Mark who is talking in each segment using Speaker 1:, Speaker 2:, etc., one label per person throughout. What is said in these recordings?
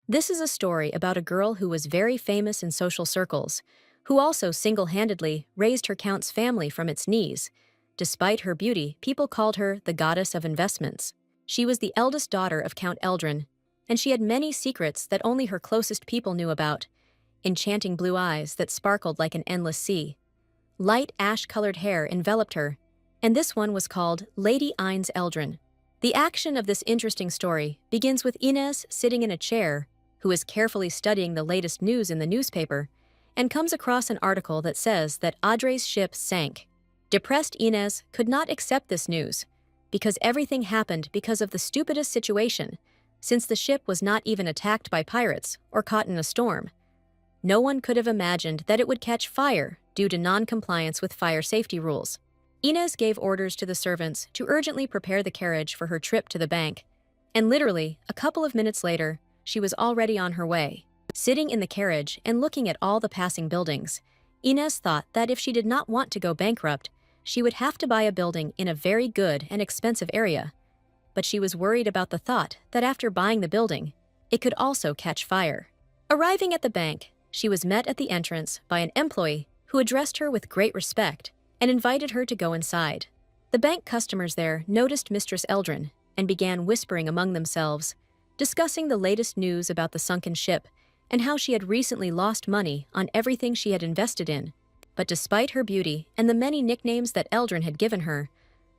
Speaker 1: This is a story about a girl who was very famous in social circles, who also single-handedly raised her Count's family from its knees. Despite her beauty, people called her the goddess of investments. She was the eldest daughter of Count Eldrin, and she had many secrets that only her closest people knew about. Enchanting blue eyes that sparkled like an endless sea. Light ash-colored hair enveloped her, and this one was called Lady Ines Eldrin. The action of this interesting story begins with Inez sitting in a chair, who is carefully studying the latest news in the newspaper, and comes across an article that says that Audrey's ship sank. Depressed Inez could not accept this news, because everything happened because of the stupidest situation, since the ship was not even attacked by pirates or caught in a storm. No one could have imagined that it would catch fire due to non-compliance with fire safety rules. Inez gave orders to the servants to urgently prepare the carriage for her trip to the bank, and literally, a couple of minutes later, she was already on her way. Sitting in the carriage and looking at all the passing buildings, Inez thought that if she did not want to go bankrupt, she would have to buy a building in a very good and expensive area. But she was worried about the thought that after buying the building, it could also catch fire. Arriving at the bank, she was met at the entrance by an employee who addressed her with great respect and invited her to go inside. The bank customers there noticed Mistress Eldrin and began whispering among themselves, discussing the latest news about the sunken ship and how she had recently lost money on everything she had invested in. But despite her beauty and the many nicknames that Eldrin had given her,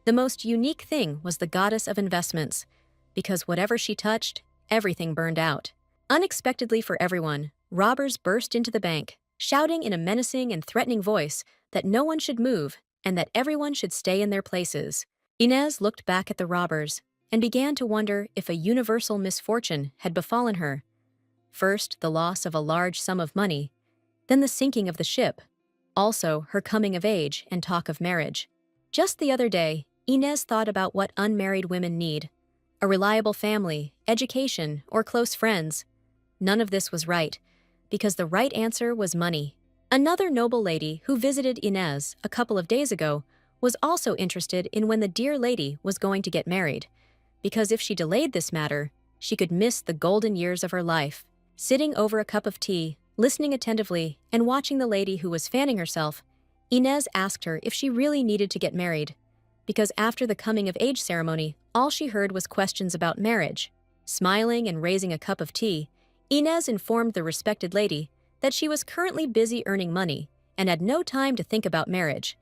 Speaker 1: the most unique thing was the goddess of investments, because whatever she touched, everything burned out. Unexpectedly for everyone, robbers burst into the bank, shouting in a menacing and threatening voice that no one should move and that everyone should stay in their places. Inez looked back at the robbers and began to wonder if a universal misfortune had befallen her. First, the loss of a large sum of money, then the sinking of the ship, also her coming of age and talk of marriage. Just the other day, Inez thought about what unmarried women need: a reliable family, education, or close friends. None of this was right, because the right answer was money. Another noble lady who visited Inez a couple of days ago was also interested in when the dear lady was going to get married, because if she delayed this matter, she could miss the golden years of her life. Sitting over a cup of tea, listening attentively, and watching the lady who was fanning herself, Inez asked her if she really needed to get married, because after the coming-of-age ceremony, all she heard was questions about marriage. Smiling and raising a cup of tea, Inez informed the respected lady that she was currently busy earning money and had no time to think about marriage.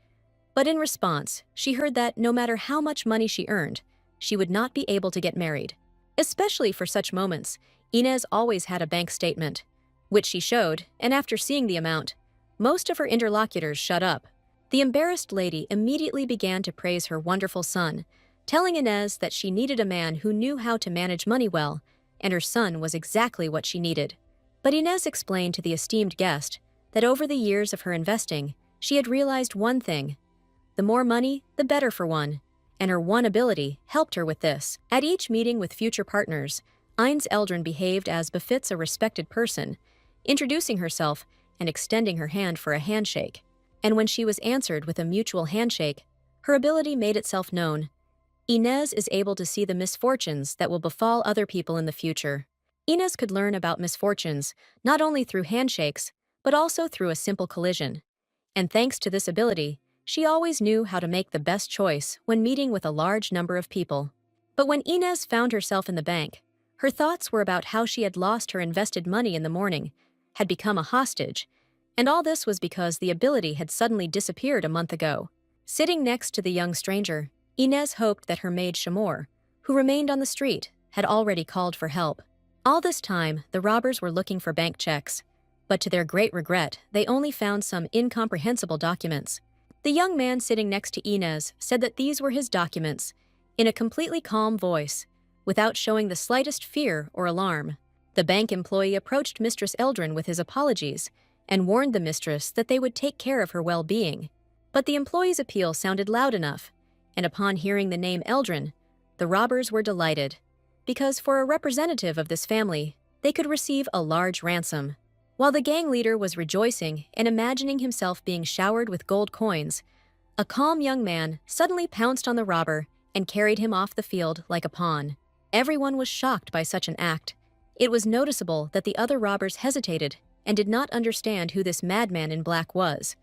Speaker 1: But in response, she heard that no matter how much money she earned, she would not be able to get married. Especially for such moments, Inez always had a bank statement, which she showed, and after seeing the amount, most of her interlocutors shut up. The embarrassed lady immediately began to praise her wonderful son, telling Inez that she needed a man who knew how to manage money well, and her son was exactly what she needed. But Inez explained to the esteemed guest that over the years of her investing, she had realized one thing: the more money, the better for one, and her one ability helped her with this. At each meeting with future partners, Ines Eldrin behaved as befits a respected person, introducing herself and extending her hand for a handshake. And when she was answered with a mutual handshake, her ability made itself known. Inez is able to see the misfortunes that will befall other people in the future. Inez could learn about misfortunes not only through handshakes, but also through a simple collision. And thanks to this ability, she always knew how to make the best choice when meeting with a large number of people. But when Inez found herself in the bank, her thoughts were about how she had lost her invested money in the morning, had become a hostage, and all this was because the ability had suddenly disappeared a month ago. Sitting next to the young stranger, Inez hoped that her maid Shamor, who remained on the street, had already called for help. All this time, the robbers were looking for bank checks, but to their great regret, they only found some incomprehensible documents. The young man sitting next to Inez said that these were his documents, in a completely calm voice, without showing the slightest fear or alarm. The bank employee approached Mistress Eldrin with his apologies and warned the mistress that they would take care of her well-being. But the employee's appeal sounded loud enough, and upon hearing the name Eldrin, the robbers were delighted, because for a representative of this family, they could receive a large ransom. While the gang leader was rejoicing and imagining himself being showered with gold coins, a calm young man suddenly pounced on the robber and carried him off the field like a pawn. Everyone was shocked by such an act, It was noticeable that the other robbers hesitated and did not understand who this madman in black was.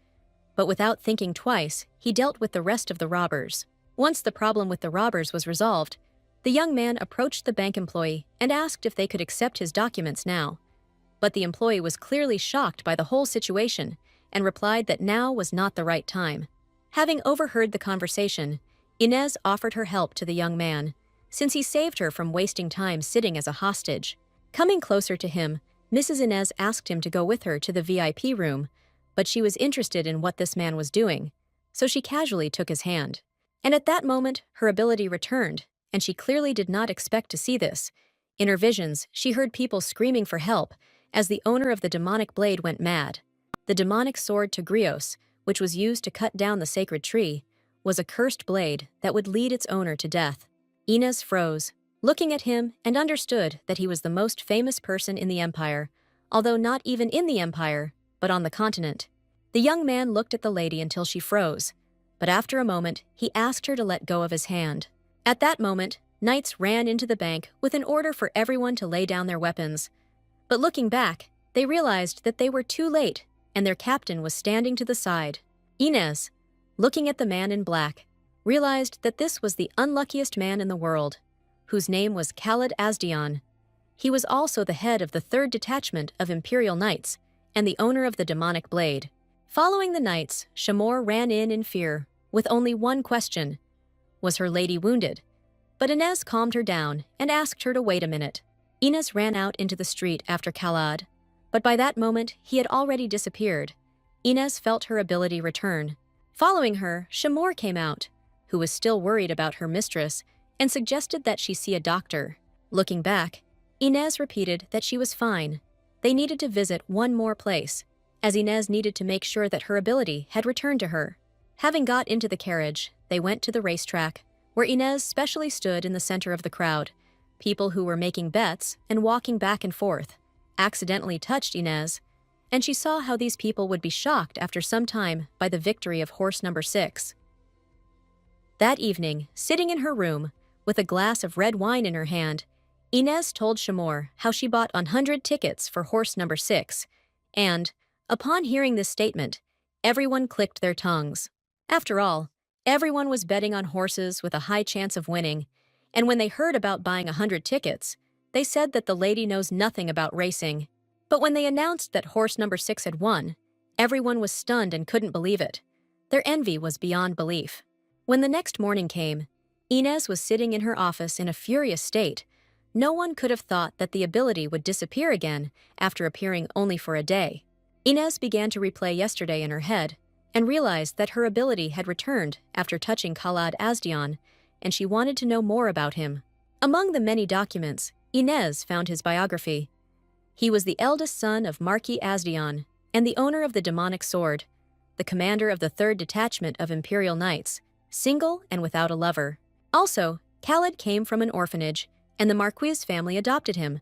Speaker 1: But without thinking twice, he dealt with the rest of the robbers. Once the problem with the robbers was resolved, the young man approached the bank employee and asked if they could accept his documents now. But the employee was clearly shocked by the whole situation and replied that now was not the right time. Having overheard the conversation, Inez offered her help to the young man, since he saved her from wasting time sitting as a hostage. Coming closer to him, Mrs. Inez asked him to go with her to the VIP room, but she was interested in what this man was doing, so she casually took his hand. And at that moment, her ability returned, and she clearly did not expect to see this. In her visions, she heard people screaming for help as the owner of the demonic blade went mad. The demonic sword Tigrios, which was used to cut down the sacred tree, was a cursed blade that would lead its owner to death. Inez froze, looking at him, and understood that he was the most famous person in the empire, although not even in the empire, but on the continent. The young man looked at the lady until she froze, but after a moment, he asked her to let go of his hand. At that moment, knights ran into the bank with an order for everyone to lay down their weapons. But looking back, they realized that they were too late, and their captain was standing to the side. Inez, looking at the man in black, realized that this was the unluckiest man in the world, whose name was Khalid Asdian. He was also the head of the 3rd detachment of Imperial Knights and the owner of the demonic blade. Following the knights, Shamor ran in fear, with only one question. Was her lady wounded? But Inez calmed her down and asked her to wait a minute. Inez ran out into the street after Khalid, but by that moment he had already disappeared. Inez felt her ability return. Following her, Shamor came out, who was still worried about her mistress, and suggested that she see a doctor. Looking back, Inez repeated that she was fine. They needed to visit one more place, as Inez needed to make sure that her ability had returned to her. Having got into the carriage, they went to the racetrack, where Inez specially stood in the center of the crowd. People who were making bets and walking back and forth accidentally touched Inez, and she saw how these people would be shocked after some time by the victory of horse number 6. That evening, sitting in her room, with a glass of red wine in her hand, Inez told Shamor how she bought 100 tickets for horse number 6, and, upon hearing this statement, everyone clicked their tongues. After all, everyone was betting on horses with a high chance of winning, and when they heard about buying 100 tickets, they said that the lady knows nothing about racing. But when they announced that horse number 6 had won, everyone was stunned and couldn't believe it. Their envy was beyond belief. When the next morning came, Inez was sitting in her office in a furious state. No one could have thought that the ability would disappear again after appearing only for a day. Inez began to replay yesterday in her head and realized that her ability had returned after touching Khalid Asdian, and she wanted to know more about him. Among the many documents, Inez found his biography. He was the eldest son of Marquis Asdian and the owner of the demonic sword, the commander of the 3rd detachment of Imperial Knights, single and without a lover. Also, Khalid came from an orphanage, and the Marquis family adopted him,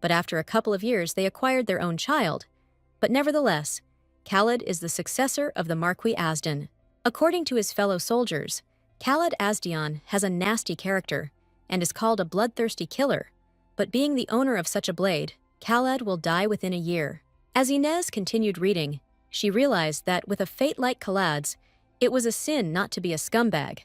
Speaker 1: but after a couple of years they acquired their own child. But nevertheless, Khalid is the successor of the Marquis Asdian. According to his fellow soldiers, Khalid Asdian has a nasty character and is called a bloodthirsty killer, but being the owner of such a blade, Khalid will die within a year. As Inez continued reading, she realized that with a fate like Khalid's, it was a sin not to be a scumbag.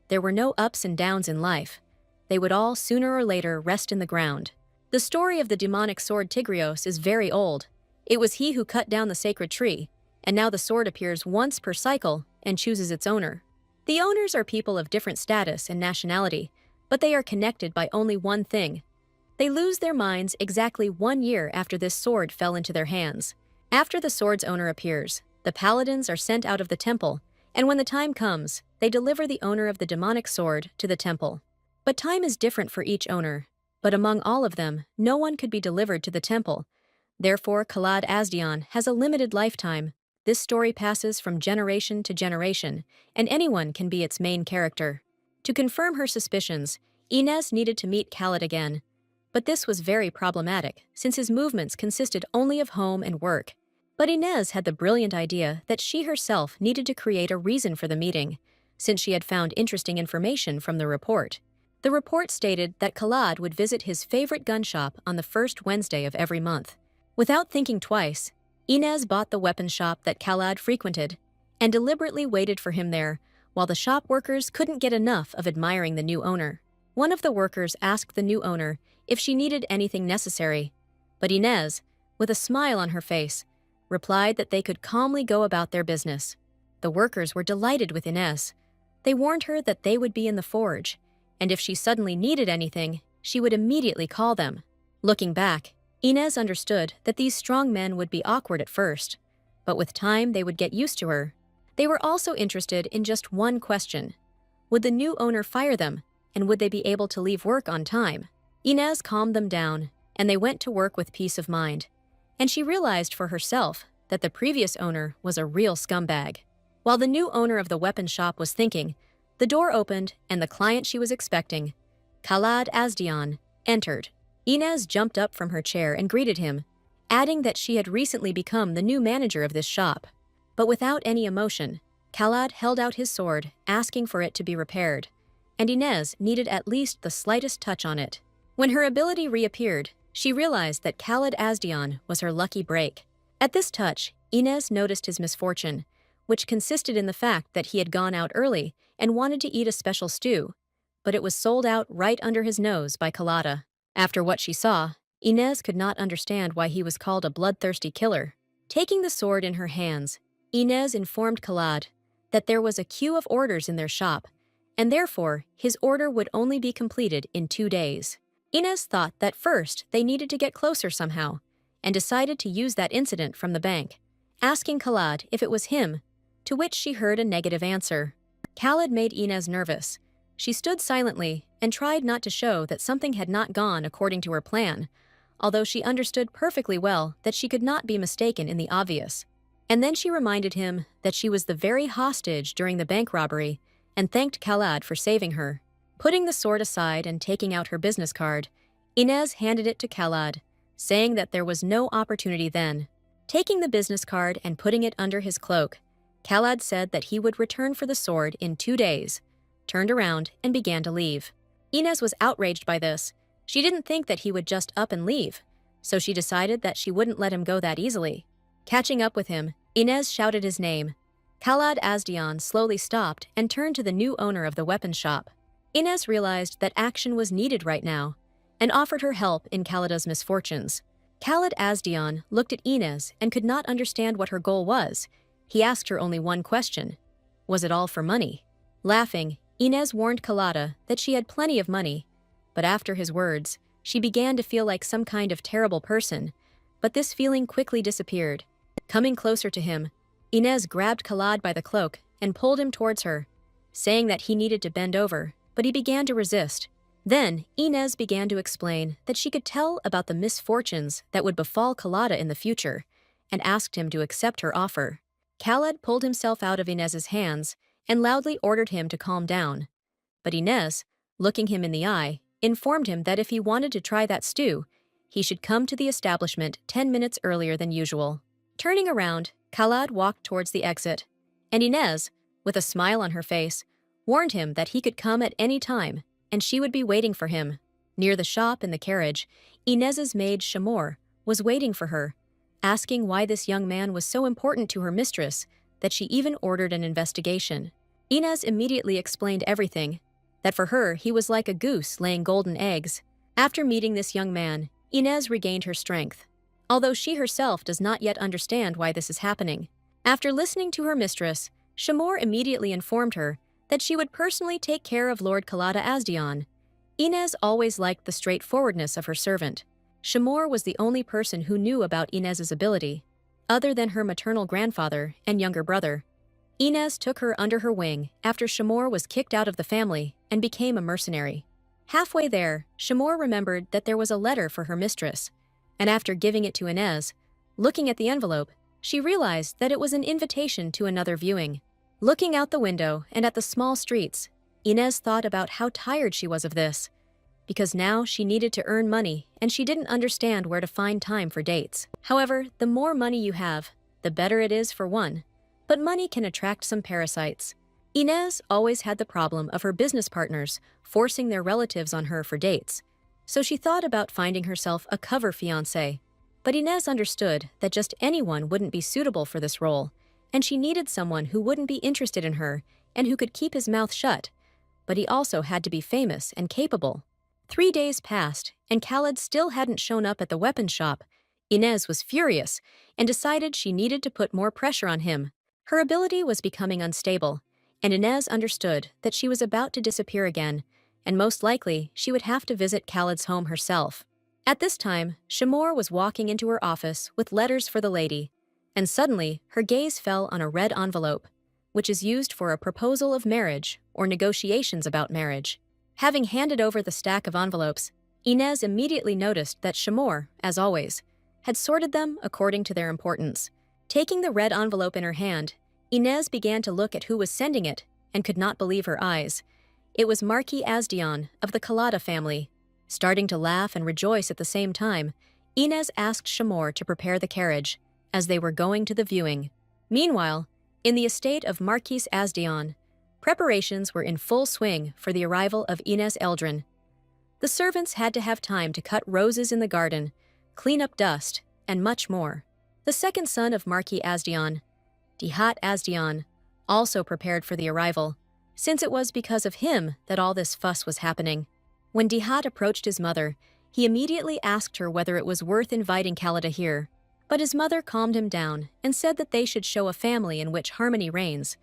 Speaker 1: There were no ups and downs in life. They would all sooner or later rest in the ground. The story of the demonic sword Tigrios is very old. It was he who cut down the sacred tree, and now the sword appears once per cycle and chooses its owner. The owners are people of different status and nationality, but they are connected by only one thing. They lose their minds exactly 1 year after this sword fell into their hands. After the sword's owner appears, the paladins are sent out of the temple, and when the time comes, they deliver the owner of the demonic sword to the temple. But time is different for each owner, but among all of them, no one could be delivered to the temple. Therefore, Khalid Asdian has a limited lifetime. This story passes from generation to generation, and anyone can be its main character. To confirm her suspicions, Inez needed to meet Khalid again. But this was very problematic, since his movements consisted only of home and work. But Inez had the brilliant idea that she herself needed to create a reason for the meeting, since she had found interesting information from the report. The report stated that Khalad would visit his favorite gun shop on the first Wednesday of every month. Without thinking twice, Inez bought the weapon shop that Khalad frequented and deliberately waited for him there while the shop workers couldn't get enough of admiring the new owner. One of the workers asked the new owner if she needed anything necessary, but Inez, with a smile on her face, replied that they could calmly go about their business. The workers were delighted with Inez. They warned her that they would be in the forge, and if she suddenly needed anything, she would immediately call them. Looking back, Inez understood that these strong men would be awkward at first, but with time they would get used to her. They were also interested in just one question. Would the new owner fire them, and would they be able to leave work on time? Inez calmed them down, and they went to work with peace of mind. And she realized for herself that the previous owner was a real scumbag. While the new owner of the weapon shop was thinking, the door opened and the client she was expecting, Khalad Azdian, entered. Inez jumped up from her chair and greeted him, adding that she had recently become the new manager of this shop. But without any emotion, Khalad held out his sword, asking for it to be repaired, and Inez needed at least the slightest touch on it. When her ability reappeared, she realized that Khalad Azdian was her lucky break. At this touch, Inez noticed his misfortune, which consisted in the fact that he had gone out early and wanted to eat a special stew, but it was sold out right under his nose by Khalada. After what she saw, Inez could not understand why he was called a bloodthirsty killer. Taking the sword in her hands, Inez informed Khalad that there was a queue of orders in their shop, and therefore his order would only be completed in 2 days. Inez thought that first they needed to get closer somehow, and decided to use that incident from the bank, asking Khalad if it was him, to which she heard a negative answer. Khalad made Inez nervous. She stood silently and tried not to show that something had not gone according to her plan, although she understood perfectly well that she could not be mistaken in the obvious. And then she reminded him that she was the very hostage during the bank robbery and thanked Khalad for saving her. Putting the sword aside and taking out her business card, Inez handed it to Khalad, saying that there was no opportunity then. Taking the business card and putting it under his cloak, Khalad said that he would return for the sword in 2 days, turned around, and began to leave. Inez was outraged by this. She didn't think that he would just up and leave, so she decided that she wouldn't let him go that easily. Catching up with him, Inez shouted his name. Khalad Azdian slowly stopped and turned to the new owner of the weapon shop. Inez realized that action was needed right now, and offered her help in Khalada's misfortunes. Khalad Azdian looked at Inez and could not understand what her goal was. He asked her only one question. Was it all for money? Laughing, Inez warned Khalada that she had plenty of money, but after his words, she began to feel like some kind of terrible person, but this feeling quickly disappeared. Coming closer to him, Inez grabbed Khalad by the cloak and pulled him towards her, saying that he needed to bend over, but he began to resist. Then, Inez began to explain that she could tell about the misfortunes that would befall Khalada in the future, and asked him to accept her offer. Khalad pulled himself out of Inez's hands and loudly ordered him to calm down. But Inez, looking him in the eye, informed him that if he wanted to try that stew, he should come to the establishment 10 minutes earlier than usual. Turning around, Khalad walked towards the exit, and Inez, with a smile on her face, warned him that he could come at any time, and she would be waiting for him. Near the shop in the carriage, Inez's maid Shamor was waiting for her, asking why this young man was so important to her mistress that she even ordered an investigation. Inez immediately explained everything, that for her he was like a goose laying golden eggs. After meeting this young man, Inez regained her strength, although she herself does not yet understand why this is happening. After listening to her mistress, Shamor immediately informed her that she would personally take care of Lord Khalada Azdian. Inez always liked the straightforwardness of her servant. Shamor was the only person who knew about Inez's ability, other than her maternal grandfather and younger brother. Inez took her under her wing after Shamor was kicked out of the family and became a mercenary. Halfway there, Shamor remembered that there was a letter for her mistress, and after giving it to Inez, looking at the envelope, she realized that it was an invitation to another viewing. Looking out the window and at the small streets, Inez thought about how tired she was of this, because now she needed to earn money and she didn't understand where to find time for dates. However, the more money you have, the better it is for one, but money can attract some parasites. Inez always had the problem of her business partners forcing their relatives on her for dates, so she thought about finding herself a cover fiancé. But Inez understood that just anyone wouldn't be suitable for this role, and she needed someone who wouldn't be interested in her and who could keep his mouth shut, but he also had to be famous and capable. 3 days passed, and Khaled still hadn't shown up at the weapon shop. Inez was furious and decided she needed to put more pressure on him. Her ability was becoming unstable, and Inez understood that she was about to disappear again, and most likely she would have to visit Khaled's home herself. At this time, Shamor was walking into her office with letters for the lady, and suddenly her gaze fell on a red envelope, which is used for a proposal of marriage or negotiations about marriage. Having handed over the stack of envelopes, Inez immediately noticed that Shamor, as always, had sorted them according to their importance. Taking the red envelope in her hand, Inez began to look at who was sending it and could not believe her eyes. It was Marquis Asdian of the Kalada family. Starting to laugh and rejoice at the same time, Inez asked Shamor to prepare the carriage, as they were going to the viewing. Meanwhile, in the estate of Marquis Asdian, preparations were in full swing for the arrival of Inez Eldrin. The servants had to have time to cut roses in the garden, clean up dust, and much more. The second son of Marquis Asdian, Dihat Asdian, also prepared for the arrival, since it was because of him that all this fuss was happening. When Dihat approached his mother, he immediately asked her whether it was worth inviting Khalida here, but his mother calmed him down and said that they should show a family in which harmony reigns.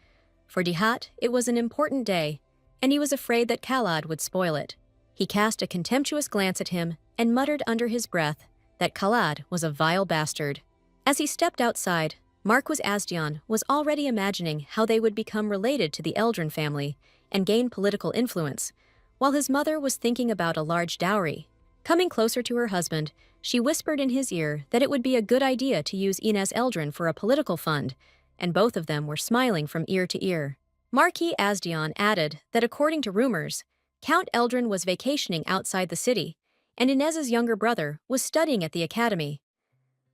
Speaker 1: For Dihat, it was an important day, and he was afraid that Khalid would spoil it. He cast a contemptuous glance at him and muttered under his breath that Khalid was a vile bastard. As he stepped outside, Marquis Asdian was already imagining how they would become related to the Eldrin family and gain political influence, while his mother was thinking about a large dowry. Coming closer to her husband, she whispered in his ear that it would be a good idea to use Inez Eldrin for a political fund, and both of them were smiling from ear to ear. Marquis Asdian added that according to rumors, Count Eldrin was vacationing outside the city, and Inez's younger brother was studying at the academy.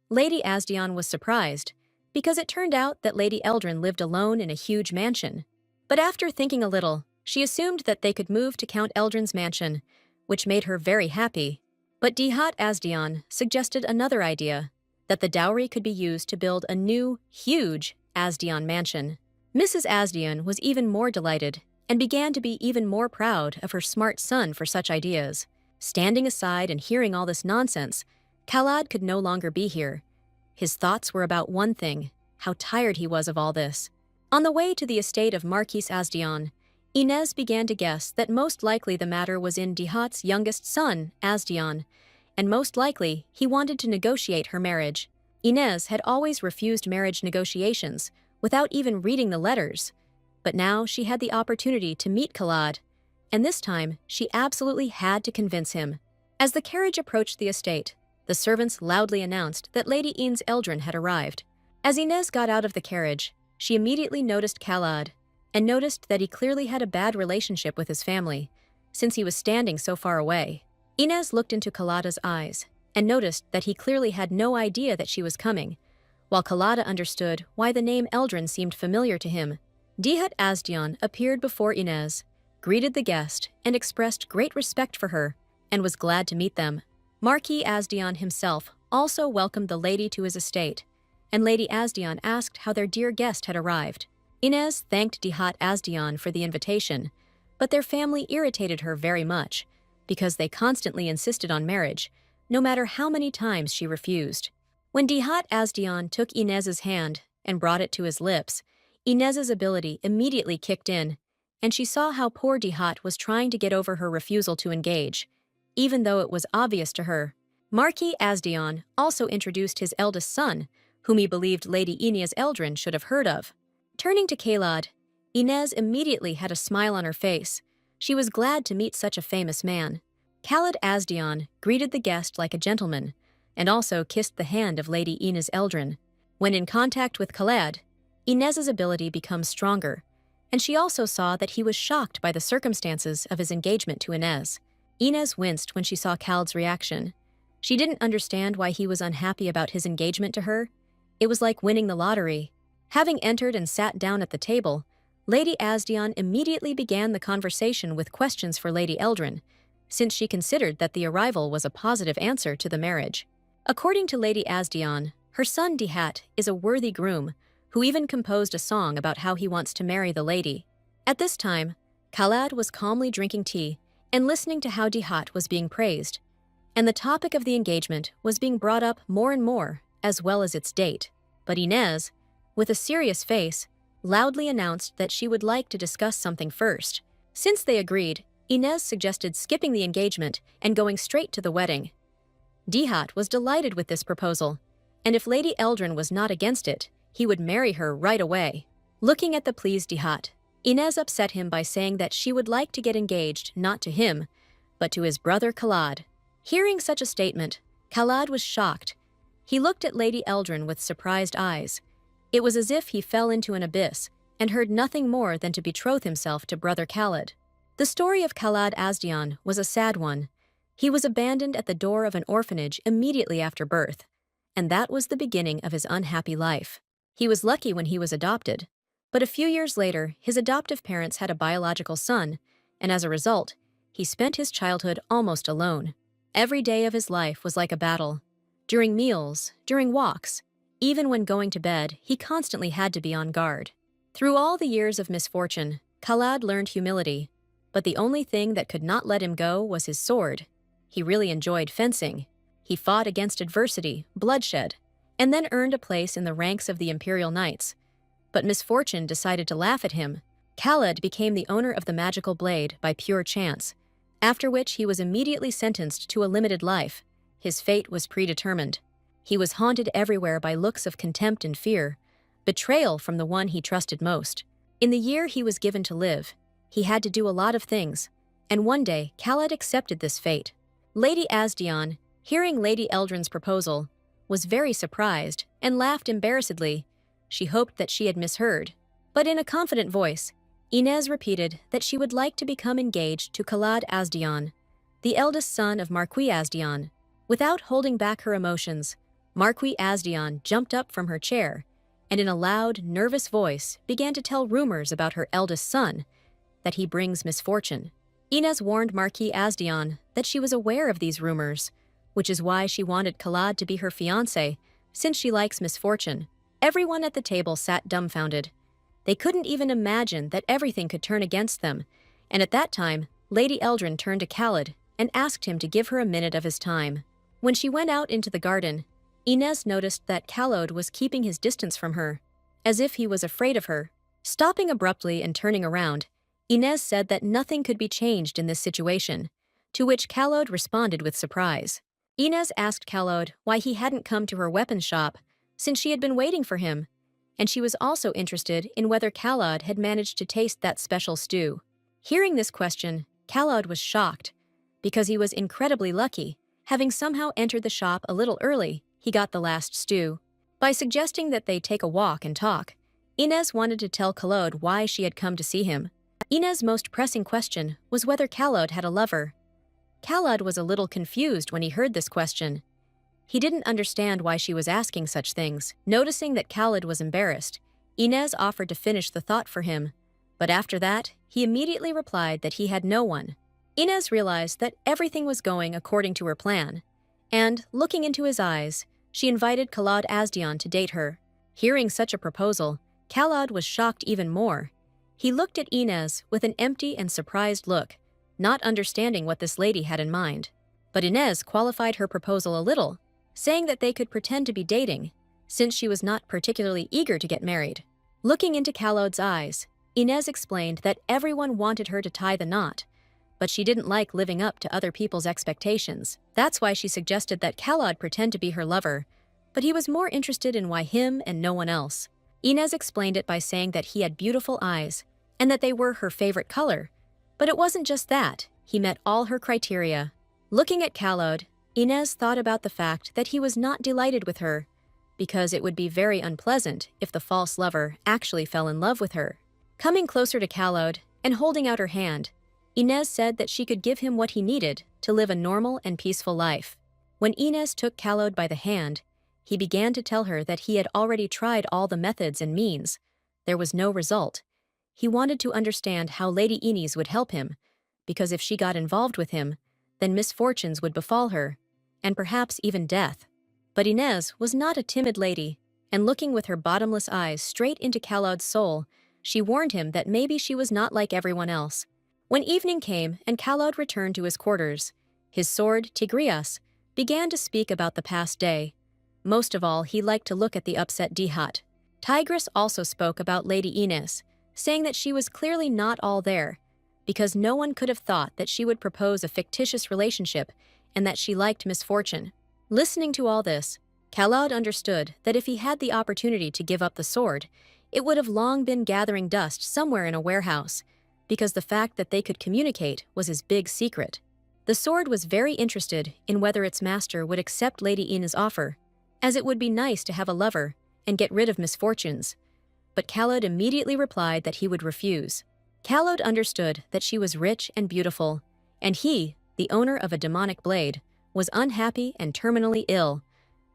Speaker 1: Lady Asdian was surprised, because it turned out that Lady Eldrin lived alone in a huge mansion. But after thinking a little, she assumed that they could move to Count Eldrin's mansion, which made her very happy. But Dihat Asdian suggested another idea, that the dowry could be used to build a new, huge Asdian mansion. Mrs. Asdian was even more delighted and began to be even more proud of her smart son for such ideas. Standing aside and hearing all this nonsense, Khalid could no longer be here. His thoughts were about one thing, how tired he was of all this. On the way to the estate of Marquis Asdian, Inez began to guess that most likely the matter was in Dihat's youngest son, Asdian, and most likely he wanted to negotiate her marriage. Inez had always refused marriage negotiations without even reading the letters, but now she had the opportunity to meet Khalid, and this time she absolutely had to convince him. As the carriage approached the estate, the servants loudly announced that Lady Inez Eldrin had arrived. As Inez got out of the carriage, she immediately noticed Khalid, and noticed that he clearly had a bad relationship with his family, since he was standing so far away. Inez looked into Khalida's eyes, and noticed that he clearly had no idea that she was coming, while Khalida understood why the name Eldrin seemed familiar to him. Dihat Asdian appeared before Inez, greeted the guest, and expressed great respect for her, and was glad to meet them. Marquis Asdian himself also welcomed the lady to his estate, and Lady Asdian asked how their dear guest had arrived. Inez thanked Dihat Asdian for the invitation, but their family irritated her very much, because they constantly insisted on marriage, no matter how many times she refused. When Dihat Asdian took Inez's hand and brought it to his lips, Inez's ability immediately kicked in, and she saw how poor Dihat was trying to get over her refusal to engage, even though it was obvious to her. Marquis Asdian also introduced his eldest son, whom he believed Lady Inez Eldrin should have heard of. Turning to Khalid, Inez immediately had a smile on her face. She was glad to meet such a famous man. Khalid Asdian greeted the guest like a gentleman, and also kissed the hand of Lady Inez Eldrin. When in contact with Khalid, Inez's ability becomes stronger, and she also saw that he was shocked by the circumstances of his engagement to Inez. Inez winced when she saw Khalid's reaction. She didn't understand why he was unhappy about his engagement to her. It was like winning the lottery. Having entered and sat down at the table, Lady Asdian immediately began the conversation with questions for Lady Eldrin, since she considered that the arrival was a positive answer to the marriage. According to Lady Asdian, her son Dihat is a worthy groom who even composed a song about how he wants to marry the lady. At this time, Khalad was calmly drinking tea and listening to how Dihat was being praised, and the topic of the engagement was being brought up more and more, as well as its date. But Inez, with a serious face, loudly announced that she would like to discuss something first. Since they agreed, Inez suggested skipping the engagement and going straight to the wedding. Dihat was delighted with this proposal, and if Lady Eldrin was not against it, he would marry her right away. Looking at the pleased Dihat, Inez upset him by saying that she would like to get engaged not to him, but to his brother Khalad. Hearing such a statement, Khalad was shocked. He looked at Lady Eldrin with surprised eyes. It was as if he fell into an abyss and heard nothing more than to betroth himself to brother Khalad. The story of Khalad Asdian was a sad one. He was abandoned at the door of an orphanage immediately after birth, and that was the beginning of his unhappy life. He was lucky when he was adopted, but a few years later, his adoptive parents had a biological son, and as a result, he spent his childhood almost alone. Every day of his life was like a battle. During meals, during walks, even when going to bed, he constantly had to be on guard. Through all the years of misfortune, Khalad learned humility, but the only thing that could not let him go was his sword. He really enjoyed fencing. He fought against adversity, bloodshed, and then earned a place in the ranks of the Imperial Knights. But misfortune decided to laugh at him. Khalad became the owner of the magical blade by pure chance, after which he was immediately sentenced to a limited life. His fate was predetermined. He was haunted everywhere by looks of contempt and fear, betrayal from the one he trusted most. In the year he was given to live, he had to do a lot of things, and one day Khalad accepted this fate. Lady Asdian, hearing Lady Eldrin's proposal, was very surprised and laughed embarrassedly. She hoped that she had misheard, but in a confident voice, Inez repeated that she would like to become engaged to Khalad Asdian, the eldest son of Marquis Asdian. Without holding back her emotions, Marquis Asdian jumped up from her chair and in a loud, nervous voice began to tell rumors about her eldest son, that he brings misfortune. Inez warned Marquis Asdian that she was aware of these rumors, which is why she wanted Khalad to be her fiancé, since she likes misfortune. Everyone at the table sat dumbfounded. They couldn't even imagine that everything could turn against them, and at that time, Lady Eldrin turned to Khalad and asked him to give her a minute of his time. When she went out into the garden, Inez noticed that Khalad was keeping his distance from her, as if he was afraid of her. Stopping abruptly and turning around, Inez said that nothing could be changed in this situation, to which Khalad responded with surprise. Inez asked Khalad why he hadn't come to her weapons shop, since she had been waiting for him, and she was also interested in whether Khalad had managed to taste that special stew. Hearing this question, Khalad was shocked, because he was incredibly lucky. Having somehow entered the shop a little early, he got the last stew. By suggesting that they take a walk and talk, Inez wanted to tell Khalad why she had come to see him. Inez's most pressing question was whether Khalad had a lover. Khalad was a little confused when he heard this question. He didn't understand why she was asking such things. Noticing that Khalad was embarrassed, Inez offered to finish the thought for him, but after that, he immediately replied that he had no one. Inez realized that everything was going according to her plan, and, looking into his eyes, she invited Khalad Asdian to date her. Hearing such a proposal, Khalad was shocked even more. He looked at Inez with an empty and surprised look, not understanding what this lady had in mind. But Inez qualified her proposal a little, saying that they could pretend to be dating, since she was not particularly eager to get married. Looking into Khalad's eyes, Inez explained that everyone wanted her to tie the knot, but she didn't like living up to other people's expectations. That's why she suggested that Khalad pretend to be her lover, but he was more interested in why him and no one else. Inez explained it by saying that he had beautiful eyes, and that they were her favorite color. But it wasn't just that, he met all her criteria. Looking at Khalad, Inez thought about the fact that he was not delighted with her, because it would be very unpleasant if the false lover actually fell in love with her. Coming closer to Khalad and holding out her hand, Inez said that she could give him what he needed to live a normal and peaceful life. When Inez took Khalad by the hand, he began to tell her that he had already tried all the methods and means. There was no result. he wanted to understand how Lady Inez would help him, because if she got involved with him, then misfortunes would befall her, and perhaps even death. But Inez was not a timid lady, and looking with her bottomless eyes straight into Kalaud's soul, she warned him that maybe she was not like everyone else. When evening came and Kalaud returned to his quarters, his sword, Tigrias, began to speak about the past day. Most of all, he liked to look at the upset Dihat. Tigris also spoke about Lady Inez, saying that she was clearly not all there, because no one could have thought that she would propose a fictitious relationship and that she liked misfortune. Listening to all this, Kalaud understood that if he had the opportunity to give up the sword, it would have long been gathering dust somewhere in a warehouse, because the fact that they could communicate was his big secret. The sword was very interested in whether its master would accept Lady Inez's offer, as it would be nice to have a lover and get rid of misfortunes. But Kalaud immediately replied that he would refuse. Kalaud understood that she was rich and beautiful, and he, the owner of a demonic blade, was unhappy and terminally ill.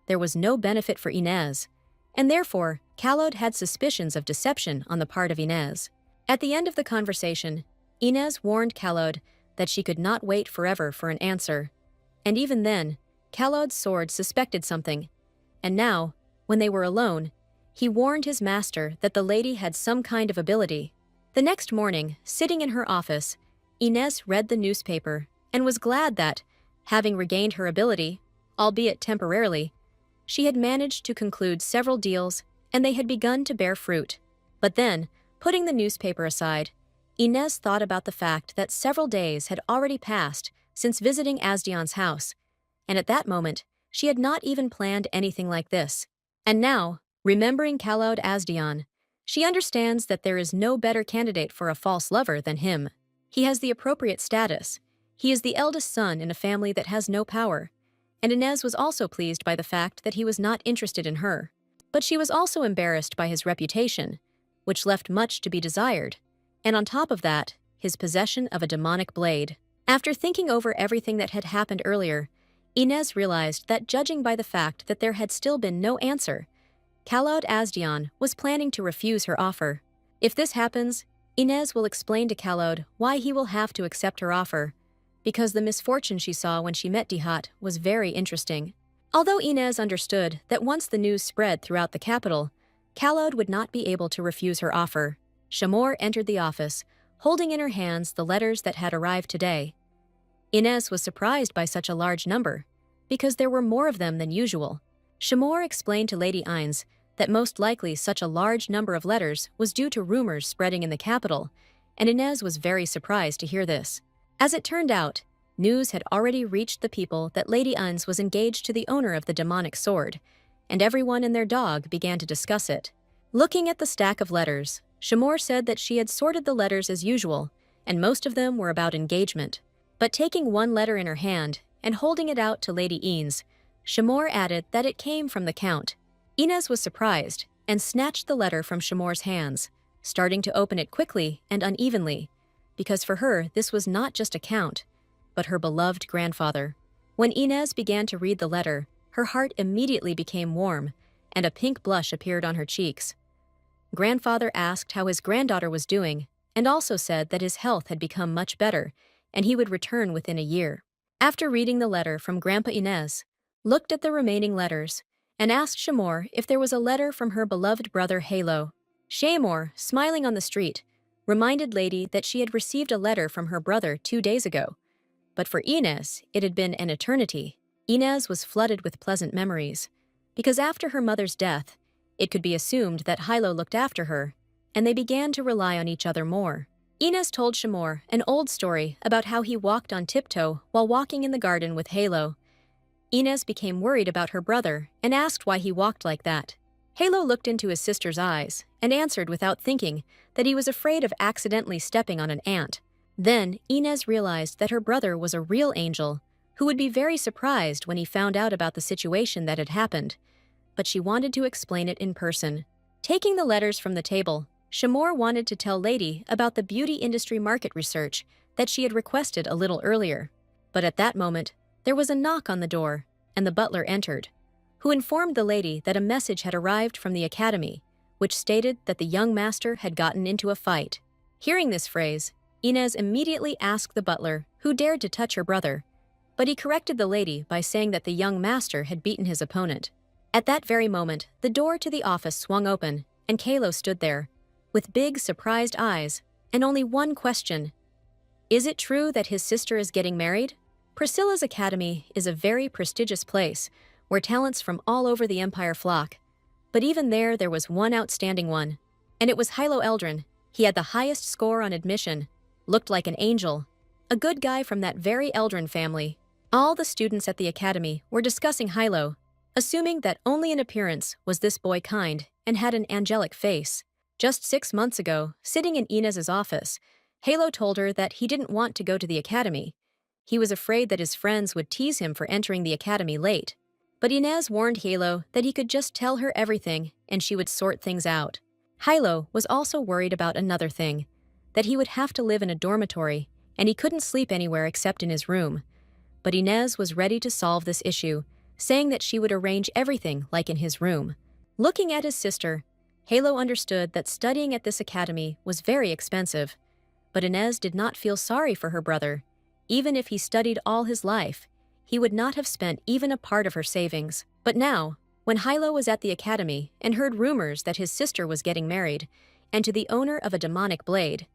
Speaker 1: There was no benefit for Inez, and therefore Kalaud had suspicions of deception on the part of Inez. At the end of the conversation, Inez warned Kalaud that she could not wait forever for an answer. And even then, Kalaud's sword suspected something. And now, when they were alone, he warned his master that the lady had some kind of ability. The next morning, sitting in her office, Inez read the newspaper and was glad that, having regained her ability, albeit temporarily, she had managed to conclude several deals and they had begun to bear fruit. But then, putting the newspaper aside, Inez thought about the fact that several days had already passed since visiting Asdion's house, and at that moment, she had not even planned anything like this. And now, remembering Kalaud Asdion, she understands that there is no better candidate for a false lover than him. He has the appropriate status. He is the eldest son in a family that has no power, and Inez was also pleased by the fact that he was not interested in her. But she was also embarrassed by his reputation, which left much to be desired, and on top of that, his possession of a demonic blade. After thinking over everything that had happened earlier, Inez realized that judging by the fact that there had still been no answer, Kalaud Asdion was planning to refuse her offer. If this happens, Inez will explain to Kalaud why he will have to accept her offer, because the misfortune she saw when she met Dihat was very interesting. Although Inez understood that once the news spread throughout the capital, Kalaud would not be able to refuse her offer, Shamor entered the office, holding in her hands the letters that had arrived today. Inez was surprised by such a large number, because there were more of them than usual. Shamor explained to Lady Inez that most likely such a large number of letters was due to rumors spreading in the capital, and Inez was very surprised to hear this. As it turned out, news had already reached the people that Lady Inez was engaged to the owner of the demonic sword, and everyone and their dog began to discuss it. Looking at the stack of letters, Shamor said that she had sorted the letters as usual, and most of them were about engagement. But taking one letter in her hand and holding it out to Lady Inez, Shamor added that it came from the Count. Inez was surprised and snatched the letter from Shamor's hands, starting to open it quickly and unevenly, because for her this was not just a count, but her beloved grandfather. When Inez began to read the letter, her heart immediately became warm, and a pink blush appeared on her cheeks. Grandfather asked how his granddaughter was doing, and also said that his health had become much better, and he would return within a year. After reading the letter from Grandpa, Inez looked at the remaining letters and asked Shamor if there was a letter from her beloved brother Halo. Shamor, smiling on the street, reminded Lady that she had received a letter from her brother 2 days ago. But for Inez, it had been an eternity. Inez was flooded with pleasant memories, because after her mother's death, it could be assumed that Hilo looked after her, and they began to rely on each other more. Inez told Shamor an old story about how he walked on tiptoe while walking in the garden with Halo. Inez became worried about her brother and asked why he walked like that. Halo looked into his sister's eyes and answered without thinking that he was afraid of accidentally stepping on an ant. Then Inez realized that her brother was a real angel who would be very surprised when he found out about the situation that had happened, but she wanted to explain it in person. Taking the letters from the table, Shamor wanted to tell Lady about the beauty industry market research that she had requested a little earlier. But at that moment, there was a knock on the door, and the butler entered, who informed the lady that a message had arrived from the academy, which stated that the young master had gotten into a fight. Hearing this phrase, Inez immediately asked the butler who dared to touch her brother, but he corrected the lady by saying that the young master had beaten his opponent. At that very moment, the door to the office swung open, and Kalo stood there, with big, surprised eyes, and only one question. Is it true that his sister is getting married? Priscilla's Academy is a very prestigious place where talents from all over the empire flock. But even there was one outstanding one, and it was Hilo Eldrin. He had the highest score on admission, looked like an angel, a good guy from that very Eldrin family. All the students at the academy were discussing Hilo, assuming that only in appearance was this boy kind and had an angelic face. Just 6 months ago, sitting in Inez's office, Halo told her that he didn't want to go to the academy. He was afraid that his friends would tease him for entering the academy late. But Inez warned Halo that he could just tell her everything and she would sort things out. Hilo was also worried about another thing, that he would have to live in a dormitory and he couldn't sleep anywhere except in his room. But Inez was ready to solve this issue, saying that she would arrange everything like in his room. Looking at his sister, Halo understood that studying at this academy was very expensive. But Inez did not feel sorry for her brother. Even if he studied all his life, he would not have spent even a part of her savings. But now, when Hilo was at the academy and heard rumors that his sister was getting married, and to the owner of a demonic blade,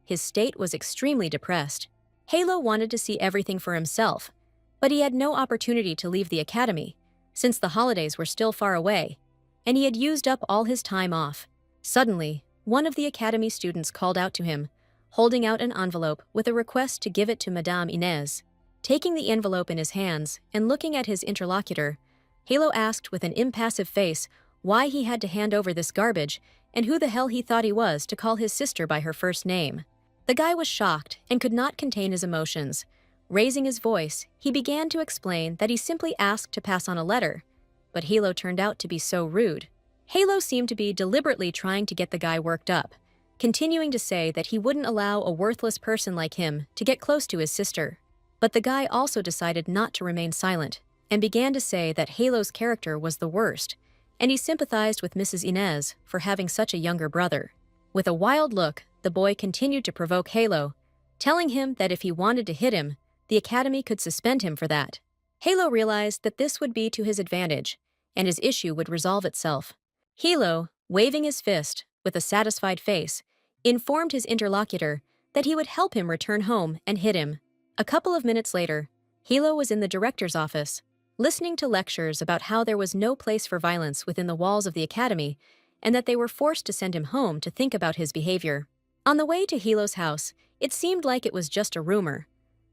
Speaker 1: his state was extremely depressed. Halo wanted to see everything for himself, but he had no opportunity to leave the academy, since the holidays were still far away, and he had used up all his time off. Suddenly, one of the academy students called out to him, holding out an envelope with a request to give it to Madame Inez. Taking the envelope in his hands and looking at his interlocutor, Halo asked with an impassive face why he had to hand over this garbage and who the hell he thought he was to call his sister by her first name. The guy was shocked and could not contain his emotions. Raising his voice, he began to explain that he simply asked to pass on a letter, but Halo turned out to be so rude. Halo seemed to be deliberately trying to get the guy worked up, continuing to say that he wouldn't allow a worthless person like him to get close to his sister. But the guy also decided not to remain silent, and began to say that Halo's character was the worst, and he sympathized with Mrs. Inez for having such a younger brother. With a wild look, the boy continued to provoke Halo, telling him that if he wanted to hit him, the academy could suspend him for that. Halo realized that this would be to his advantage, and his issue would resolve itself. Halo, waving his fist with a satisfied face, informed his interlocutor that he would help him return home and hit him. A couple of minutes later, Hilo was in the director's office, listening to lectures about how there was no place for violence within the walls of the academy and that they were forced to send him home to think about his behavior. On the way to Hilo's house, it seemed like it was just a rumor.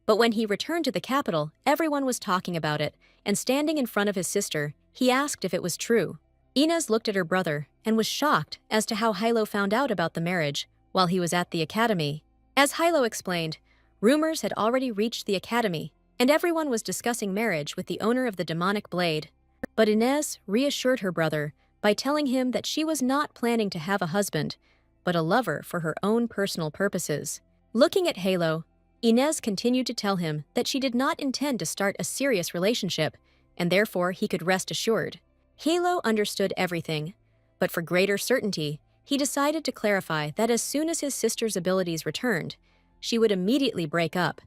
Speaker 1: But when he returned to the capital, everyone was talking about it, and standing in front of his sister, he asked if it was true. Inez looked at her brother and was shocked as to how Hilo found out about the marriage while he was at the academy. As Hilo explained, rumors had already reached the academy, and everyone was discussing marriage with the owner of the demonic blade. But Inez reassured her brother by telling him that she was not planning to have a husband, but a lover for her own personal purposes. Looking at Halo, Inez continued to tell him that she did not intend to start a serious relationship, and therefore he could rest assured. Halo understood everything, but for greater certainty, he decided to clarify that as soon as his sister's abilities returned, she would immediately break up,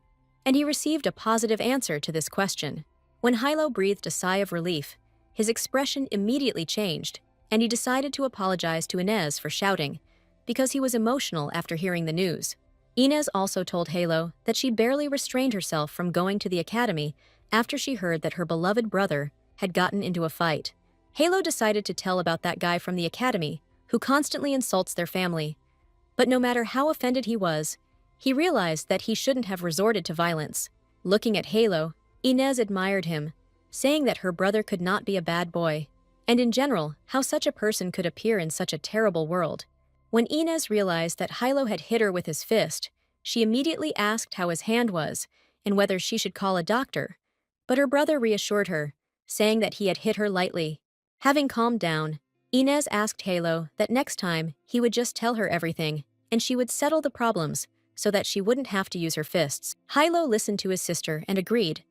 Speaker 1: and he received a positive answer to this question. When Hilo breathed a sigh of relief, his expression immediately changed, and he decided to apologize to Inez for shouting, because he was emotional after hearing the news. Inez also told Halo that she barely restrained herself from going to the academy after she heard that her beloved brother had gotten into a fight. Halo decided to tell about that guy from the academy who constantly insults their family. But no matter how offended he was, he realized that he shouldn't have resorted to violence. Looking at Halo, Inez admired him, saying that her brother could not be a bad boy, and in general, how such a person could appear in such a terrible world. When Inez realized that Hilo had hit her with his fist, she immediately asked how his hand was and whether she should call a doctor. But her brother reassured her, saying that he had hit her lightly. Having calmed down, Inez asked Halo that next time he would just tell her everything and she would settle the problems so that she wouldn't have to use her fists. Hilo listened to his sister and agreed,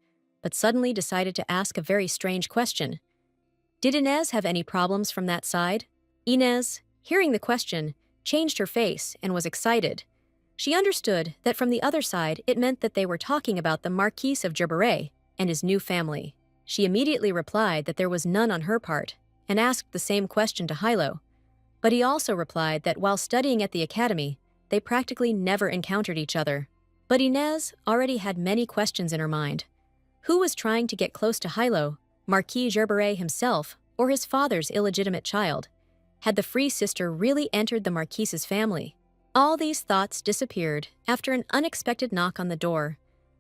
Speaker 1: but suddenly decided to ask a very strange question. Did Inez have any problems from that side? Inez, hearing the question, changed her face and was excited. She understood that from the other side it meant that they were talking about the Marquis of Gerberay and his new family. She immediately replied that there was none on her part, and asked the same question to Hilo. But he also replied that while studying at the academy, they practically never encountered each other. But Inez already had many questions in her mind. Who was trying to get close to Hilo, Marquis Gerberay himself, or his father's illegitimate child? Had the free sister really entered the Marquis's family? All these thoughts disappeared after an unexpected knock on the door.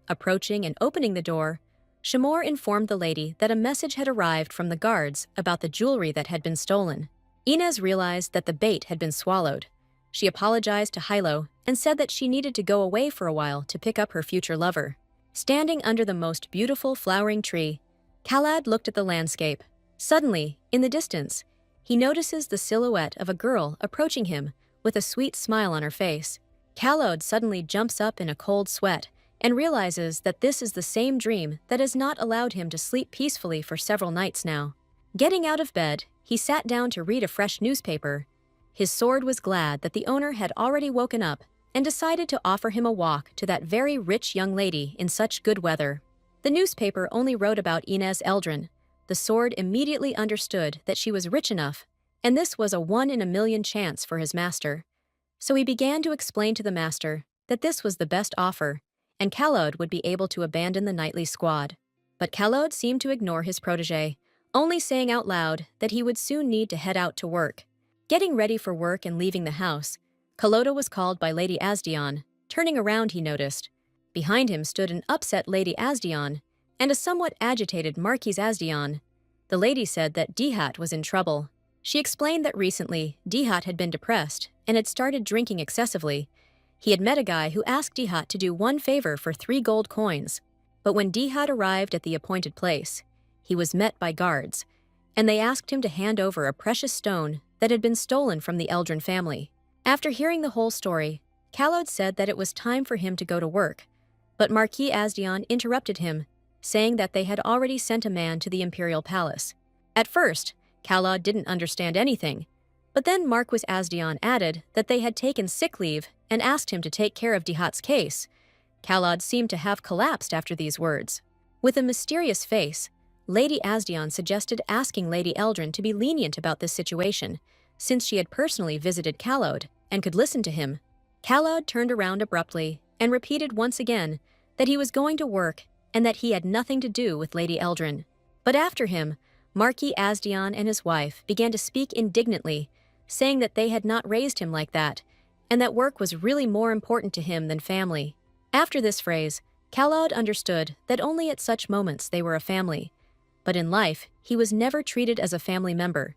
Speaker 1: Approaching and opening the door, Shamor informed the lady that a message had arrived from the guards about the jewelry that had been stolen. Inez realized that the bait had been swallowed. She apologized to Hilo and said that she needed to go away for a while to pick up her future lover. Standing under the most beautiful flowering tree, Khalad looked at the landscape. Suddenly, in the distance, he notices the silhouette of a girl approaching him with a sweet smile on her face. Khalad suddenly jumps up in a cold sweat and realizes that this is the same dream that has not allowed him to sleep peacefully for several nights now. Getting out of bed, he sat down to read a fresh newspaper. His sword was glad that the owner had already woken up and decided to offer him a walk to that very rich young lady in such good weather. The newspaper only wrote about Inez Eldrin. The sword immediately understood that she was rich enough, and this was a 1 in a million chance for his master. So he began to explain to the master that this was the best offer, and Khalod would be able to abandon the nightly squad. But Khalod seemed to ignore his protege, only saying out loud that he would soon need to head out to work. Getting ready for work and leaving the house, Kaloda was called by Lady Asdion. Turning around, he noticed. Behind him stood an upset Lady Asdion and a somewhat agitated Marquis Asdion. The lady said that Dihat was in trouble. She explained that recently, Dihat had been depressed and had started drinking excessively. He had met a guy who asked Dihat to do one favor for 3 gold coins. But when Dihat arrived at the appointed place, he was met by guards, and they asked him to hand over a precious stone that had been stolen from the Eldrin family. After hearing the whole story, Khalod said that it was time for him to go to work, but Marquis Asdion interrupted him, saying that they had already sent a man to the imperial palace. At first, Khalod didn't understand anything, but then Marquis Asdion added that they had taken sick leave and asked him to take care of Dihat's case. Khalod seemed to have collapsed after these words. With a mysterious face, Lady Asdion suggested asking Lady Eldrin to be lenient about this situation, since she had personally visited Khalod and could listen to him. Khalod turned around abruptly and repeated once again that he was going to work and that he had nothing to do with Lady Eldrin. But after him, Marquis Asdion and his wife began to speak indignantly, saying that they had not raised him like that, and that work was really more important to him than family. After this phrase, Khalod understood that only at such moments they were a family. But in life, he was never treated as a family member.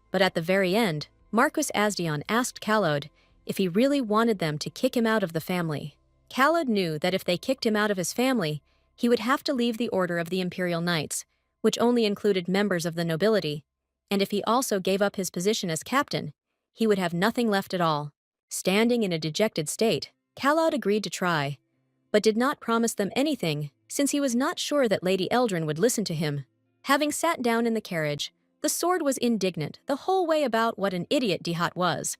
Speaker 1: But at the very end, Marquis Asdion asked Khalod if he really wanted them to kick him out of the family. Khalod knew that if they kicked him out of his family, he would have to leave the Order of the Imperial Knights, which only included members of the nobility, and if he also gave up his position as captain, he would have nothing left at all. Standing in a dejected state, Khalod agreed to try, but did not promise them anything since he was not sure that Lady Eldrin would listen to him. Having sat down in the carriage, the sword was indignant the whole way about what an idiot Dihat was.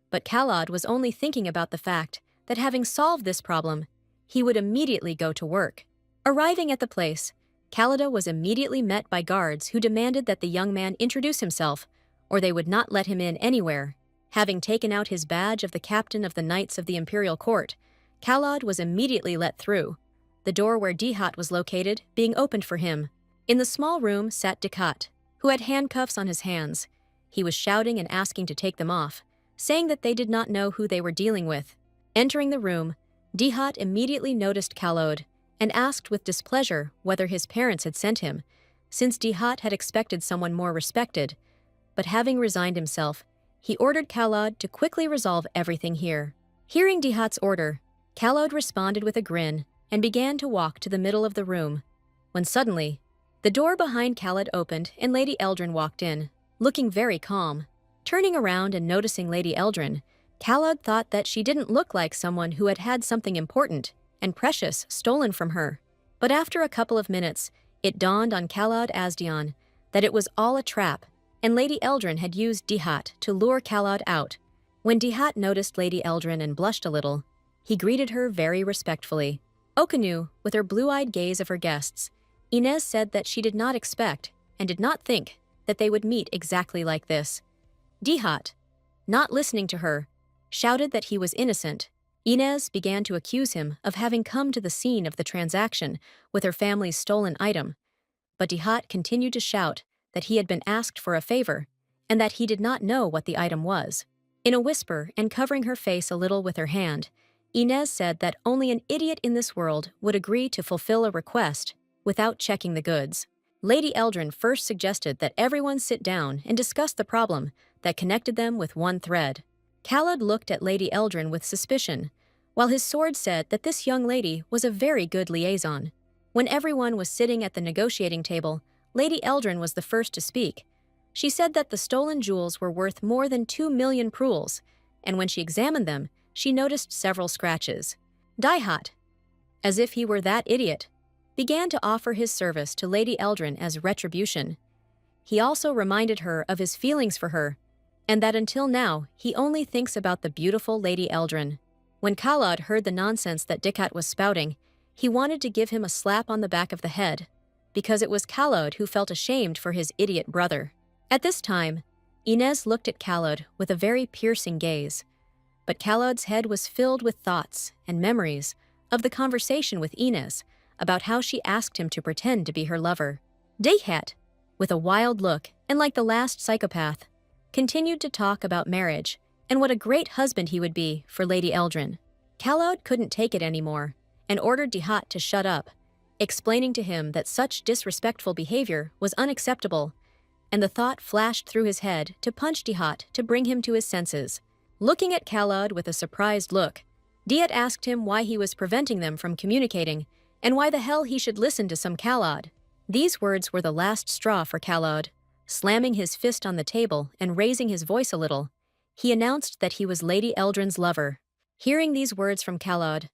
Speaker 1: But Khalod was only thinking about the fact that having solved this problem, he would immediately go to work. Arriving at the place, Khalida was immediately met by guards who demanded that the young man introduce himself, or they would not let him in anywhere. Having taken out his badge of the captain of the Knights of the Imperial Court, Khalod was immediately let through, the door where Dihat was located being opened for him. In the small room sat Dikat, who had handcuffs on his hands. He was shouting and asking to take them off, saying that they did not know who they were dealing with. Entering the room, Dihat immediately noticed Khalod and asked with displeasure whether his parents had sent him, since Dihat had expected someone more respected. But having resigned himself, he ordered Khalod to quickly resolve everything here. Hearing Dihat's order, Khalod responded with a grin and began to walk to the middle of the room, when suddenly, the door behind Khalod opened and Lady Eldrin walked in, looking very calm. Turning around and noticing Lady Eldrin, Khalod thought that she didn't look like someone who had had something important and precious stolen from her. But after a couple of minutes, it dawned on Khalod Asdion that it was all a trap, and Lady Eldrin had used Dihat to lure Khalod out. When Dihat noticed Lady Eldrin and blushed a little, He greeted her very respectfully. Okanu, with her blue-eyed gaze of her guests, Inez said that she did not expect and did not think that they would meet exactly like this. Dihat, not listening to her, shouted that he was innocent. Inez began to accuse him of having come to the scene of the transaction with her family's stolen item, but Dihat continued to shout that he had been asked for a favor and that he did not know what the item was. In a whisper and covering her face a little with her hand, Inez said that only an idiot in this world would agree to fulfill a request without checking the goods. Lady Eldrin first suggested that everyone sit down and discuss the problem that connected them with one thread. Khaled looked at Lady Eldrin with suspicion, while his sword said that this young lady was a very good liaison. When everyone was sitting at the negotiating table, Lady Eldrin was the first to speak. She said that the stolen jewels were worth more than 2 million prules, and when she examined them, she noticed several scratches. Daihat, as if he were that idiot, began to offer his service to Lady Eldrin as retribution. He also reminded her of his feelings for her, and that until now he only thinks about the beautiful Lady Eldrin. When Khalad heard the nonsense that Dikat was spouting, he wanted to give him a slap on the back of the head, because it was Khalad who felt ashamed for his idiot brother. At this time, Inez looked at Khalad with a very piercing gaze, but Khalad's head was filled with thoughts and memories of the conversation with Inez about how she asked him to pretend to be her lover. Dayhat, with a wild look and like the last psychopath, continued to talk about marriage and what a great husband he would be for Lady Eldrin. Khalad couldn't take it anymore and ordered Dihat to shut up, explaining to him that such disrespectful behavior was unacceptable, and the thought flashed through his head to punch Dihat to bring him to his senses. Looking at Khalad with a surprised look, Dihat asked him why he was preventing them from communicating and why the hell he should listen to some Khalad. These words were the last straw for Khalad. Slamming his fist on the table and raising his voice a little, he announced that he was Lady Eldrin's lover. Hearing these words from Khalad,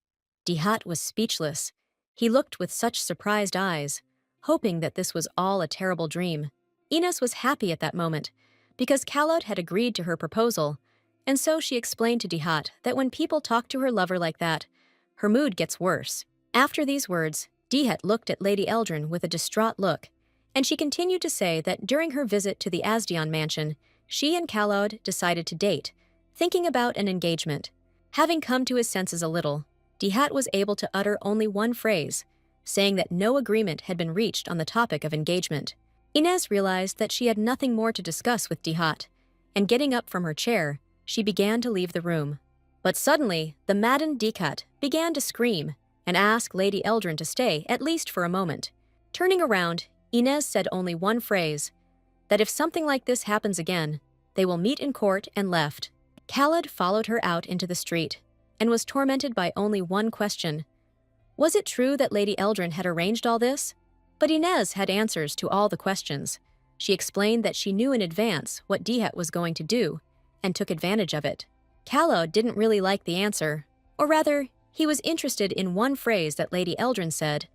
Speaker 1: Dihat was speechless. He looked with such surprised eyes, hoping that this was all a terrible dream. Inez was happy at that moment, because Khalad had agreed to her proposal, and so she explained to Dihat that when people talk to her lover like that, her mood gets worse. After these words, Dihat looked at Lady Eldrin with a distraught look, and she continued to say that during her visit to the Asdian mansion, she and Khalad decided to date, thinking about an engagement. Having come to his senses a little, Dihat was able to utter only one phrase, saying that no agreement had been reached on the topic of engagement. Inez realized that she had nothing more to discuss with Dihat, and getting up from her chair, she began to leave the room. But suddenly, the maddened Dikat began to scream and ask Lady Eldrin to stay at least for a moment. Turning around, Inez said only one phrase, that if something like this happens again, they will meet in court, and left. Khaled followed her out into the street and was tormented by only one question. Was it true that Lady Eldrin had arranged all this? But Inez had answers to all the questions. She explained that she knew in advance what Dihat was going to do and took advantage of it. Khaled didn't really like the answer, or rather, he was interested in one phrase that Lady Eldrin said,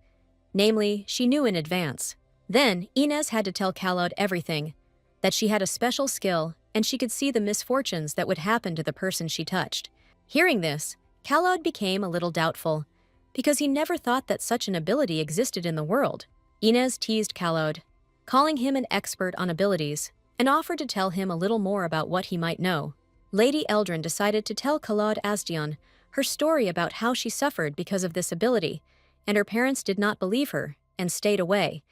Speaker 1: namely, she knew in advance. Then Inez had to tell Khaled everything, that she had a special skill and she could see the misfortunes that would happen to the person she touched. Hearing this, Khaled became a little doubtful, because he never thought that such an ability existed in the world. Inez teased Khaled, calling him an expert on abilities, and offered to tell him a little more about what he might know. Lady Eldrin decided to tell Khaled Asdian her story about how she suffered because of this ability, and her parents did not believe her and stayed away,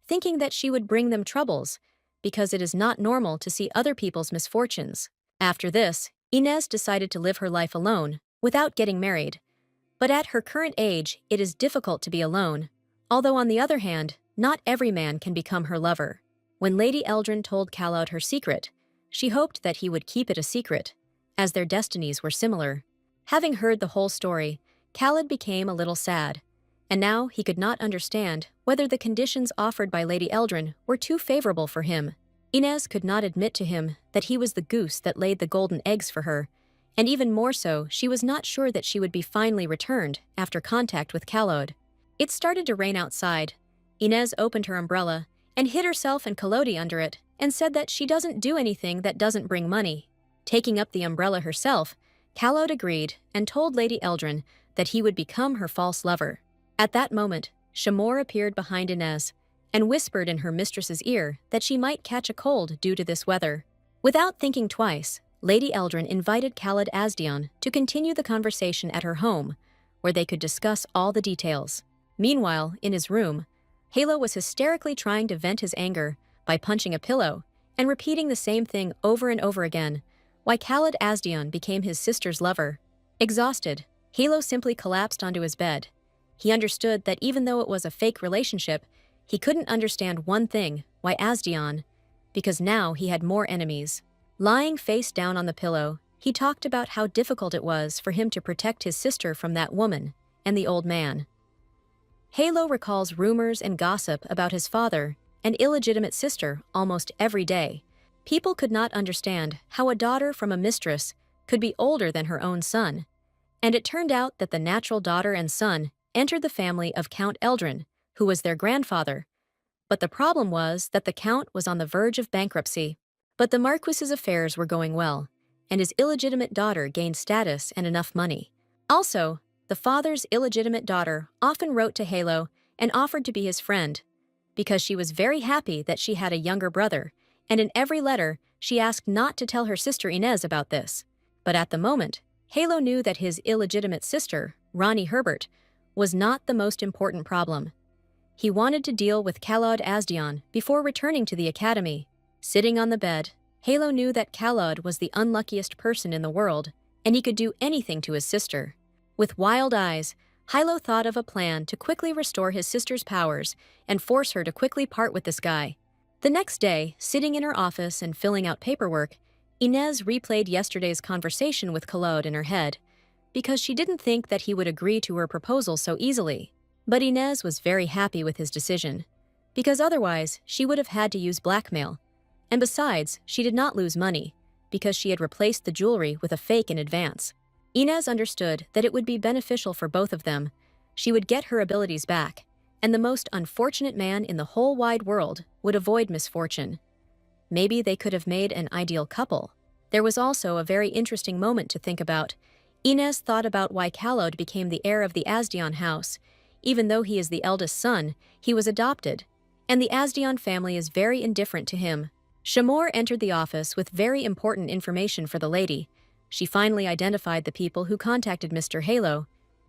Speaker 1: thinking that she would bring them troubles, because it is not normal to see other people's misfortunes. After this, Inez decided to live her life alone, without getting married. But at her current age, it is difficult to be alone, although on the other hand, not every man can become her lover. When Lady Eldrin told Khaled her secret, she hoped that he would keep it a secret, as their destinies were similar. Having heard the whole story, Khaled became a little sad, and now he could not understand whether the conditions offered by Lady Eldrin were too favorable for him. Inez could not admit to him that he was the goose that laid the golden eggs for her, and even more so, she was not sure that she would be finally returned after contact with Khaled. It started to rain outside. Inez opened her umbrella and hid herself and Kalodi under it and said that she doesn't do anything that doesn't bring money. Taking up the umbrella herself, Callot agreed and told Lady Eldrin that he would become her false lover. At that moment, Shamor appeared behind Inez and whispered in her mistress's ear that she might catch a cold due to this weather. Without thinking twice, Lady Eldrin invited Khaled Asdian to continue the conversation at her home, where they could discuss all the details. Meanwhile, in his room, Halo was hysterically trying to vent his anger by punching a pillow and repeating the same thing over and over again, while Khaled Asdian became his sister's lover. Exhausted, Halo simply collapsed onto his bed. He understood that even though it was a fake relationship, he couldn't understand one thing, why Asdian, because now he had more enemies. Lying face down on the pillow, he talked about how difficult it was for him to protect his sister from that woman and the old man. Halo recalls rumors and gossip about his father and illegitimate sister almost every day. People could not understand how a daughter from a mistress could be older than her own son, and it turned out that the natural daughter and son entered the family of Count Eldrin, who was their grandfather. But the problem was that the Count was on the verge of bankruptcy. But the Marquis's affairs were going well, and his illegitimate daughter gained status and enough money. Also, the father's illegitimate daughter often wrote to Halo and offered to be his friend, because she was very happy that she had a younger brother, and in every letter, she asked not to tell her sister Inez about this. But at the moment, Halo knew that his illegitimate sister, Ronnie Herbert, was not the most important problem. He wanted to deal with Khaled Asdian before returning to the academy. Sitting on the bed, Halo knew that Khaled was the unluckiest person in the world, and he could do anything to his sister. With wild eyes, Hilo thought of a plan to quickly restore his sister's powers and force her to quickly part with this guy. The next day, sitting in her office and filling out paperwork, Inez replayed yesterday's conversation with Khaled in her head, because she didn't think that he would agree to her proposal so easily. But Inez was very happy with his decision, because otherwise she would have had to use blackmail. And besides, she did not lose money, because she had replaced the jewelry with a fake in advance. Inez understood that it would be beneficial for both of them. She would get her abilities back, and the most unfortunate man in the whole wide world would avoid misfortune. Maybe they could have made an ideal couple. There was also a very interesting moment to think about. Inez thought about why Khaled became the heir of the Asdian house. Even though he is the eldest son, he was adopted, and the Asdian family is very indifferent to him. Shamor entered the office with very important information for the lady. She finally identified the people who contacted Mr. Halo.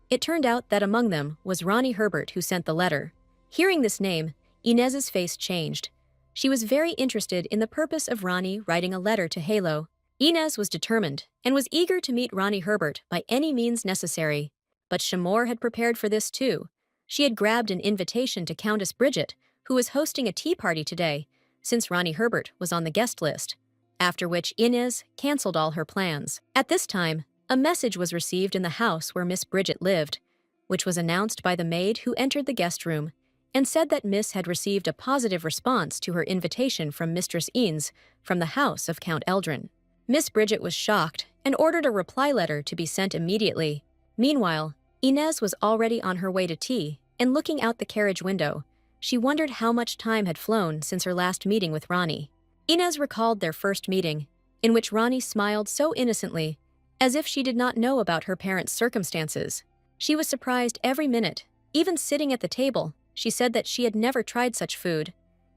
Speaker 1: It turned out that among them was Ronnie Herbert, who sent the letter. Hearing this name, Inez's face changed. She was very interested in the purpose of Ronnie writing a letter to Halo. Inez was determined and was eager to meet Ronnie Herbert by any means necessary. But Shamor had prepared for this too. She had grabbed an invitation to Countess Bridget, who was hosting a tea party today, since Ronnie Herbert was on the guest list, after which Inez canceled all her plans. At this time, a message was received in the house where Miss Bridget lived, which was announced by the maid who entered the guest room and said that Miss had received a positive response to her invitation from Mistress Eanes from the house of Count Eldrin. Miss Bridget was shocked and ordered a reply letter to be sent immediately. Meanwhile, Inez was already on her way to tea and looking out the carriage window. She wondered how much time had flown since her last meeting with Ronnie. Inez recalled their first meeting, in which Ronnie smiled so innocently, as if she did not know about her parents' circumstances. She was surprised every minute. Even sitting at the table, she said that she had never tried such food.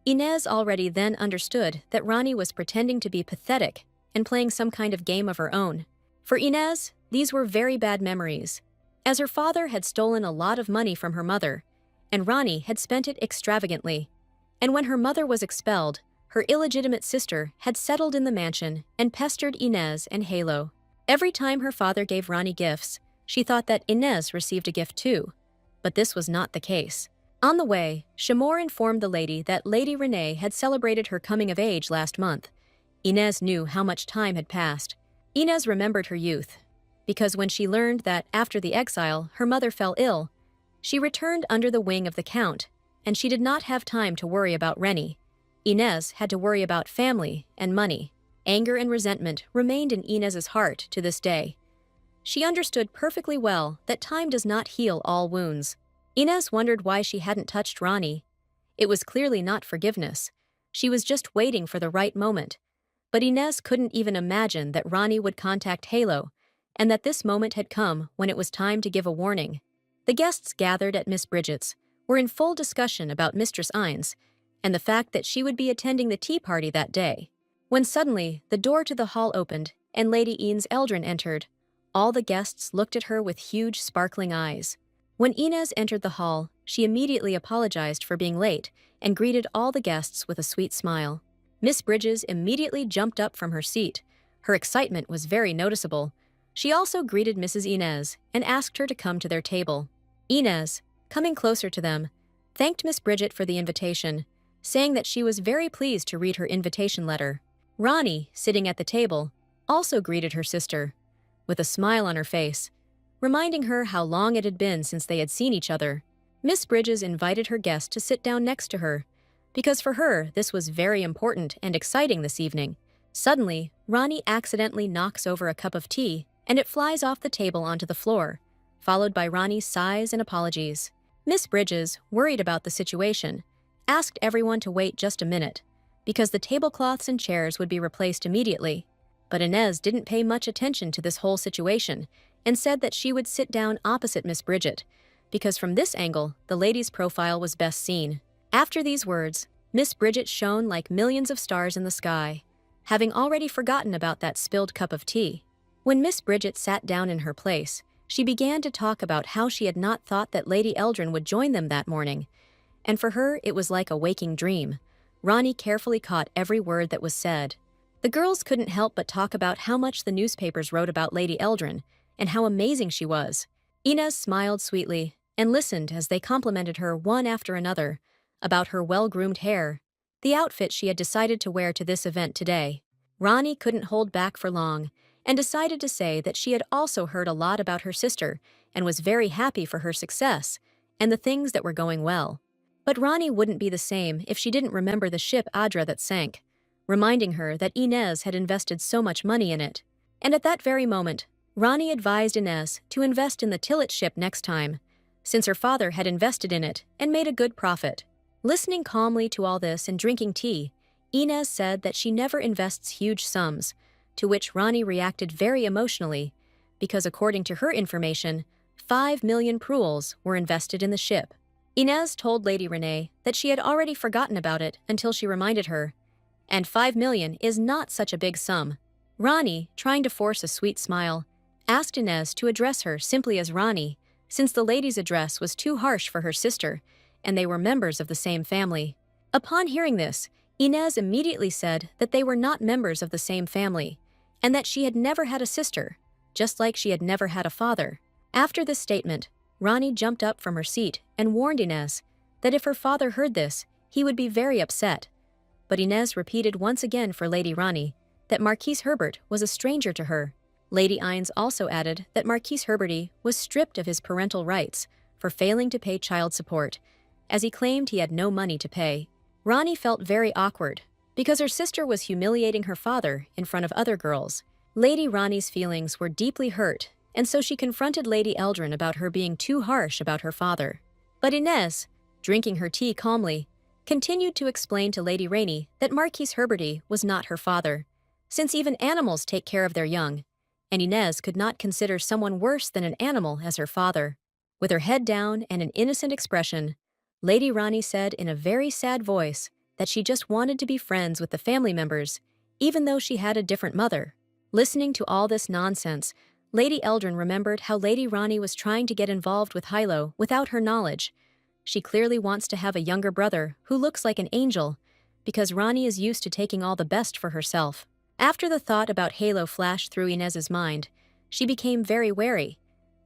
Speaker 1: Inez already then understood that Ronnie was pretending to be pathetic and playing some kind of game of her own. For Inez, these were very bad memories, as her father had stolen a lot of money from her mother, and Ronnie had spent it extravagantly. And when her mother was expelled, her illegitimate sister had settled in the mansion and pestered Inez and Halo. Every time her father gave Ronnie gifts, she thought that Inez received a gift too. But this was not the case. On the way, Shamor informed the lady that Lady Renee had celebrated her coming of age last month. Inez knew how much time had passed. Inez remembered her youth, because when she learned that after the exile her mother fell ill, she returned under the wing of the Count, and she did not have time to worry about Rennie. Inez had to worry about family and money. Anger and resentment remained in Inez's heart to this day. She understood perfectly well that time does not heal all wounds. Inez wondered why she hadn't touched Ronnie. It was clearly not forgiveness. She was just waiting for the right moment. But Inez couldn't even imagine that Ronnie would contact Halo, and that this moment had come when it was time to give a warning. The guests gathered at Miss Bridget's were in full discussion about Mistress Ines and the fact that she would be attending the tea party that day. When suddenly the door to the hall opened and Lady Ines Eldrin entered, all the guests looked at her with huge sparkling eyes. When Inez entered the hall, she immediately apologized for being late and greeted all the guests with a sweet smile. Miss Bridges immediately jumped up from her seat. Her excitement was very noticeable. She also greeted Mrs. Inez and asked her to come to their table. Inez, coming closer to them, thanked Miss Bridget for the invitation, saying that she was very pleased to read her invitation letter. Ronnie, sitting at the table, also greeted her sister, with a smile on her face, reminding her how long it had been since they had seen each other. Miss Bridges invited her guest to sit down next to her, because for her this was very important and exciting this evening. Suddenly, Ronnie accidentally knocks over a cup of tea, and it flies off the table onto the floor, followed by Ronnie's sighs and apologies. Miss Bridges, worried about the situation, asked everyone to wait just a minute, because the tablecloths and chairs would be replaced immediately. But Inez didn't pay much attention to this whole situation and said that she would sit down opposite Miss Bridget, because from this angle, the lady's profile was best seen. After these words, Miss Bridget shone like millions of stars in the sky, having already forgotten about that spilled cup of tea. When Miss Bridget sat down in her place, she began to talk about how she had not thought that Lady Eldrin would join them that morning, and for her it was like a waking dream. Ronnie carefully caught every word that was said. The girls couldn't help but talk about how much the newspapers wrote about Lady Eldrin and how amazing she was. Inez smiled sweetly and listened as they complimented her one after another about her well-groomed hair, the outfit she had decided to wear to this event today. Ronnie couldn't hold back for long and decided to say that she had also heard a lot about her sister and was very happy for her success and the things that were going well. But Ronnie wouldn't be the same if she didn't remember the ship Adra that sank, reminding her that Inez had invested so much money in it. And at that very moment, Ronnie advised Inez to invest in the Tillet ship next time, since her father had invested in it and made a good profit. Listening calmly to all this and drinking tea, Inez said that she never invests huge sums, to which Ronnie reacted very emotionally, because according to her information, 5 million pruels were invested in the ship. Inez told Lady Renee that she had already forgotten about it until she reminded her, and 5 million is not such a big sum. Ronnie, trying to force a sweet smile, asked Inez to address her simply as Ronnie, since the lady's address was too harsh for her sister, and they were members of the same family. Upon hearing this, Inez immediately said that they were not members of the same family, and that she had never had a sister, just like she had never had a father. After this statement, Ronnie jumped up from her seat and warned Inez that if her father heard this, he would be very upset. But Inez repeated once again for Lady Ronnie that Marquise Herbert was a stranger to her. Lady Ines also added that Marquise Herberty was stripped of his parental rights for failing to pay child support, as he claimed he had no money to pay. Ronnie felt very awkward, because her sister was humiliating her father in front of other girls. Lady Ronnie's feelings were deeply hurt, and so she confronted Lady Eldrin about her being too harsh about her father. But Inez, drinking her tea calmly, continued to explain to Lady Rainey that Marquise Herberty was not her father, since even animals take care of their young, and Inez could not consider someone worse than an animal as her father. With her head down and an innocent expression, Lady Ronnie said in a very sad voice that she just wanted to be friends with the family members, even though she had a different mother. Listening to all this nonsense, Lady Eldrin remembered how Lady Ronnie was trying to get involved with Hilo without her knowledge. She clearly wants to have a younger brother who looks like an angel, because Ronnie is used to taking all the best for herself. After the thought about Halo flashed through Inez's mind, she became very wary,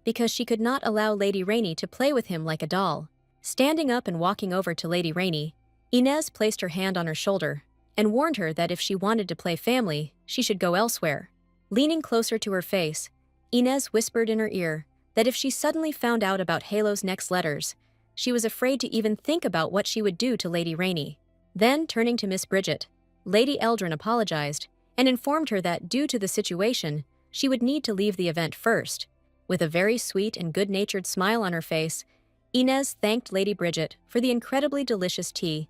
Speaker 1: because she could not allow Lady Rainey to play with him like a doll. Standing up and walking over to Lady Rainey, Inez placed her hand on her shoulder and warned her that if she wanted to play family, she should go elsewhere. Leaning closer to her face, Inez whispered in her ear that if she suddenly found out about Halo's next letters, she was afraid to even think about what she would do to Lady Rainey. Then, turning to Miss Bridget, Lady Eldrin apologized and informed her that due to the situation, she would need to leave the event first. With a very sweet and good-natured smile on her face, Inez thanked Lady Bridget for the incredibly delicious tea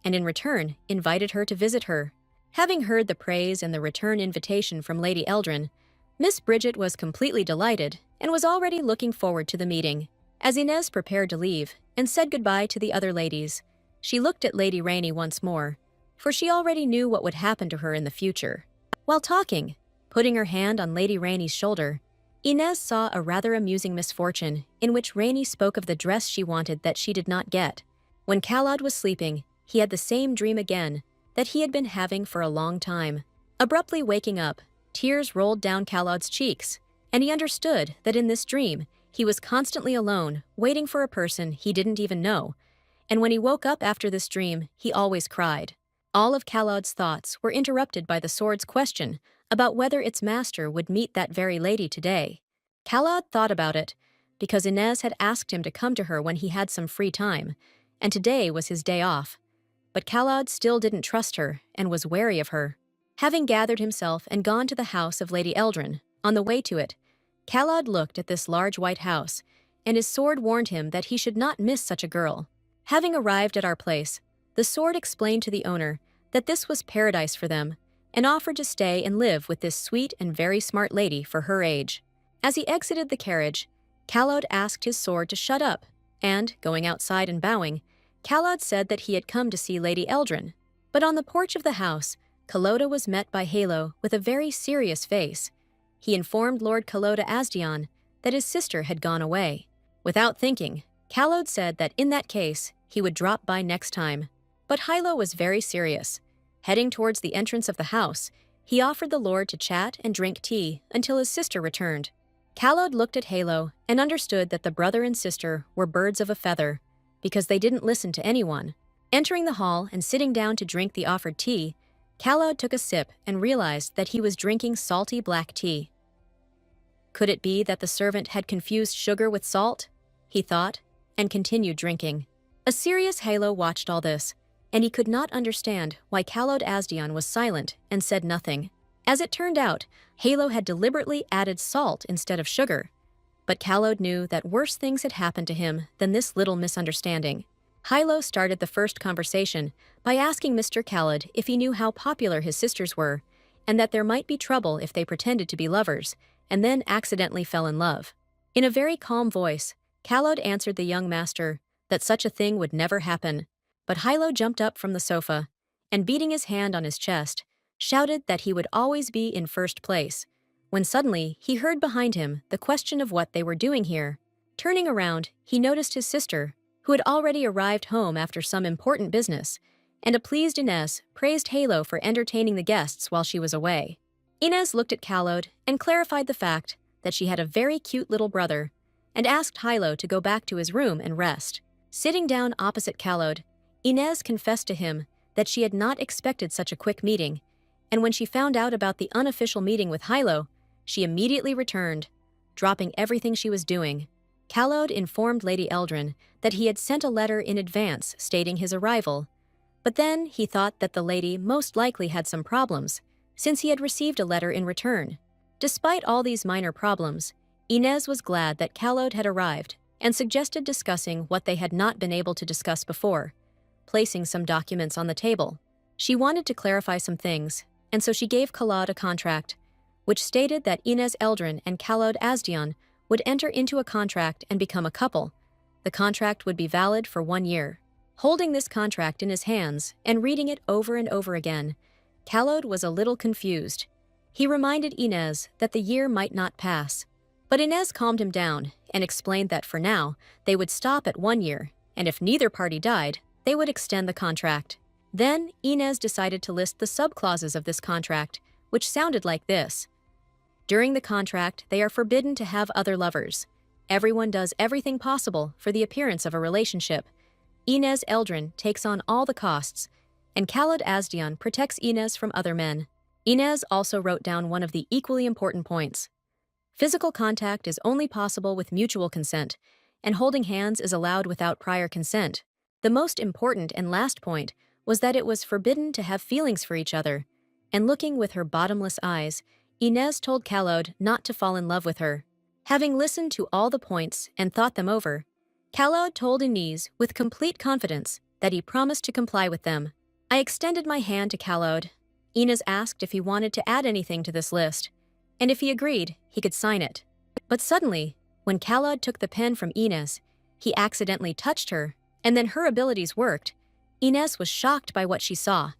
Speaker 1: and in return invited her to visit her. Having heard the praise and the return invitation from Lady Eldrin, Miss Bridget was completely delighted and was already looking forward to the meeting. As Inez prepared to leave and said goodbye to the other ladies, she looked at Lady Rainey once more, for she already knew what would happen to her in the future. While talking, putting her hand on Lady Rainey's shoulder, Inez saw a rather amusing misfortune in which Rainey spoke of the dress she wanted that she did not get. When Khaled was sleeping, he had the same dream again that he had been having for a long time. Abruptly waking up, tears rolled down Khaled's cheeks, and he understood that in this dream, he was constantly alone, waiting for a person he didn't even know. And when he woke up after this dream, he always cried. All of Khaled's thoughts were interrupted by the sword's question about whether its master would meet that very lady today. Khaled thought about it because Inez had asked him to come to her when he had some free time, and today was his day off. But Khaled still didn't trust her and was wary of her. Having gathered himself and gone to the house of Lady Eldrin, on the way to it, Khaled looked at this large white house, and his sword warned him that he should not miss such a girl. Having arrived at our place, the sword explained to the owner that this was paradise for them, and offered to stay and live with this sweet and very smart lady for her age. As he exited the carriage, Khaled asked his sword to shut up, and, going outside and bowing, Khaled said that he had come to see Lady Eldrin. But on the porch of the house, Khaled was met by Halo with a very serious face. He informed Lord Khaled Asdian that his sister had gone away. Without thinking, Khaled said that in that case, he would drop by next time. But Hilo was very serious. Heading towards the entrance of the house, he offered the lord to chat and drink tea until his sister returned. Khaled looked at Halo and understood that the brother and sister were birds of a feather, because they didn't listen to anyone. Entering the hall and sitting down to drink the offered tea, Khaled took a sip and realized that he was drinking salty black tea. Could it be that the servant had confused sugar with salt? He thought, and continued drinking. A serious Halo watched all this, and he could not understand why Khaled Asdian was silent and said nothing. As it turned out, Halo had deliberately added salt instead of sugar, but Khaled knew that worse things had happened to him than this little misunderstanding. Hilo started the first conversation by asking Mr. Khaled if he knew how popular his sisters were, and that there might be trouble if they pretended to be lovers, and then accidentally fell in love. In a very calm voice, Khaled answered the young master that such a thing would never happen, but Hilo jumped up from the sofa, and beating his hand on his chest, shouted that he would always be in first place, when suddenly he heard behind him the question of what they were doing here. Turning around, he noticed his sister, who had already arrived home after some important business, and a pleased Inez praised Halo for entertaining the guests while she was away. Inez looked at Khaled and clarified the fact that she had a very cute little brother, and asked Hilo to go back to his room and rest. Sitting down opposite Khaled, Inez confessed to him that she had not expected such a quick meeting, and when she found out about the unofficial meeting with Hilo, she immediately returned, dropping everything she was doing. Khaled informed Lady Eldrin that he had sent a letter in advance stating his arrival, but then he thought that the lady most likely had some problems, since he had received a letter in return. Despite all these minor problems, Inez was glad that Khaled had arrived and suggested discussing what they had not been able to discuss before, placing some documents on the table. She wanted to clarify some things, and so she gave Khaled a contract, which stated that Inez Eldrin and Khaled Asdian would enter into a contract and become a couple. The contract would be valid for 1 year. Holding this contract in his hands and reading it over and over again, Khaled was a little confused. He reminded Inez that the year might not pass, but Inez calmed him down and explained that for now, they would stop at 1 year, and if neither party died, they would extend the contract. Then Inez decided to list the subclauses of this contract, which sounded like this. During the contract, they are forbidden to have other lovers. Everyone does everything possible for the appearance of a relationship. Inez Eldrin takes on all the costs, and Khaled Asdian protects Inez from other men. Inez also wrote down one of the equally important points. Physical contact is only possible with mutual consent, and holding hands is allowed without prior consent. The most important and last point was that it was forbidden to have feelings for each other, and looking with her bottomless eyes, Inez told Khaled not to fall in love with her. Having listened to all the points and thought them over, Khaled told Inez with complete confidence that he promised to comply with them. I extended my hand to Khaled. Inez asked if he wanted to add anything to this list, and if he agreed, he could sign it. But suddenly, when Khaled took the pen from Inez, he accidentally touched her, and then her abilities worked. Inez was shocked by what she saw,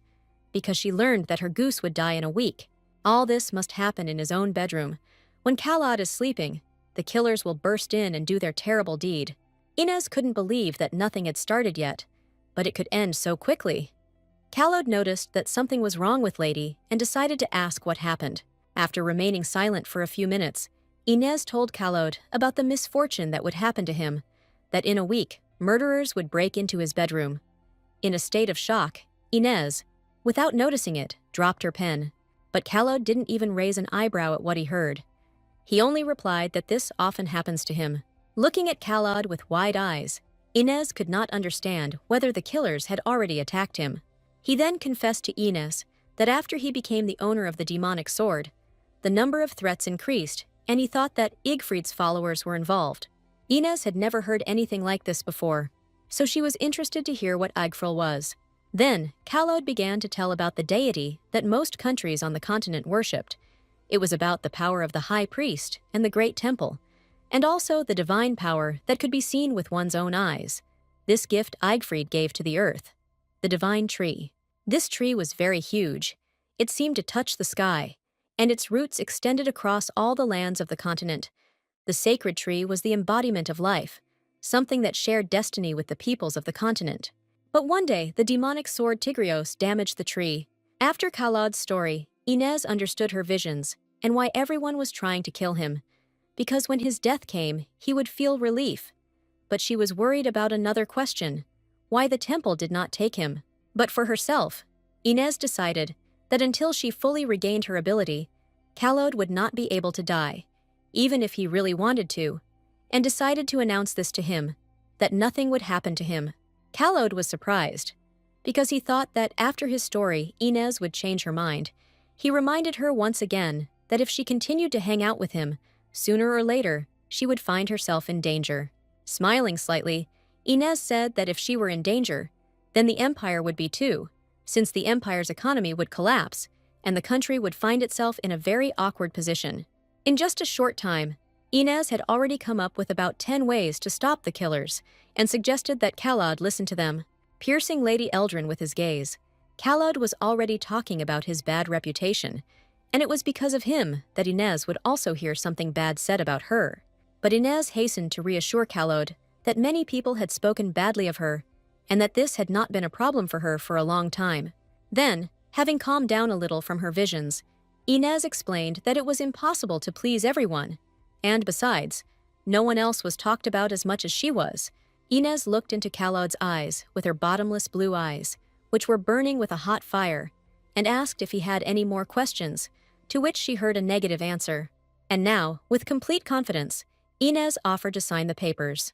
Speaker 1: because she learned that her goose would die in a week. All this must happen in his own bedroom. When Khaled is sleeping, the killers will burst in and do their terrible deed. Inez couldn't believe that nothing had started yet, but it could end so quickly. Khaled noticed that something was wrong with Lady and decided to ask what happened. After remaining silent for a few minutes, Inez told Khaled about the misfortune that would happen to him, that in a week, murderers would break into his bedroom. In a state of shock, Inez, without noticing it, dropped her pen. But Khaled didn't even raise an eyebrow at what he heard. He only replied that this often happens to him. Looking at Khaled with wide eyes, Inez could not understand whether the killers had already attacked him. He then confessed to Inez that after he became the owner of the demonic sword, the number of threats increased, and he thought that Igfrid's followers were involved. Inez had never heard anything like this before, so she was interested to hear what Igfril was. Then, Khaled began to tell about the deity that most countries on the continent worshipped. It was about the power of the high priest and the great temple, and also the divine power that could be seen with one's own eyes. This gift Igfrid gave to the earth, the divine tree. This tree was very huge. It seemed to touch the sky, and its roots extended across all the lands of the continent. The sacred tree was the embodiment of life, something that shared destiny with the peoples of the continent. But one day, the demonic sword Tigrios damaged the tree. After Khaled's story, Inez understood her visions and why everyone was trying to kill him, because when his death came, he would feel relief. But she was worried about another question, why the temple did not take him. But for herself, Inez decided that until she fully regained her ability, Khaled would not be able to die, even if he really wanted to, and decided to announce this to him, that nothing would happen to him. Khaled was surprised, because he thought that after his story, Inez would change her mind. He reminded her once again that if she continued to hang out with him, sooner or later, she would find herself in danger. Smiling slightly, Inez said that if she were in danger, then the empire would be too, since the empire's economy would collapse, and the country would find itself in a very awkward position. In just a short time, Inez had already come up with about 10 ways to stop the killers, and suggested that Khaled listen to them. Piercing Lady Eldrin with his gaze, Khaled was already talking about his bad reputation, and it was because of him that Inez would also hear something bad said about her. But Inez hastened to reassure Khaled that many people had spoken badly of her, and that this had not been a problem for her for a long time. Then, having calmed down a little from her visions, Inez explained that it was impossible to please everyone, and besides, no one else was talked about as much as she was. Inez looked into Khaled's eyes with her bottomless blue eyes, which were burning with a hot fire, and asked if he had any more questions, to which she heard a negative answer. And now, with complete confidence, Inez offered to sign the papers.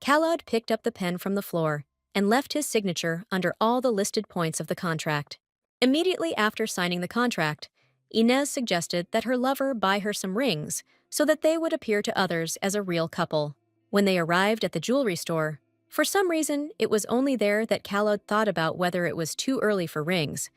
Speaker 1: Khaled picked up the pen from the floor and left his signature under all the listed points of the contract. Immediately after signing the contract, Inez suggested that her lover buy her some rings so that they would appear to others as a real couple. When they arrived at the jewelry store, for some reason, it was only there that Khaled thought about whether it was too early for rings.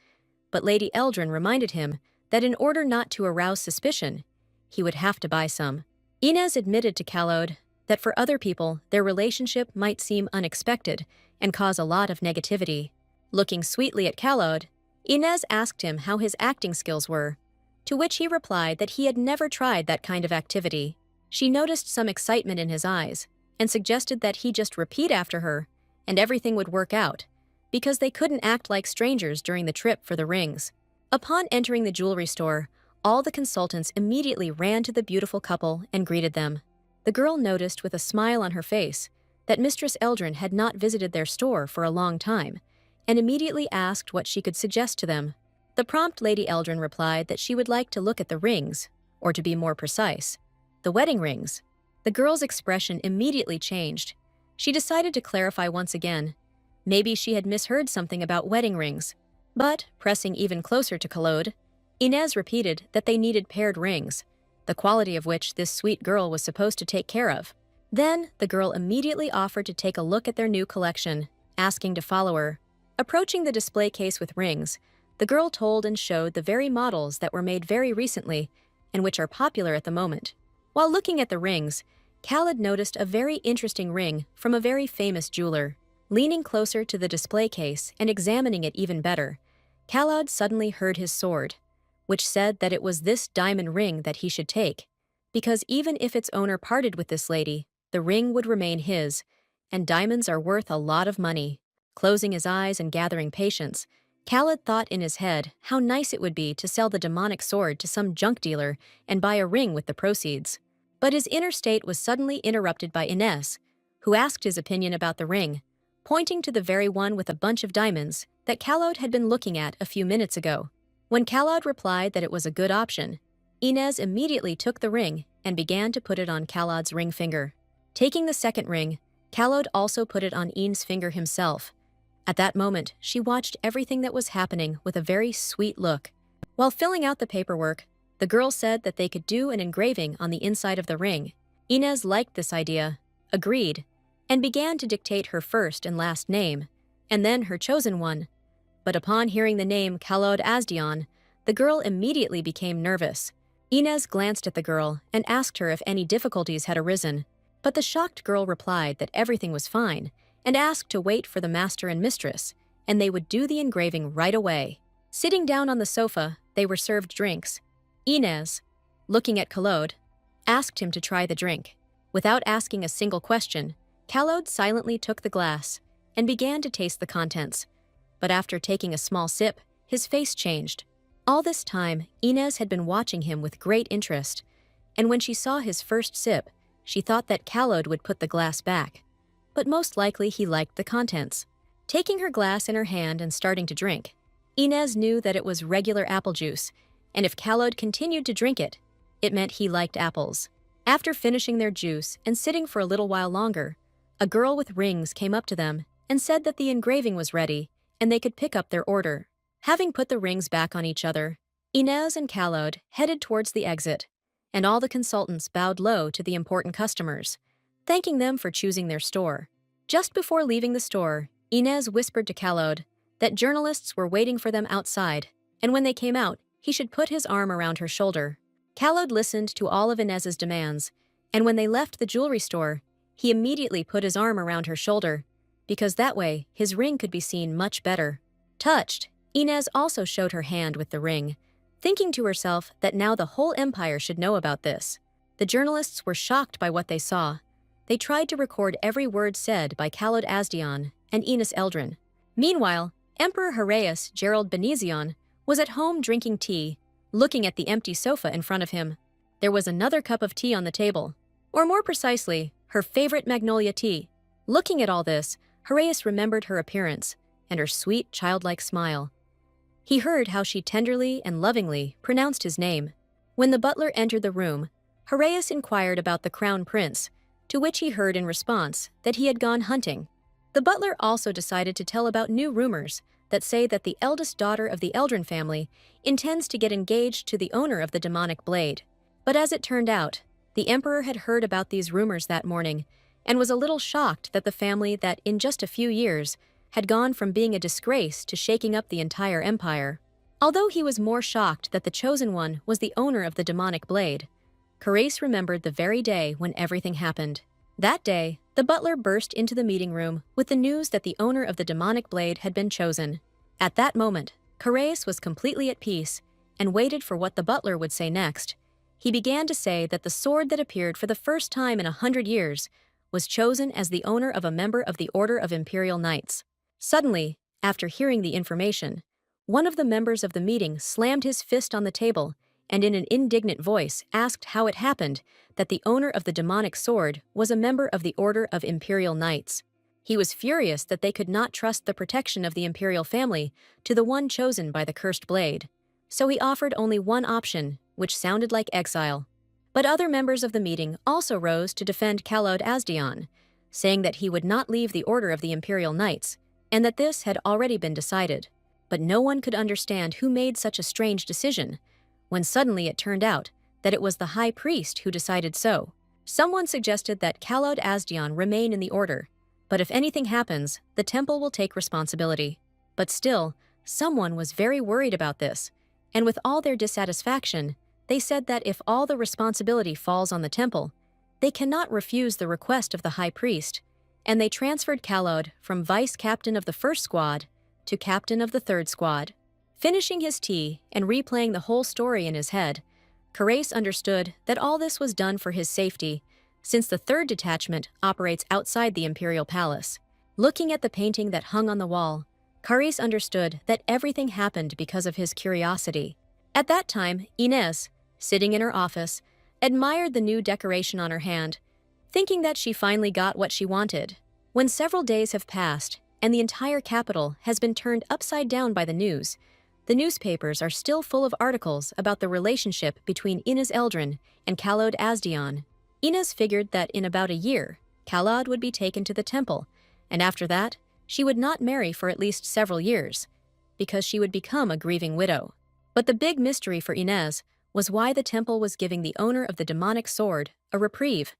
Speaker 1: But Lady Eldrin reminded him that in order not to arouse suspicion, he would have to buy some. Inez admitted to Khaled that for other people, their relationship might seem unexpected and cause a lot of negativity. Looking sweetly at Khaled, Inez asked him how his acting skills were, to which he replied that he had never tried that kind of activity. She noticed some excitement in his eyes and suggested that he just repeat after her and everything would work out, because they couldn't act like strangers during the trip for the rings. Upon entering the jewelry store, all the consultants immediately ran to the beautiful couple and greeted them. The girl noticed with a smile on her face that Mistress Eldrin had not visited their store for a long time, and immediately asked what she could suggest to them. The prompt Lady Eldrin replied that she would like to look at the rings, or to be more precise, the wedding rings. The girl's expression immediately changed. She decided to clarify once again. Maybe she had misheard something about wedding rings. But, pressing even closer to Khaled, Inez repeated that they needed paired rings, the quality of which this sweet girl was supposed to take care of. Then, the girl immediately offered to take a look at their new collection, asking to follow her. Approaching the display case with rings, the girl told and showed the very models that were made very recently and which are popular at the moment. While looking at the rings, Khaled noticed a very interesting ring from a very famous jeweler. Leaning closer to the display case and examining it even better, Khaled suddenly heard his sword, which said that it was this diamond ring that he should take, because even if its owner parted with this lady, the ring would remain his, and diamonds are worth a lot of money. Closing his eyes and gathering patience, Khaled thought in his head how nice it would be to sell the demonic sword to some junk dealer and buy a ring with the proceeds. But his inner state was suddenly interrupted by Inez, who asked his opinion about the ring, pointing to the very one with a bunch of diamonds that Khaled had been looking at a few minutes ago. When Khaled replied that it was a good option, Inez immediately took the ring and began to put it on Khaled's ring finger. Taking the second ring, Khaled also put it on In's finger himself. At that moment, she watched everything that was happening with a very sweet look. While filling out the paperwork, the girl said that they could do an engraving on the inside of the ring. Inez liked this idea, agreed, and began to dictate her first and last name, and then her chosen one. But upon hearing the name Khaled Azdian, the girl immediately became nervous. Inez glanced at the girl and asked her if any difficulties had arisen, but the shocked girl replied that everything was fine and asked to wait for the master and mistress, and they would do the engraving right away. Sitting down on the sofa, they were served drinks. Inez, looking at Khaled, asked him to try the drink. Without asking a single question, Khaled silently took the glass and began to taste the contents. But after taking a small sip, his face changed. All this time, Inez had been watching him with great interest, and when she saw his first sip, she thought that Khaled would put the glass back. But most likely he liked the contents. Taking her glass in her hand and starting to drink, Inez knew that it was regular apple juice, and if Khaled continued to drink it, it meant he liked apples. After finishing their juice and sitting for a little while longer, a girl with rings came up to them and said that the engraving was ready and they could pick up their order. Having put the rings back on each other, Inez and Khaled headed towards the exit, and all the consultants bowed low to the important customers, thanking them for choosing their store. Just before leaving the store, Inez whispered to Khaled that journalists were waiting for them outside, and when they came out, he should put his arm around her shoulder. Khaled listened to all of Inez's demands, and when they left the jewelry store, he immediately put his arm around her shoulder, because that way his ring could be seen much better. Touched, Inez also showed her hand with the ring, thinking to herself that now the whole empire should know about this. The journalists were shocked by what they saw. They tried to record every word said by Khaled Azdian and Enes Eldrin. Meanwhile, Emperor Haraeus Gerald Benizion was at home drinking tea, looking at the empty sofa in front of him. There was another cup of tea on the table, or more precisely, her favorite magnolia tea. Looking at all this, Haraeus remembered her appearance and her sweet, childlike smile. He heard how she tenderly and lovingly pronounced his name. When the butler entered the room, Haraeus inquired about the crown prince, to which he heard in response that he had gone hunting. The butler also decided to tell about new rumors that say that the eldest daughter of the Eldrin family intends to get engaged to the owner of the demonic blade. But as it turned out, the emperor had heard about these rumors that morning and was a little shocked that the family that in just a few years had gone from being a disgrace to shaking up the entire empire. Although he was more shocked that the chosen one was the owner of the demonic blade, Haraeus remembered the very day when everything happened. That day, the butler burst into the meeting room with the news that the owner of the demonic blade had been chosen. At that moment, Haraeus was completely at peace and waited for what the butler would say next. He began to say that the sword that appeared for the first time in 100 years was chosen as the owner of a member of the Order of Imperial Knights. Suddenly, after hearing the information, one of the members of the meeting slammed his fist on the table and in an indignant voice asked how it happened that the owner of the demonic sword was a member of the Order of Imperial Knights. He was furious that they could not trust the protection of the imperial family to the one chosen by the cursed blade, so he offered only one option, which sounded like exile. But other members of the meeting also rose to defend Khaled Azdian, saying that he would not leave the Order of the Imperial Knights, and that this had already been decided. But no one could understand who made such a strange decision, when suddenly it turned out that it was the high priest who decided so. Someone suggested that Khaled Azdian remain in the order, but if anything happens, the temple will take responsibility. But still, someone was very worried about this, and with all their dissatisfaction, they said that if all the responsibility falls on the temple, they cannot refuse the request of the high priest, and they transferred Kalaud from vice captain of the first squad to captain of the third squad. Finishing his tea and replaying the whole story in his head, Carace understood that all this was done for his safety, since the third detachment operates outside the imperial palace. Looking at the painting that hung on the wall, Carace understood that everything happened because of his curiosity. At that time, Inez, sitting in her office, admired the new decoration on her hand, thinking that she finally got what she wanted. When several days have passed and the entire capital has been turned upside down by the newspapers are still full of articles about the relationship between Inez Eldrin and Kalaud Asdion. Inez figured that in about a year, Kalaud would be taken to the temple, and after that, she would not marry for at least several years, because she would become a grieving widow. But the big mystery for Inez was why the temple was giving the owner of the demonic sword a reprieve,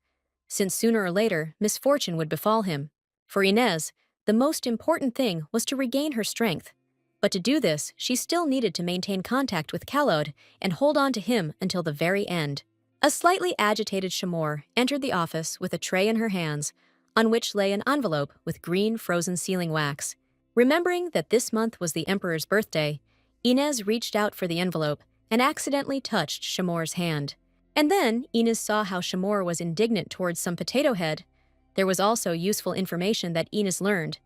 Speaker 1: since sooner or later misfortune would befall him. For Inez, the most important thing was to regain her strength. But to do this, she still needed to maintain contact with Kalaud and hold on to him until the very end. A slightly agitated Shamor entered the office with a tray in her hands, on which lay an envelope with green frozen sealing wax. Remembering that this month was the Emperor's birthday, Inez reached out for the envelope and accidentally touched Shamor's hand. And then Inez saw how Shamor was indignant towards some potato head. There was also useful information that Inez learned,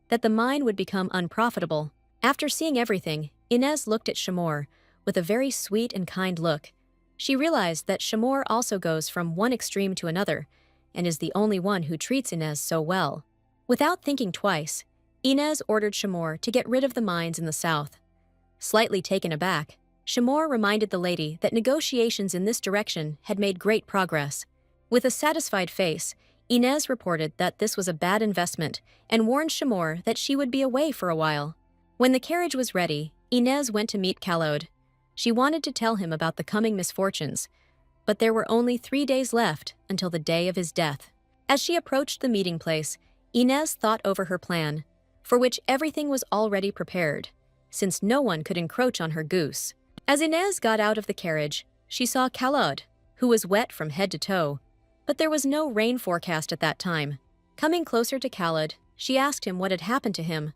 Speaker 1: that the mine would become unprofitable. After seeing everything, Inez looked at Shamor with a very sweet and kind look. She realized that Shamor also goes from one extreme to another, and is the only one who treats Inez so well. Without thinking twice, Inez ordered Shamor to get rid of the mines in the south. Slightly taken aback, Shamor reminded the lady that negotiations in this direction had made great progress. With a satisfied face, Inez reported that this was a bad investment and warned Shamor that she would be away for a while. When the carriage was ready, Inez went to meet Kalaud. She wanted to tell him about the coming misfortunes, but there were only 3 days left until the day of his death. As she approached the meeting place, Inez thought over her plan, for which everything was already prepared, since no one could encroach on her goose. As Inez got out of the carriage, she saw Kalaud, who was wet from head to toe, but there was no rain forecast at that time. Coming closer to Kalaud, she asked him what had happened to him.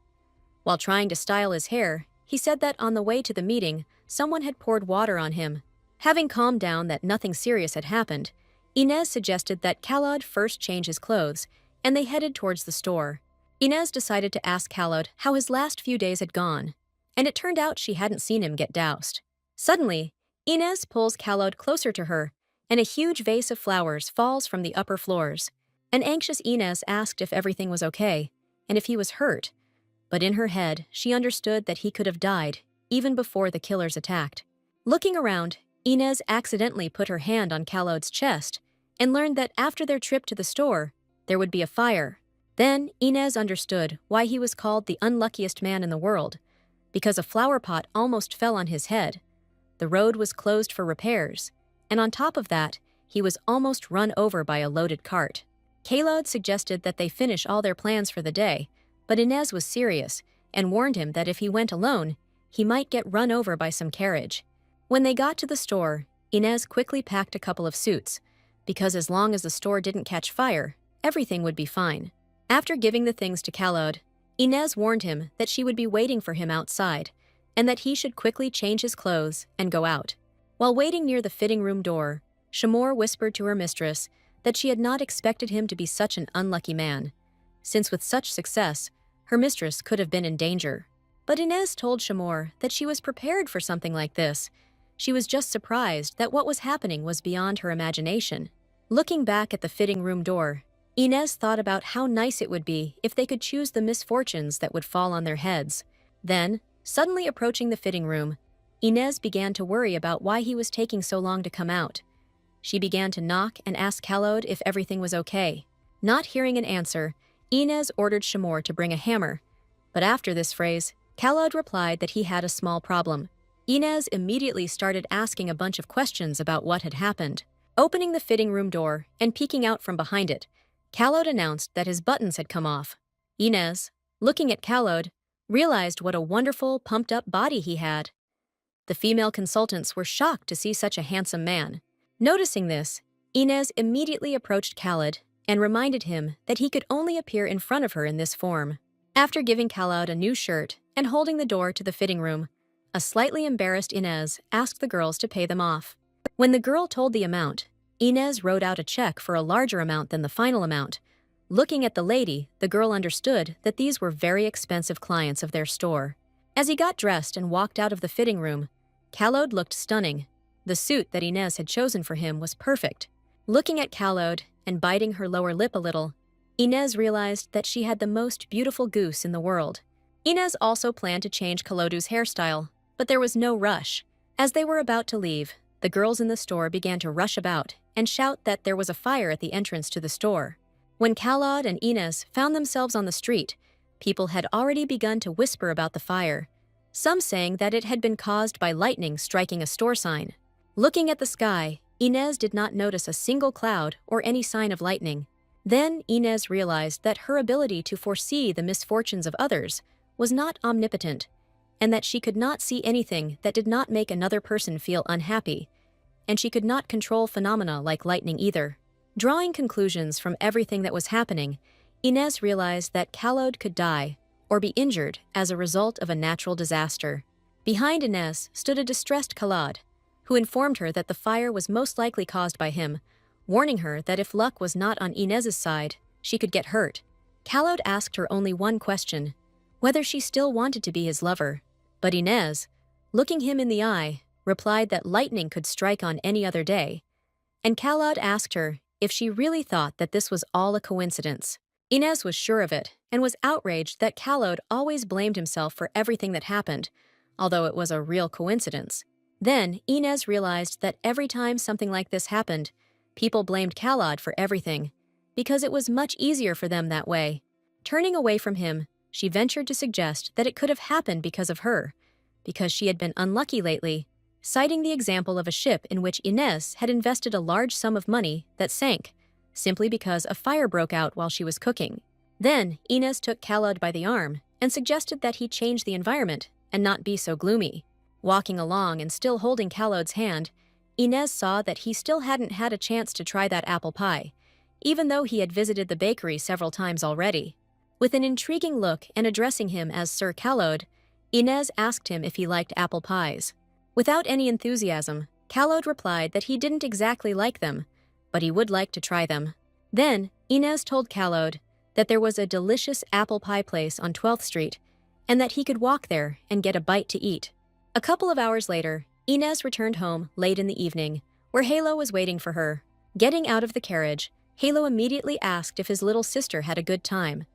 Speaker 1: While trying to style his hair, he said that on the way to the meeting, someone had poured water on him. Having calmed down that nothing serious had happened, Inez suggested that Kalaud first change his clothes, and they headed towards the store. Inez decided to ask Kalaud how his last few days had gone, and it turned out she hadn't seen him get doused. Suddenly, Inez pulls Kalaud closer to her, and a huge vase of flowers falls from the upper floors. An anxious Inez asked if everything was okay, and if he was hurt, but in her head, she understood that he could have died even before the killers attacked. Looking around, Inez accidentally put her hand on Kalaud's chest and learned that after their trip to the store, there would be a fire. Then Inez understood why he was called the unluckiest man in the world, because a flower pot almost fell on his head. The road was closed for repairs, and on top of that, he was almost run over by a loaded cart. Kalaud suggested that they finish all their plans for the day, but Inez was serious and warned him that if he went alone, he might get run over by some carriage. When they got to the store, Inez quickly packed a couple of suits, because as long as the store didn't catch fire, everything would be fine. After giving the things to Kalaud, Inez warned him that she would be waiting for him outside, and that he should quickly change his clothes and go out. While waiting near the fitting room door, Shamor whispered to her mistress that she had not expected him to be such an unlucky man, since with such success, her mistress could have been in danger. But Inez told Shamor that she was prepared for something like this. She was just surprised that what was happening was beyond her imagination. Looking back at the fitting room door, Inez thought about how nice it would be if they could choose the misfortunes that would fall on their heads. Then, suddenly approaching the fitting room, Inez began to worry about why he was taking so long to come out. She began to knock and ask Kalaud if everything was okay. Not hearing an answer, Inez ordered Shamor to bring a hammer, but after this phrase, Kalaud replied that he had a small problem. Inez immediately started asking a bunch of questions about what had happened. Opening the fitting room door and peeking out from behind it, Kalaud announced that his buttons had come off. Inez, looking at Kalaud, realized what a wonderful, pumped-up body he had. The female consultants were shocked to see such a handsome man. Noticing this, Inez immediately approached Khaled and reminded him that he could only appear in front of her in this form. After giving Khaled a new shirt and holding the door to the fitting room, a slightly embarrassed Inez asked the girls to pay them off. When the girl told the amount, Inez wrote out a check for a larger amount than the final amount. Looking at the lady, the girl understood that these were very expensive clients of their store. As he got dressed and walked out of the fitting room, Khaled looked stunning. The suit that Inez had chosen for him was perfect. Looking at Khaled and biting her lower lip a little, Inez realized that she had the most beautiful goose in the world. Inez also planned to change Khaled's hairstyle, but there was no rush. As they were about to leave, the girls in the store began to rush about and shout that there was a fire at the entrance to the store. When Khaled and Inez found themselves on the street, people had already begun to whisper about the fire, some saying that it had been caused by lightning striking a store sign. Looking at the sky, Inez did not notice a single cloud or any sign of lightning. Then Inez realized that her ability to foresee the misfortunes of others was not omnipotent, and that she could not see anything that did not make another person feel unhappy, and she could not control phenomena like lightning either. Drawing conclusions from everything that was happening, Inez realized that Khaled could die or be injured as a result of a natural disaster. Behind Inez stood a distressed Khaled, who informed her that the fire was most likely caused by him, warning her that if luck was not on Inez's side, she could get hurt. Khaled asked her only one question, whether she still wanted to be his lover. But Inez, looking him in the eye, replied that lightning could strike on any other day, and Khaled asked her if she really thought that this was all a coincidence. Inez was sure of it and was outraged that Khaled always blamed himself for everything that happened, although it was a real coincidence. Then Inez realized that every time something like this happened, people blamed Khaled for everything, because it was much easier for them that way. Turning away from him, she ventured to suggest that it could have happened because of her, because she had been unlucky lately, citing the example of a ship in which Inez had invested a large sum of money that sank, simply because a fire broke out while she was cooking. Then Inez took Khaled by the arm and suggested that he change the environment and not be so gloomy. Walking along and still holding Khaled's hand, Inez saw that he still hadn't had a chance to try that apple pie, even though he had visited the bakery several times already. With an intriguing look and addressing him as Sir Khaled, Inez asked him if he liked apple pies. Without any enthusiasm, Khaled replied that he didn't exactly like them, but he would like to try them. Then Inez told Khaled that there was a delicious apple pie place on 12th Street and that he could walk there and get a bite to eat. A couple of hours later, Inez returned home late in the evening, where Halo was waiting for her. Getting out of the carriage, Halo immediately asked if his little sister had a good time.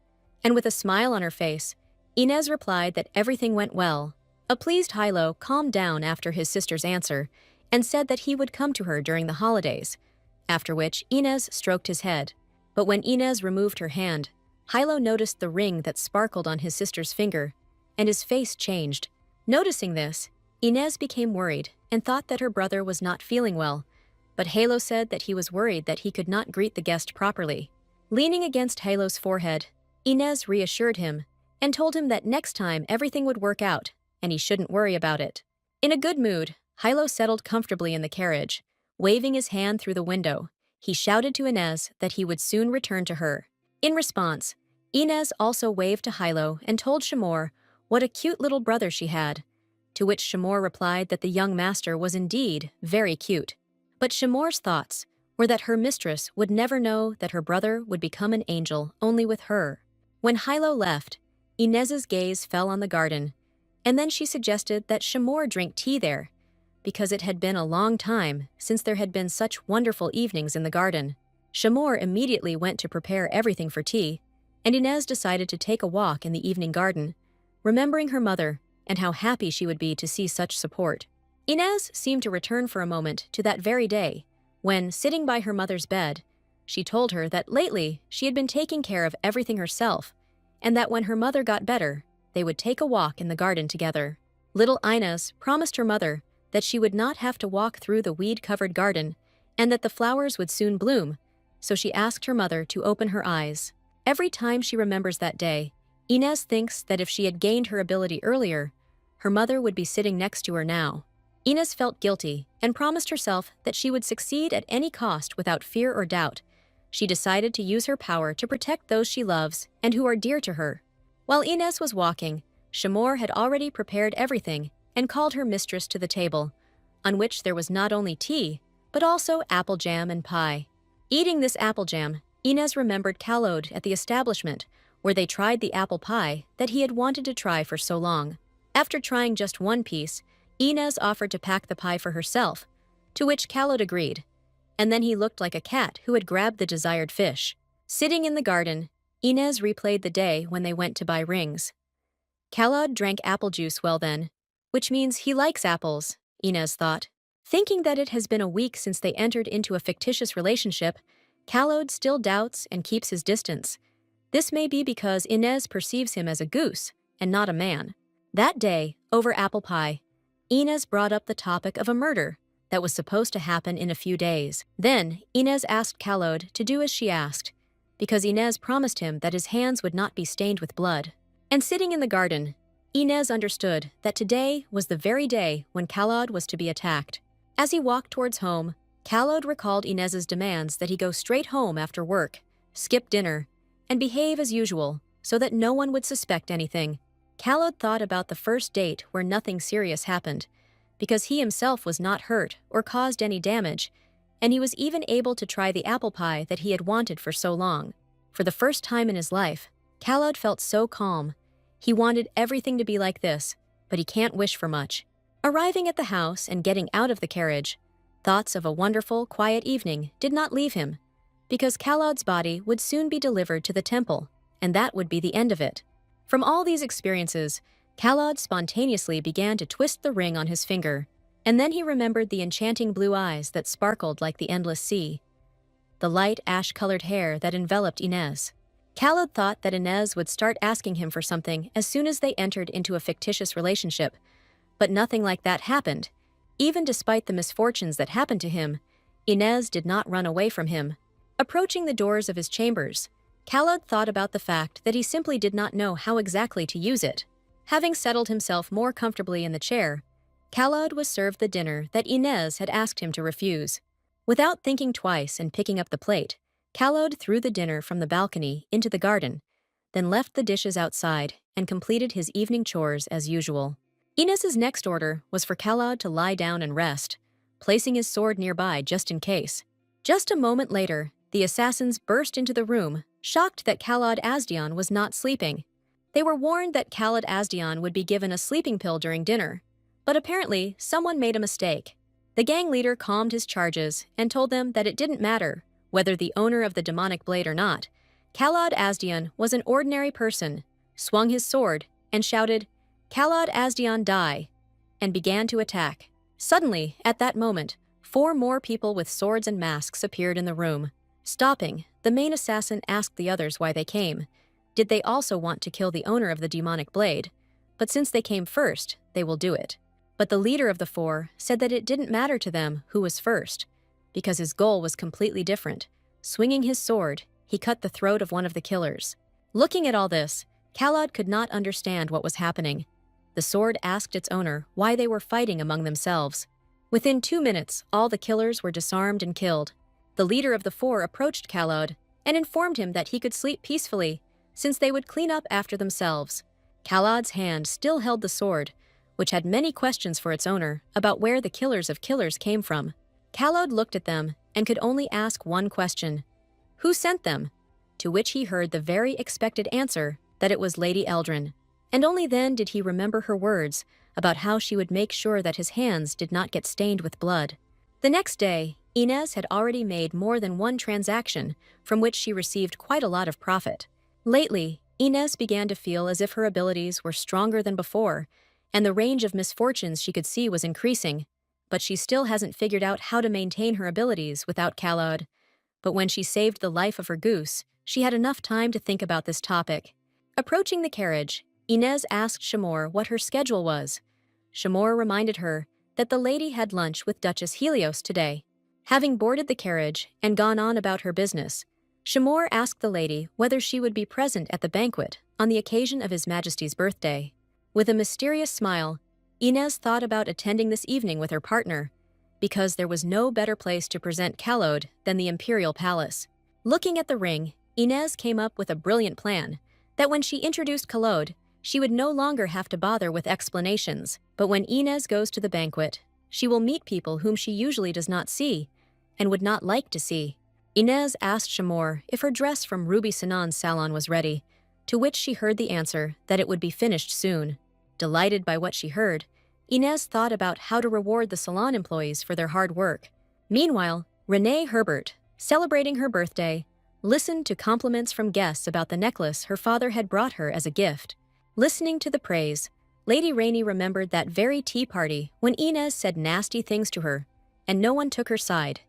Speaker 1: And with a smile on her face, Inez replied that everything went well. A pleased Hilo calmed down after his sister's answer and said that he would come to her during the holidays, after which Inez stroked his head. But when Inez removed her hand, Hilo noticed the ring that sparkled on his sister's finger, and his face changed. Noticing this, Inez became worried and thought that her brother was not feeling well, but Halo said that he was worried that he could not greet the guest properly. Leaning against Halo's forehead, Inez reassured him and told him that next time everything would work out and he shouldn't worry about it. In a good mood, Hilo settled comfortably in the carriage. Waving his hand through the window, he shouted to Inez that he would soon return to her. In response, Inez also waved to Hilo and told Shamor what a cute little brother she had, to which Shamor replied that the young master was indeed very cute. But Shamor's thoughts were that her mistress would never know that her brother would become an angel only with her. When Hilo left, Inez's gaze fell on the garden, and then she suggested that Shamor drink tea there, because it had been a long time since there had been such wonderful evenings in the garden. Shamor immediately went to prepare everything for tea, and Inez decided to take a walk in the evening garden, remembering her mother and how happy she would be to see such support. Inez seemed to return for a moment to that very day, when, sitting by her mother's bed, she told her that lately she had been taking care of everything herself, and that when her mother got better, they would take a walk in the garden together. Little Inez promised her mother that she would not have to walk through the weed-covered garden and that the flowers would soon bloom, so she asked her mother to open her eyes. Every time she remembers that day, Inez thinks that if she had gained her ability earlier, her mother would be sitting next to her now. Inez felt guilty and promised herself that she would succeed at any cost without fear or doubt. She decided to use her power to protect those she loves and who are dear to her. While Inez was walking, Shamor had already prepared everything and called her mistress to the table, on which there was not only tea, but also apple jam and pie. Eating this apple jam, Inez remembered Khalod at the establishment, where they tried the apple pie that he had wanted to try for so long. After trying just one piece, Inez offered to pack the pie for herself, to which Khalod agreed, and then he looked like a cat who had grabbed the desired fish. Sitting in the garden, Inez replayed the day when they went to buy rings. Khalod drank apple juice well then, which means he likes apples, Inez thought. Thinking that it has been a week since they entered into a fictitious relationship, Khalod still doubts and keeps his distance. This may be because Inez perceives him as a goose and not a man. That day, over apple pie, Inez brought up the topic of a murder that was supposed to happen in a few days. Then, Inez asked Khalod to do as she asked, because Inez promised him that his hands would not be stained with blood. And sitting in the garden, Inez understood that today was the very day when Khalod was to be attacked. As he walked towards home, Khalod recalled Inez's demands that he go straight home after work, skip dinner, and behave as usual so that no one would suspect anything. Khalod thought about the first date where nothing serious happened, because he himself was not hurt or caused any damage, and he was even able to try the apple pie that he had wanted for so long. For the first time in his life, Khalod felt so calm. He wanted everything to be like this, but he can't wish for much. Arriving at the house and getting out of the carriage, thoughts of a wonderful, quiet evening did not leave him, because Khalod's body would soon be delivered to the temple, and that would be the end of it. From all these experiences, Khalod spontaneously began to twist the ring on his finger, and then he remembered the enchanting blue eyes that sparkled like the endless sea, the light ash-colored hair that enveloped Inez. Khalod thought that Inez would start asking him for something as soon as they entered into a fictitious relationship, but nothing like that happened. Even despite the misfortunes that happened to him, Inez did not run away from him. Approaching the doors of his chambers, Khalod thought about the fact that he simply did not know how exactly to use it. Having settled himself more comfortably in the chair, Khalod was served the dinner that Inez had asked him to refuse. Without thinking twice and picking up the plate, Khalod threw the dinner from the balcony into the garden, then left the dishes outside and completed his evening chores as usual. Inez's next order was for Khalod to lie down and rest, placing his sword nearby just in case. Just a moment later, the assassins burst into the room, shocked that Khalod Azdian was not sleeping. They were warned that Khalod Azdian would be given a sleeping pill during dinner, but apparently someone made a mistake. The gang leader calmed his charges and told them that it didn't matter whether the owner of the demonic blade or not. Khalod Azdian was an ordinary person, swung his sword, and shouted, "Khalod Azdian, die!" and began to attack. Suddenly, at that moment, 4 more people with swords and masks appeared in the room. Stopping, the main assassin asked the others why they came. Did they also want to kill the owner of the demonic blade? But since they came first, they will do it. But the leader of the 4 said that it didn't matter to them who was first, because his goal was completely different. Swinging his sword, he cut the throat of one of the killers. Looking at all this, Khalod could not understand what was happening. The sword asked its owner why they were fighting among themselves. Within 2 minutes, all the killers were disarmed and killed. The leader of the 4 approached Khalod and informed him that he could sleep peacefully, since they would clean up after themselves. Khalod's hand still held the sword, which had many questions for its owner about where the killers of killers came from. Khalod looked at them and could only ask one question: who sent them? To which he heard the very expected answer that it was Lady Eldrin. And only then did he remember her words about how she would make sure that his hands did not get stained with blood. The next day, Inez had already made more than one transaction from which she received quite a lot of profit. Lately, Inez began to feel as if her abilities were stronger than before, and the range of misfortunes she could see was increasing. But she still hasn't figured out how to maintain her abilities without Khalod. But when she saved the life of her goose, she had enough time to think about this topic. Approaching the carriage, Inez asked Shamor what her schedule was. Shamor reminded her that the lady had lunch with Duchess Helios today. Having boarded the carriage and gone on about her business, Shamor asked the lady whether she would be present at the banquet on the occasion of His Majesty's birthday. With a mysterious smile, Inez thought about attending this evening with her partner, because there was no better place to present Kalod than the imperial palace. Looking at the ring, Inez came up with a brilliant plan, that when she introduced Kalod, she would no longer have to bother with explanations. But when Inez goes to the banquet, she will meet people whom she usually does not see, and would not like to see. Inez asked Shamor if her dress from Ruby Sinan's salon was ready, to which she heard the answer that it would be finished soon. Delighted by what she heard, Inez thought about how to reward the salon employees for their hard work. Meanwhile, Renee Herbert, celebrating her birthday, listened to compliments from guests about the necklace her father had brought her as a gift. Listening to the praise, Lady Rainey remembered that very tea party when Inez said nasty things to her, and no one took her side.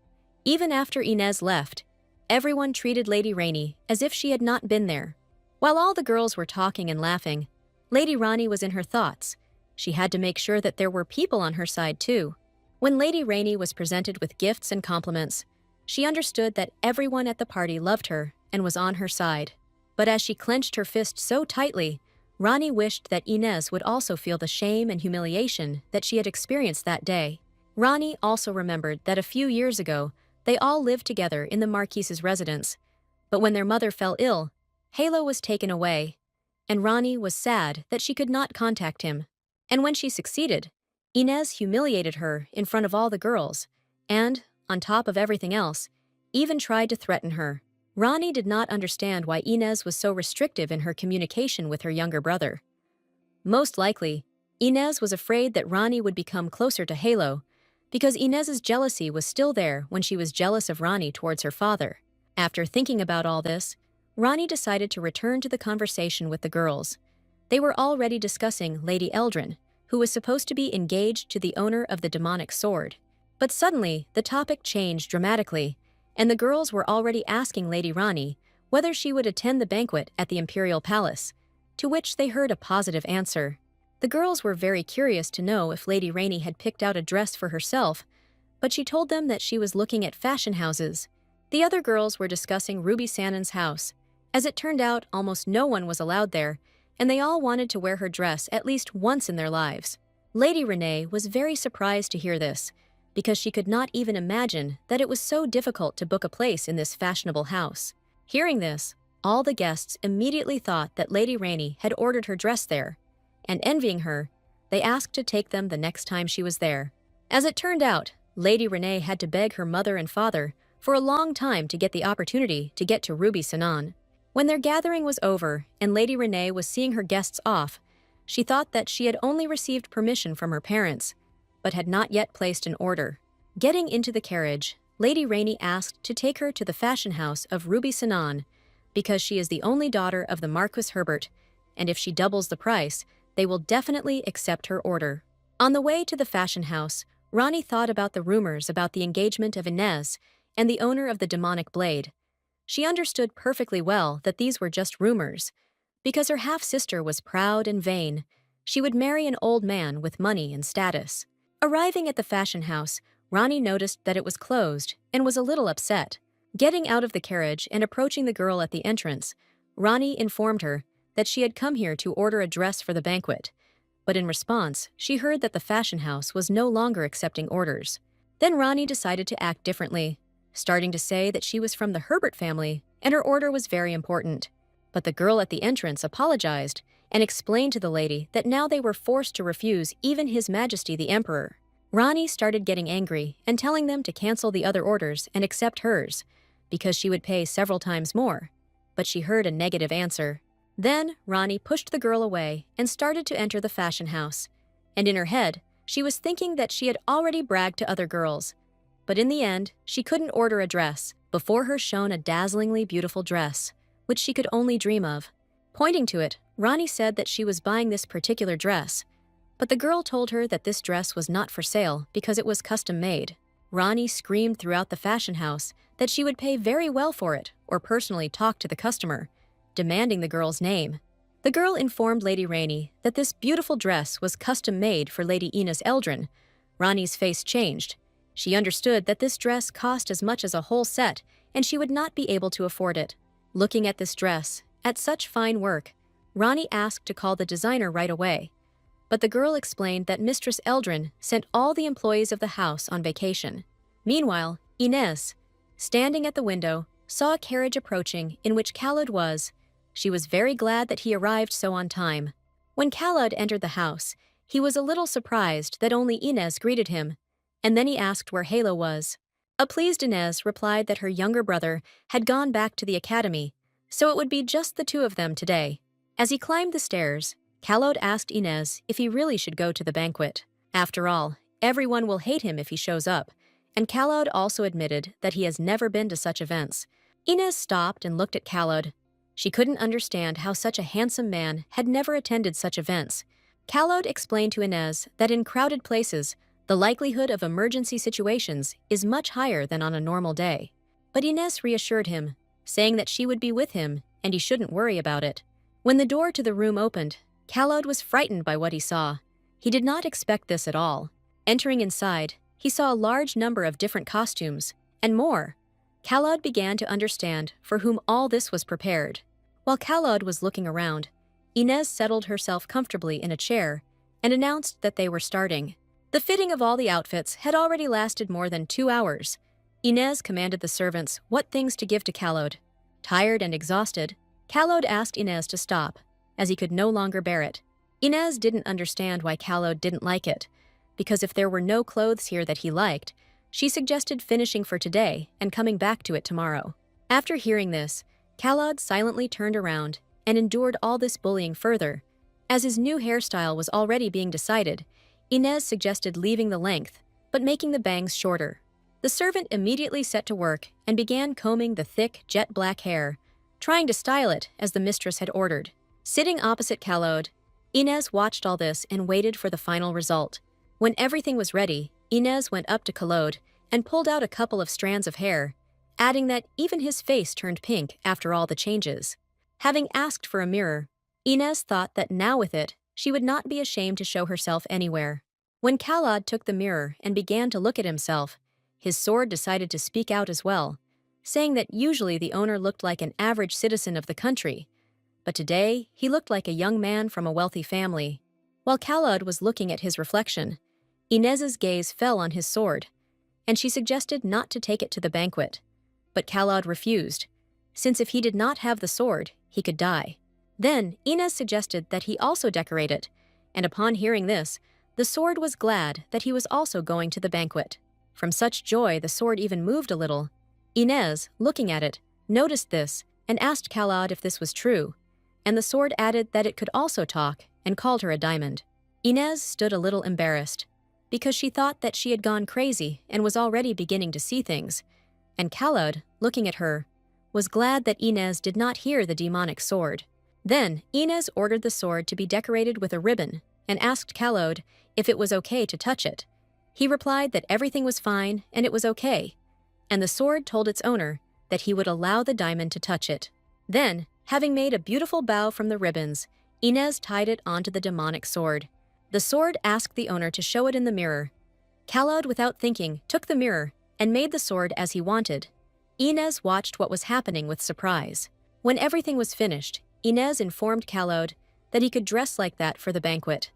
Speaker 1: Even after Inez left, everyone treated Lady Rainey as if she had not been there. While all the girls were talking and laughing, Lady Rani was in her thoughts. She had to make sure that there were people on her side too. When Lady Rainey was presented with gifts and compliments, she understood that everyone at the party loved her and was on her side. But as she clenched her fist so tightly, Rani wished that Inez would also feel the shame and humiliation that she had experienced that day. Rani also remembered that a few years ago, they all lived together in the Marquise's residence. But when their mother fell ill, Halo was taken away, and Rani was sad that she could not contact him. And when she succeeded, Inez humiliated her in front of all the girls, and, on top of everything else, even tried to threaten her. Rani did not understand why Inez was so restrictive in her communication with her younger brother. Most likely, Inez was afraid that Rani would become closer to Halo, because Inez's jealousy was still there when she was jealous of Rani towards her father. After thinking about all this, Rani decided to return to the conversation with the girls. They were already discussing Lady Eldrin, who was supposed to be engaged to the owner of the demonic sword. But suddenly, the topic changed dramatically, and the girls were already asking Lady Rani whether she would attend the banquet at the Imperial Palace, to which they heard a positive answer. The girls were very curious to know if Lady Rainey had picked out a dress for herself, but she told them that she was looking at fashion houses. The other girls were discussing Ruby Sannon's house. As it turned out, almost no one was allowed there, and they all wanted to wear her dress at least once in their lives. Lady Renee was very surprised to hear this, because she could not even imagine that it was so difficult to book a place in this fashionable house. Hearing this, all the guests immediately thought that Lady Rainey had ordered her dress there, and envying her, they asked to take them the next time she was there. As it turned out, Lady Renee had to beg her mother and father for a long time to get the opportunity to get to Ruby Sannan. When their gathering was over and Lady Renee was seeing her guests off, she thought that she had only received permission from her parents, but had not yet placed an order. Getting into the carriage, Lady Rainey asked to take her to the fashion house of Ruby Sannan, because she is the only daughter of the Marquis Herbert, and if she doubles the price, they will definitely accept her order. On the way to the fashion house, Rani thought about the rumors about the engagement of Inez and the owner of the demonic blade. She understood perfectly well that these were just rumors. Because her half-sister was proud and vain, she would marry an old man with money and status. Arriving at the fashion house, Rani noticed that it was closed and was a little upset. Getting out of the carriage and approaching the girl at the entrance, Rani informed her that she had come here to order a dress for the banquet, but in response, she heard that the fashion house was no longer accepting orders. Then Rani decided to act differently, starting to say that she was from the Herbert family and her order was very important. But the girl at the entrance apologized and explained to the lady that now they were forced to refuse even His Majesty the Emperor. Rani started getting angry and telling them to cancel the other orders and accept hers, because she would pay several times more. But she heard a negative answer. Then Rani pushed the girl away and started to enter the fashion house. And in her head, she was thinking that she had already bragged to other girls. But in the end, she couldn't order a dress. Before her shone a dazzlingly beautiful dress, which she could only dream of. Pointing to it, Rani said that she was buying this particular dress, but the girl told her that this dress was not for sale because it was custom-made. Rani screamed throughout the fashion house that she would pay very well for it or personally talk to the customer, demanding the girl's name. The girl informed Lady Rainey that this beautiful dress was custom-made for Lady Inez Eldrin. Rani's face changed. She understood that this dress cost as much as a whole set, and she would not be able to afford it. Looking at this dress, at such fine work, Rani asked to call the designer right away. but the girl explained that Mistress Eldrin sent all the employees of the house on vacation. Meanwhile, Inez, standing at the window, saw a carriage approaching in which Khaled was. She was very glad that he arrived so on time. When Khaled entered the house, he was a little surprised that only Inez greeted him, and then he asked where Halo was. A pleased Inez replied that her younger brother had gone back to the academy, so it would be just the two of them today. As he climbed the stairs, Khaled asked Inez if he really should go to the banquet. After all, everyone will hate him if he shows up, and Khaled also admitted that he has never been to such events. Inez stopped and looked at Khaled. She couldn't understand how such a handsome man had never attended such events. Khaled explained to Inez that in crowded places, the likelihood of emergency situations is much higher than on a normal day. But Inez reassured him, saying that she would be with him and he shouldn't worry about it. When the door to the room opened, Khaled was frightened by what he saw. He did not expect this at all. Entering inside, he saw a large number of different costumes, and more. Khaled began to understand for whom all this was prepared. While Khaled was looking around, Inez settled herself comfortably in a chair and announced that they were starting. The fitting of all the outfits had already lasted more than 2 hours. Inez commanded the servants what things to give to Khaled. Tired and exhausted, Khaled asked Inez to stop, as he could no longer bear it. Inez didn't understand why Khaled didn't like it, because if there were no clothes here that he liked, she suggested finishing for today and coming back to it tomorrow. After hearing this, Khaled silently turned around and endured all this bullying further. As his new hairstyle was already being decided, Inez suggested leaving the length, but making the bangs shorter. The servant immediately set to work and began combing the thick, jet-black hair, trying to style it as the mistress had ordered. Sitting opposite Khaled, Inez watched all this and waited for the final result. When everything was ready, Inez went up to Khaled and pulled out a couple of strands of hair, adding that even his face turned pink after all the changes. Having asked for a mirror, Inez thought that now with it, she would not be ashamed to show herself anywhere. When Khaled took the mirror and began to look at himself, his sword decided to speak out as well, saying that usually the owner looked like an average citizen of the country, but today he looked like a young man from a wealthy family. While Khaled was looking at his reflection, Inez's gaze fell on his sword, and she suggested not to take it to the banquet. But Khaled refused, since if he did not have the sword, he could die. Then Inez suggested that he also decorate it, and upon hearing this, the sword was glad that he was also going to the banquet. From such joy, the sword even moved a little. Inez, looking at it, noticed this and asked Khaled if this was true, and the sword added that it could also talk and called her a diamond. Inez stood a little embarrassed, because she thought that she had gone crazy and was already beginning to see things, and Khaled, looking at her, was glad that Inez did not hear the demonic sword. Then Inez ordered the sword to be decorated with a ribbon and asked Khaled if it was okay to touch it. He replied that everything was fine and it was okay, and the sword told its owner that he would allow the diamond to touch it. Then, having made a beautiful bow from the ribbons, Inez tied it onto the demonic sword. The sword asked the owner to show it in the mirror. Khaled, without thinking, took the mirror and made the sword as he wanted. Inez watched what was happening with surprise. When everything was finished, Inez informed Khaled that he could dress like that for the banquet,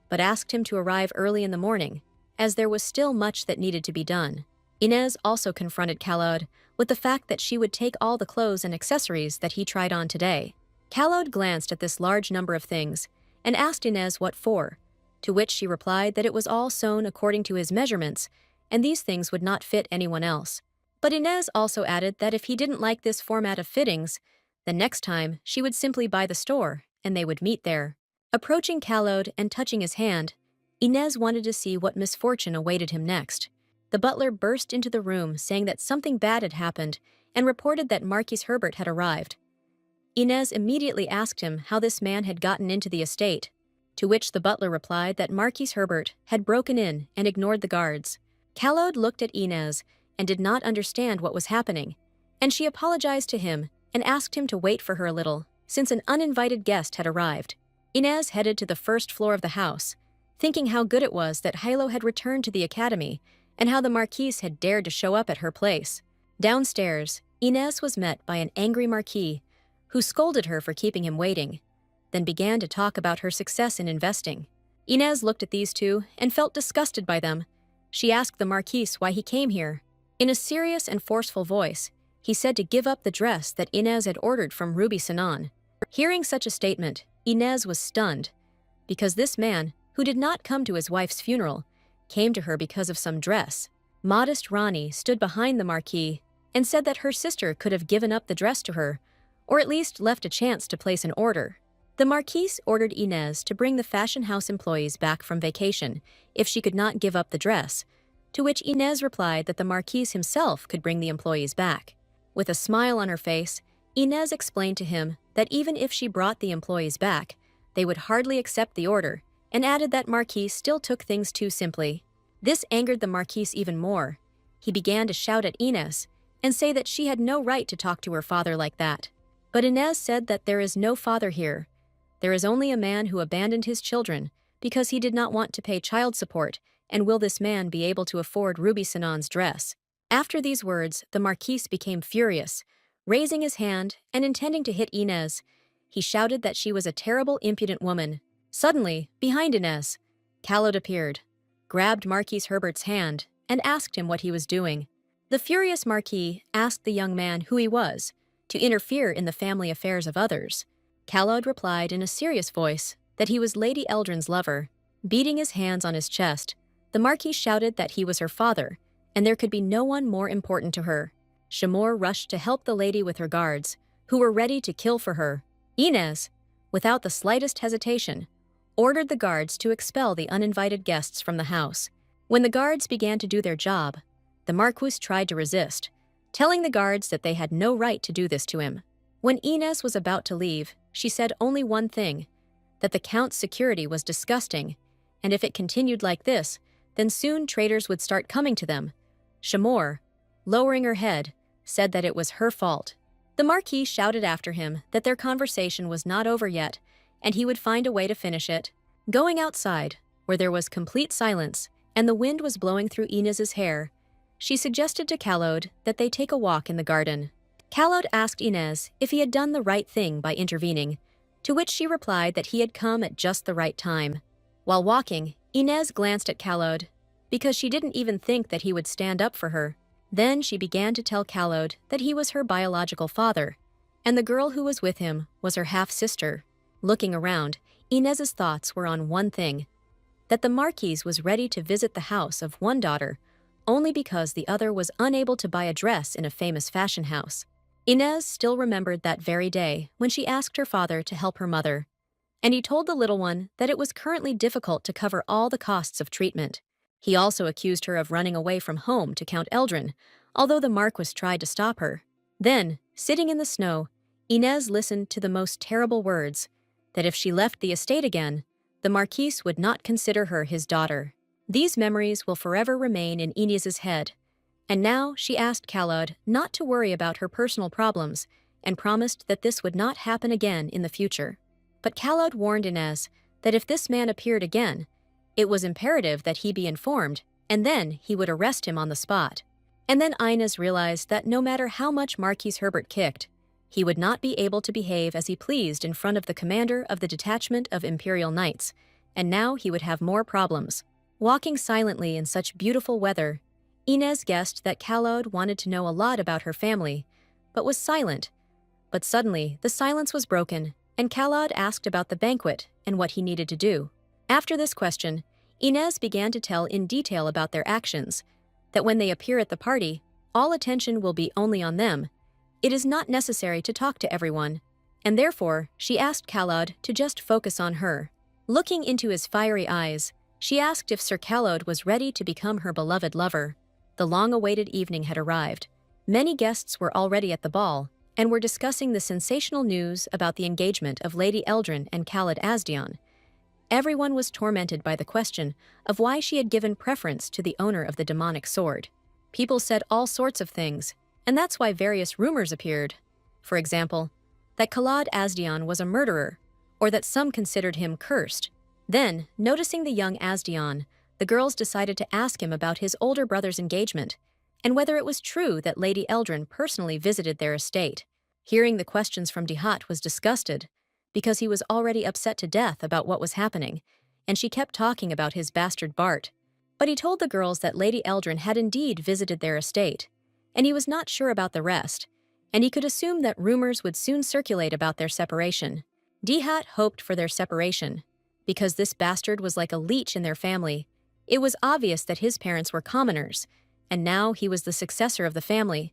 Speaker 1: but asked him to arrive early in the morning, as there was still much that needed to be done. Inez also confronted Khaled with the fact that she would take all the clothes and accessories that he tried on today. Khaled glanced at this large number of things and asked Inez what for, to which she replied that it was all sewn according to his measurements, and these things would not fit anyone else. But Inez also added that if he didn't like this format of fittings, then next time she would simply buy the store, and they would meet there. Approaching Khaled and touching his hand, Inez wanted to see what misfortune awaited him next. The butler burst into the room saying that something bad had happened and reported that Marquis Herbert had arrived. Inez immediately asked him how this man had gotten into the estate, to which the butler replied that Marquis Herbert had broken in and ignored the guards. Khaled looked at Inez and did not understand what was happening, and she apologized to him and asked him to wait for her a little, since an uninvited guest had arrived. Inez headed to the first floor of the house, thinking how good it was that Hilo had returned to the academy and how the Marquise had dared to show up at her place. Downstairs, Inez was met by an angry Marquis, who scolded her for keeping him waiting, then began to talk about her success in investing. Inez looked at these two and felt disgusted by them. She asked the Marquise why he came here. In a serious and forceful voice, he said to give up the dress that Inez had ordered from Ruby Sinan. Hearing such a statement, Inez was stunned, because this man, who did not come to his wife's funeral, came to her because of some dress. Modest Rani stood behind the Marquis and said that her sister could have given up the dress to her, or at least left a chance to place an order. The Marquise ordered Inez to bring the fashion house employees back from vacation if she could not give up the dress, to which Inez replied that the Marquise himself could bring the employees back. With a smile on her face, Inez explained to him that even if she brought the employees back, they would hardly accept the order, and added that Marquise still took things too simply. This angered the Marquise even more. He began to shout at Inez and say that she had no right to talk to her father like that. But Inez said that there is no father here. There is only a man who abandoned his children because he did not want to pay child support, and will this man be able to afford Ruby Sinan's dress? After these words, the Marquise became furious. Raising his hand and intending to hit Inez, he shouted that she was a terrible, impudent woman. Suddenly, behind Inez, Khaled appeared, grabbed Marquis Herbert's hand, and asked him what he was doing. The furious Marquis asked the young man who he was, to interfere in the family affairs of others. Khaled replied in a serious voice that he was Lady Eldrin's lover. Beating his hands on his chest, the Marquis shouted that he was her father, and there could be no one more important to her. Shamour rushed to help the lady with her guards, who were ready to kill for her. Inez, without the slightest hesitation, ordered the guards to expel the uninvited guests from the house. When the guards began to do their job, the Marquis tried to resist, telling the guards that they had no right to do this to him. When Inez was about to leave, she said only one thing, that the Count's security was disgusting, and if it continued like this, then soon traitors would start coming to them. Shamour, lowering her head, said that it was her fault. The Marquis shouted after him that their conversation was not over yet, and he would find a way to finish it. Going outside, where there was complete silence and the wind was blowing through Inez's hair, she suggested to Khaled that they take a walk in the garden. Khaled asked Inez if he had done the right thing by intervening, to which she replied that he had come at just the right time. While walking, Inez glanced at Khaled, because she didn't even think that he would stand up for her. Then she began to tell Khaled that he was her biological father, and the girl who was with him was her half-sister. Looking around, Inez's thoughts were on one thing, that the Marquise was ready to visit the house of one daughter only because the other was unable to buy a dress in a famous fashion house. Inez still remembered that very day when she asked her father to help her mother, and he told the little one that it was currently difficult to cover all the costs of treatment. He also accused her of running away from home to Count Eldrin, although the Marquis tried to stop her. Then, sitting in the snow, Inez listened to the most terrible words, that if she left the estate again, the Marquise would not consider her his daughter. These memories will forever remain in Inez's head, and now she asked Khaled not to worry about her personal problems and promised that this would not happen again in the future. But Khaled warned Inez that if this man appeared again, it was imperative that he be informed, and then he would arrest him on the spot. And then Inez realized that no matter how much Marquis Herbert kicked, he would not be able to behave as he pleased in front of the commander of the detachment of Imperial Knights, and now he would have more problems. Walking silently in such beautiful weather, Inez guessed that Khaled wanted to know a lot about her family, but was silent. But suddenly, the silence was broken, and Khaled asked about the banquet and what he needed to do. After this question, Inez began to tell in detail about their actions, that when they appear at the party, all attention will be only on them. It is not necessary to talk to everyone, and therefore she asked Khaled to just focus on her. Looking into his fiery eyes, she asked if Sir Khaled was ready to become her beloved lover. The long-awaited evening had arrived. Many guests were already at the ball, and were discussing the sensational news about the engagement of Lady Eldrin and Khaled Asdian. Everyone was tormented by the question of why she had given preference to the owner of the demonic sword. People said all sorts of things, and that's why various rumors appeared. For example, that Khaled Asdian was a murderer, or that some considered him cursed. Then, noticing the young Asdian, the girls decided to ask him about his older brother's engagement, and whether it was true that Lady Eldrin personally visited their estate. Hearing the questions from Dihat was disgusted, because he was already upset to death about what was happening, and she kept talking about his bastard Bart. But he told the girls that Lady Eldrin had indeed visited their estate, and he was not sure about the rest, and he could assume that rumors would soon circulate about their separation. Dihat hoped for their separation, because this bastard was like a leech in their family. It was obvious that his parents were commoners, and now he was the successor of the family.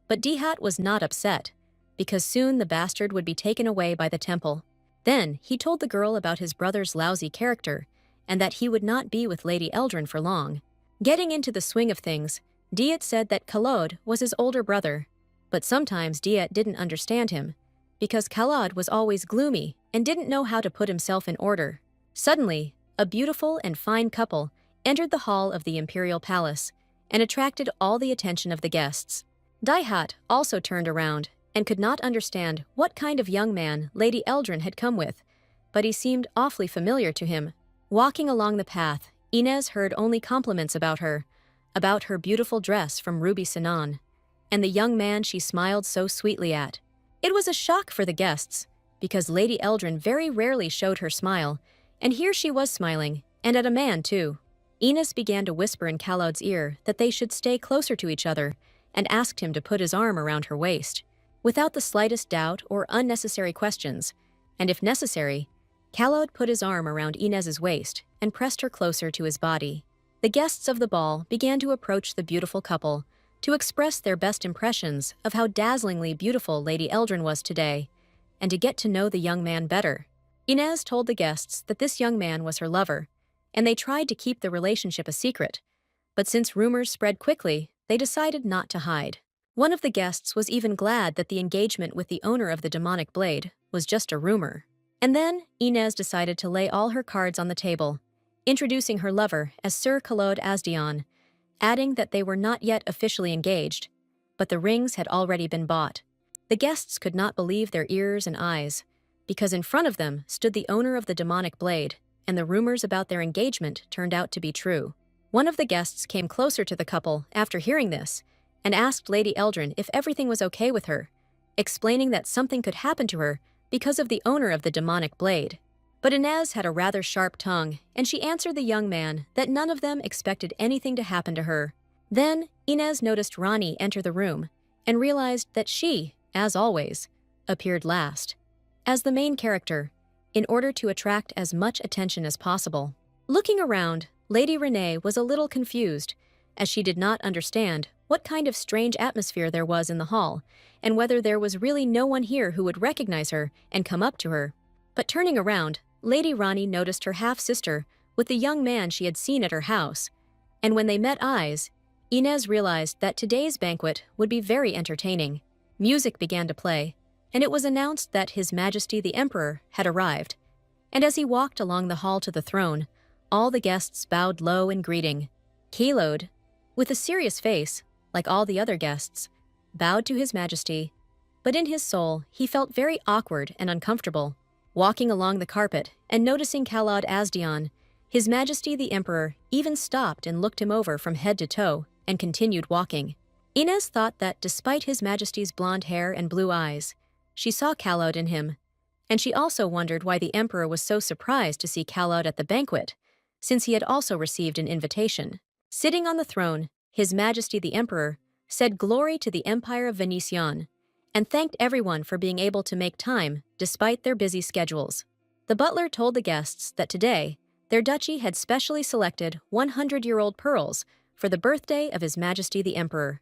Speaker 1: But Dihat was not upset, because soon the bastard would be taken away by the temple. Then he told the girl about his brother's lousy character, and that he would not be with Lady Eldrin for long. Getting into the swing of things, Diet said that Kalod was his older brother, but sometimes Diet didn't understand him, because Kalod was always gloomy and didn't know how to put himself in order. Suddenly, a beautiful and fine couple entered the hall of the imperial palace and attracted all the attention of the guests. Dihat also turned around and could not understand what kind of young man Lady Eldrin had come with, but he seemed awfully familiar to him. Walking along the path, Inez heard only compliments about her beautiful dress from Ruby Sinan, and the young man she smiled so sweetly at. It was a shock for the guests, because Lady Eldrin very rarely showed her smile, and here she was smiling, and at a man too. Inez began to whisper in Kalod's ear that they should stay closer to each other, and asked him to put his arm around her waist, without the slightest doubt or unnecessary questions, and if necessary, Kalod put his arm around Inez's waist and pressed her closer to his body. The guests of the ball began to approach the beautiful couple to express their best impressions of how dazzlingly beautiful Lady Eldrin was today, and to get to know the young man better. Inez told the guests that this young man was her lover, and they tried to keep the relationship a secret, but since rumors spread quickly, they decided not to hide. One of the guests was even glad that the engagement with the owner of the demonic blade was just a rumor. And then Inez decided to lay all her cards on the table, introducing her lover as Sir Kalod Asdian, adding that they were not yet officially engaged, but the rings had already been bought. The guests could not believe their ears and eyes, because in front of them stood the owner of the demonic blade, and the rumors about their engagement turned out to be true. One of the guests came closer to the couple after hearing this, and asked Lady Eldrin if everything was okay with her, explaining that something could happen to her because of the owner of the demonic blade. But Inez had a rather sharp tongue, and she answered the young man that none of them expected anything to happen to her. Then Inez noticed Rani enter the room, and realized that she, as always, appeared last, as the main character, in order to attract as much attention as possible. Looking around, Lady Renee was a little confused, as she did not understand what kind of strange atmosphere there was in the hall, and whether there was really no one here who would recognize her and come up to her. But turning around, Lady Rani noticed her half-sister with the young man she had seen at her house, and when they met eyes, Inez realized that today's banquet would be very entertaining. Music began to play, and it was announced that His Majesty the Emperor had arrived, and as he walked along the hall to the throne, all the guests bowed low in greeting. Kalod, with a serious face, like all the other guests, bowed to His Majesty, but in his soul he felt very awkward and uncomfortable. Walking along the carpet and noticing Kalod Asdian, His Majesty the Emperor even stopped and looked him over from head to toe and continued walking. Inez thought that despite His Majesty's blonde hair and blue eyes, she saw Kalod in him, and she also wondered why the Emperor was so surprised to see Kalod at the banquet, since he had also received an invitation. Sitting on the throne, His Majesty the Emperor said glory to the Empire of Venetian, and thanked everyone for being able to make time despite their busy schedules. The butler told the guests that today, their duchy had specially selected 100-year-old pearls for the birthday of His Majesty the Emperor,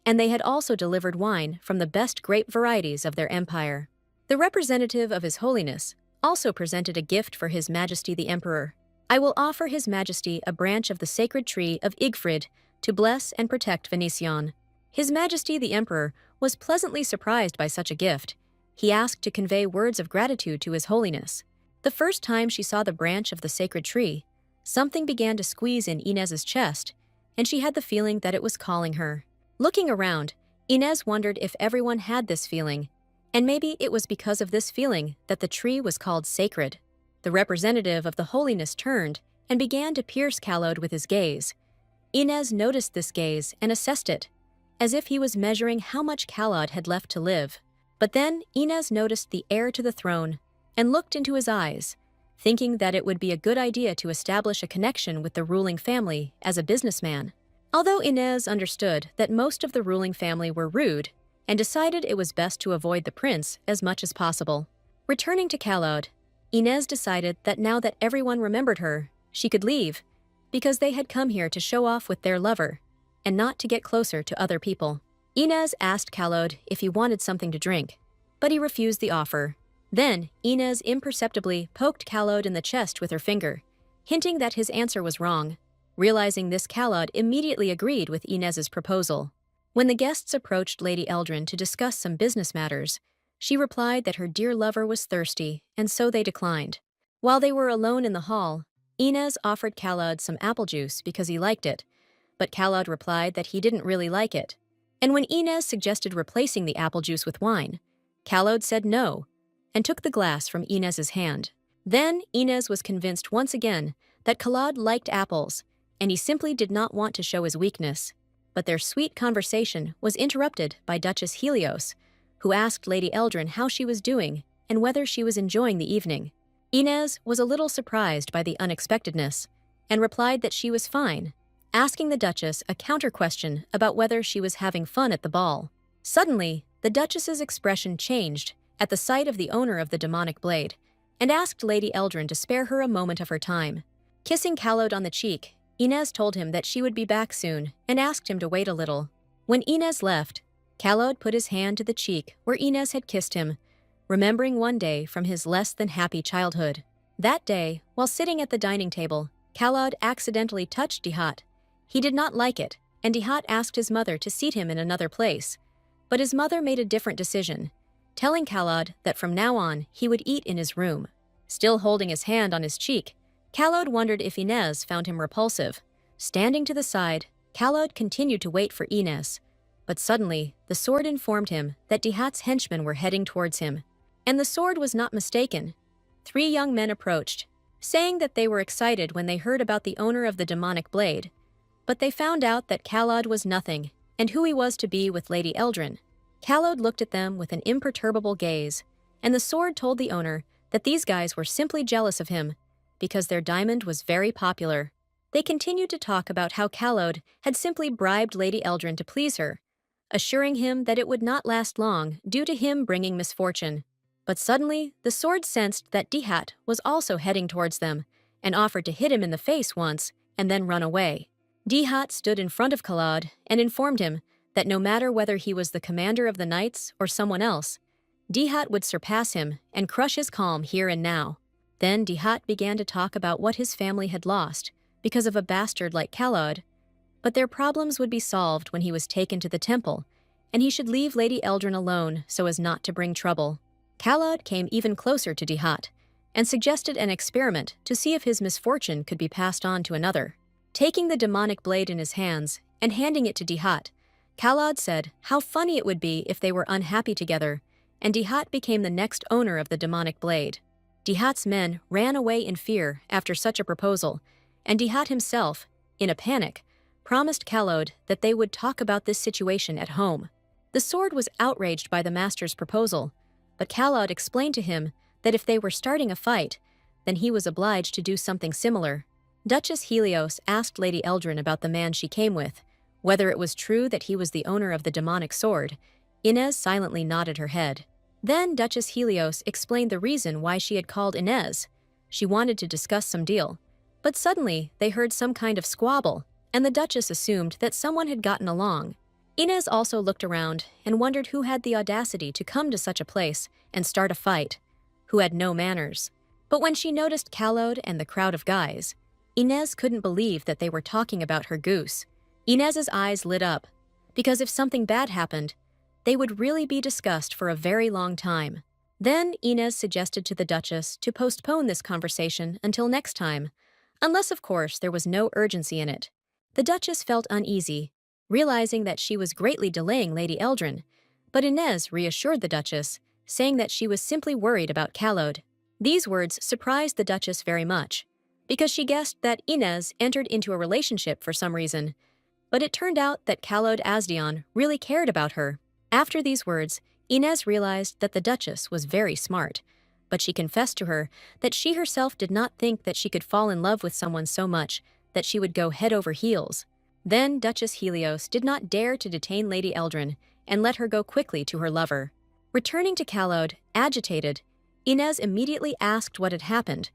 Speaker 1: and they had also delivered wine from the best grape varieties of their empire. The representative of His Holiness also presented a gift for His Majesty the Emperor. I will offer His Majesty a branch of the sacred tree of Igfrid to bless and protect Venetian. His Majesty the Emperor was pleasantly surprised by such a gift. He asked to convey words of gratitude to His Holiness. The first time she saw the branch of the sacred tree, something began to squeeze in Inez's chest, and she had the feeling that it was calling her. Looking around, Inez wondered if everyone had this feeling, and maybe it was because of this feeling that the tree was called sacred. The representative of the Holiness turned and began to pierce Kalod with his gaze. Inez noticed this gaze and assessed it, as if he was measuring how much Kalod had left to live. But then Inez noticed the heir to the throne and looked into his eyes, thinking that it would be a good idea to establish a connection with the ruling family as a businessman. Although Inez understood that most of the ruling family were rude and decided it was best to avoid the prince as much as possible. Returning to Kalod, Inez decided that now that everyone remembered her, she could leave, because they had come here to show off with their lover, and not to get closer to other people. Inez asked Kalod if he wanted something to drink, but he refused the offer. Then, Inez imperceptibly poked Kalod in the chest with her finger, hinting that his answer was wrong. Realizing this, Kalod immediately agreed with Inez's proposal. When the guests approached Lady Eldrin to discuss some business matters, she replied that her dear lover was thirsty, and so they declined. While they were alone in the hall, Inez offered Kalod some apple juice because he liked it, but Kalod replied that he didn't really like it. And when Inez suggested replacing the apple juice with wine, Kalod said no, and took the glass from Inez's hand. Then Inez was convinced once again that Kalod liked apples, and he simply did not want to show his weakness. But their sweet conversation was interrupted by Duchess Helios, who asked Lady Eldrin how she was doing and whether she was enjoying the evening. Inez was a little surprised by the unexpectedness and replied that she was fine, asking the Duchess a counter-question about whether she was having fun at the ball. Suddenly, the Duchess's expression changed at the sight of the owner of the demonic blade, and asked Lady Eldrin to spare her a moment of her time. Kissing Kalod on the cheek, Inez told him that she would be back soon and asked him to wait a little. When Inez left, Kalod put his hand to the cheek where Inez had kissed him, remembering one day from his less-than-happy childhood. That day, while sitting at the dining table, Kalod accidentally touched Dihat. He did not like it, and Dihat asked his mother to seat him in another place. But his mother made a different decision, telling Kalod that from now on he would eat in his room. Still holding his hand on his cheek, Kalod wondered if Inez found him repulsive. Standing to the side, Kalod continued to wait for Inez. But suddenly, the sword informed him that Dihat's henchmen were heading towards him. And the sword was not mistaken. 3 young men approached, saying that they were excited when they heard about the owner of the demonic blade. But they found out that Kalod was nothing, and who he was to be with Lady Eldrin. Kalod looked at them with an imperturbable gaze, and the sword told the owner that these guys were simply jealous of him, because their diamond was very popular. They continued to talk about how Kalod had simply bribed Lady Eldrin to please her, assuring him that it would not last long due to him bringing misfortune. But suddenly, the sword sensed that Dihat was also heading towards them, and offered to hit him in the face once and then run away. Dihat stood in front of Kalod and informed him that no matter whether he was the commander of the knights or someone else, Dihat would surpass him and crush his calm here and now. Then Dihat began to talk about what his family had lost because of a bastard like Kalod, but their problems would be solved when he was taken to the temple, and he should leave Lady Eldrin alone so as not to bring trouble. Kalod came even closer to Dihat and suggested an experiment to see if his misfortune could be passed on to another. Taking the demonic blade in his hands and handing it to Dihat, Kalod said how funny it would be if they were unhappy together, and Dihat became the next owner of the demonic blade. Dihat's men ran away in fear after such a proposal, and Dihat himself, in a panic, promised Kalod that they would talk about this situation at home. The sword was outraged by the master's proposal, but Kalod explained to him that if they were starting a fight, then he was obliged to do something similar. Duchess Helios asked Lady Eldrin about the man she came with, whether it was true that he was the owner of the demonic sword. Inez silently nodded her head. Then Duchess Helios explained the reason why she had called Inez. She wanted to discuss some deal. But suddenly, they heard some kind of squabble, and the Duchess assumed that someone had gotten along. Inez also looked around and wondered who had the audacity to come to such a place and start a fight, who had no manners. But when she noticed Kalod and the crowd of guys, Inez couldn't believe that they were talking about her goose. Inez's eyes lit up, because if something bad happened, they would really be discussed for a very long time. Then Inez suggested to the Duchess to postpone this conversation until next time, unless of course there was no urgency in it. The Duchess felt uneasy, realizing that she was greatly delaying Lady Eldrin, but Inez reassured the Duchess, saying that she was simply worried about Kalod. These words surprised the Duchess very much, because she guessed that Inez entered into a relationship for some reason, but it turned out that Kalod Asdion really cared about her. After these words, Inez realized that the Duchess was very smart, but she confessed to her that she herself did not think that she could fall in love with someone so much that she would go head over heels. Then Duchess Helios did not dare to detain Lady Eldrin and let her go quickly to her lover. Returning to Callode, agitated, Inez immediately asked what had happened,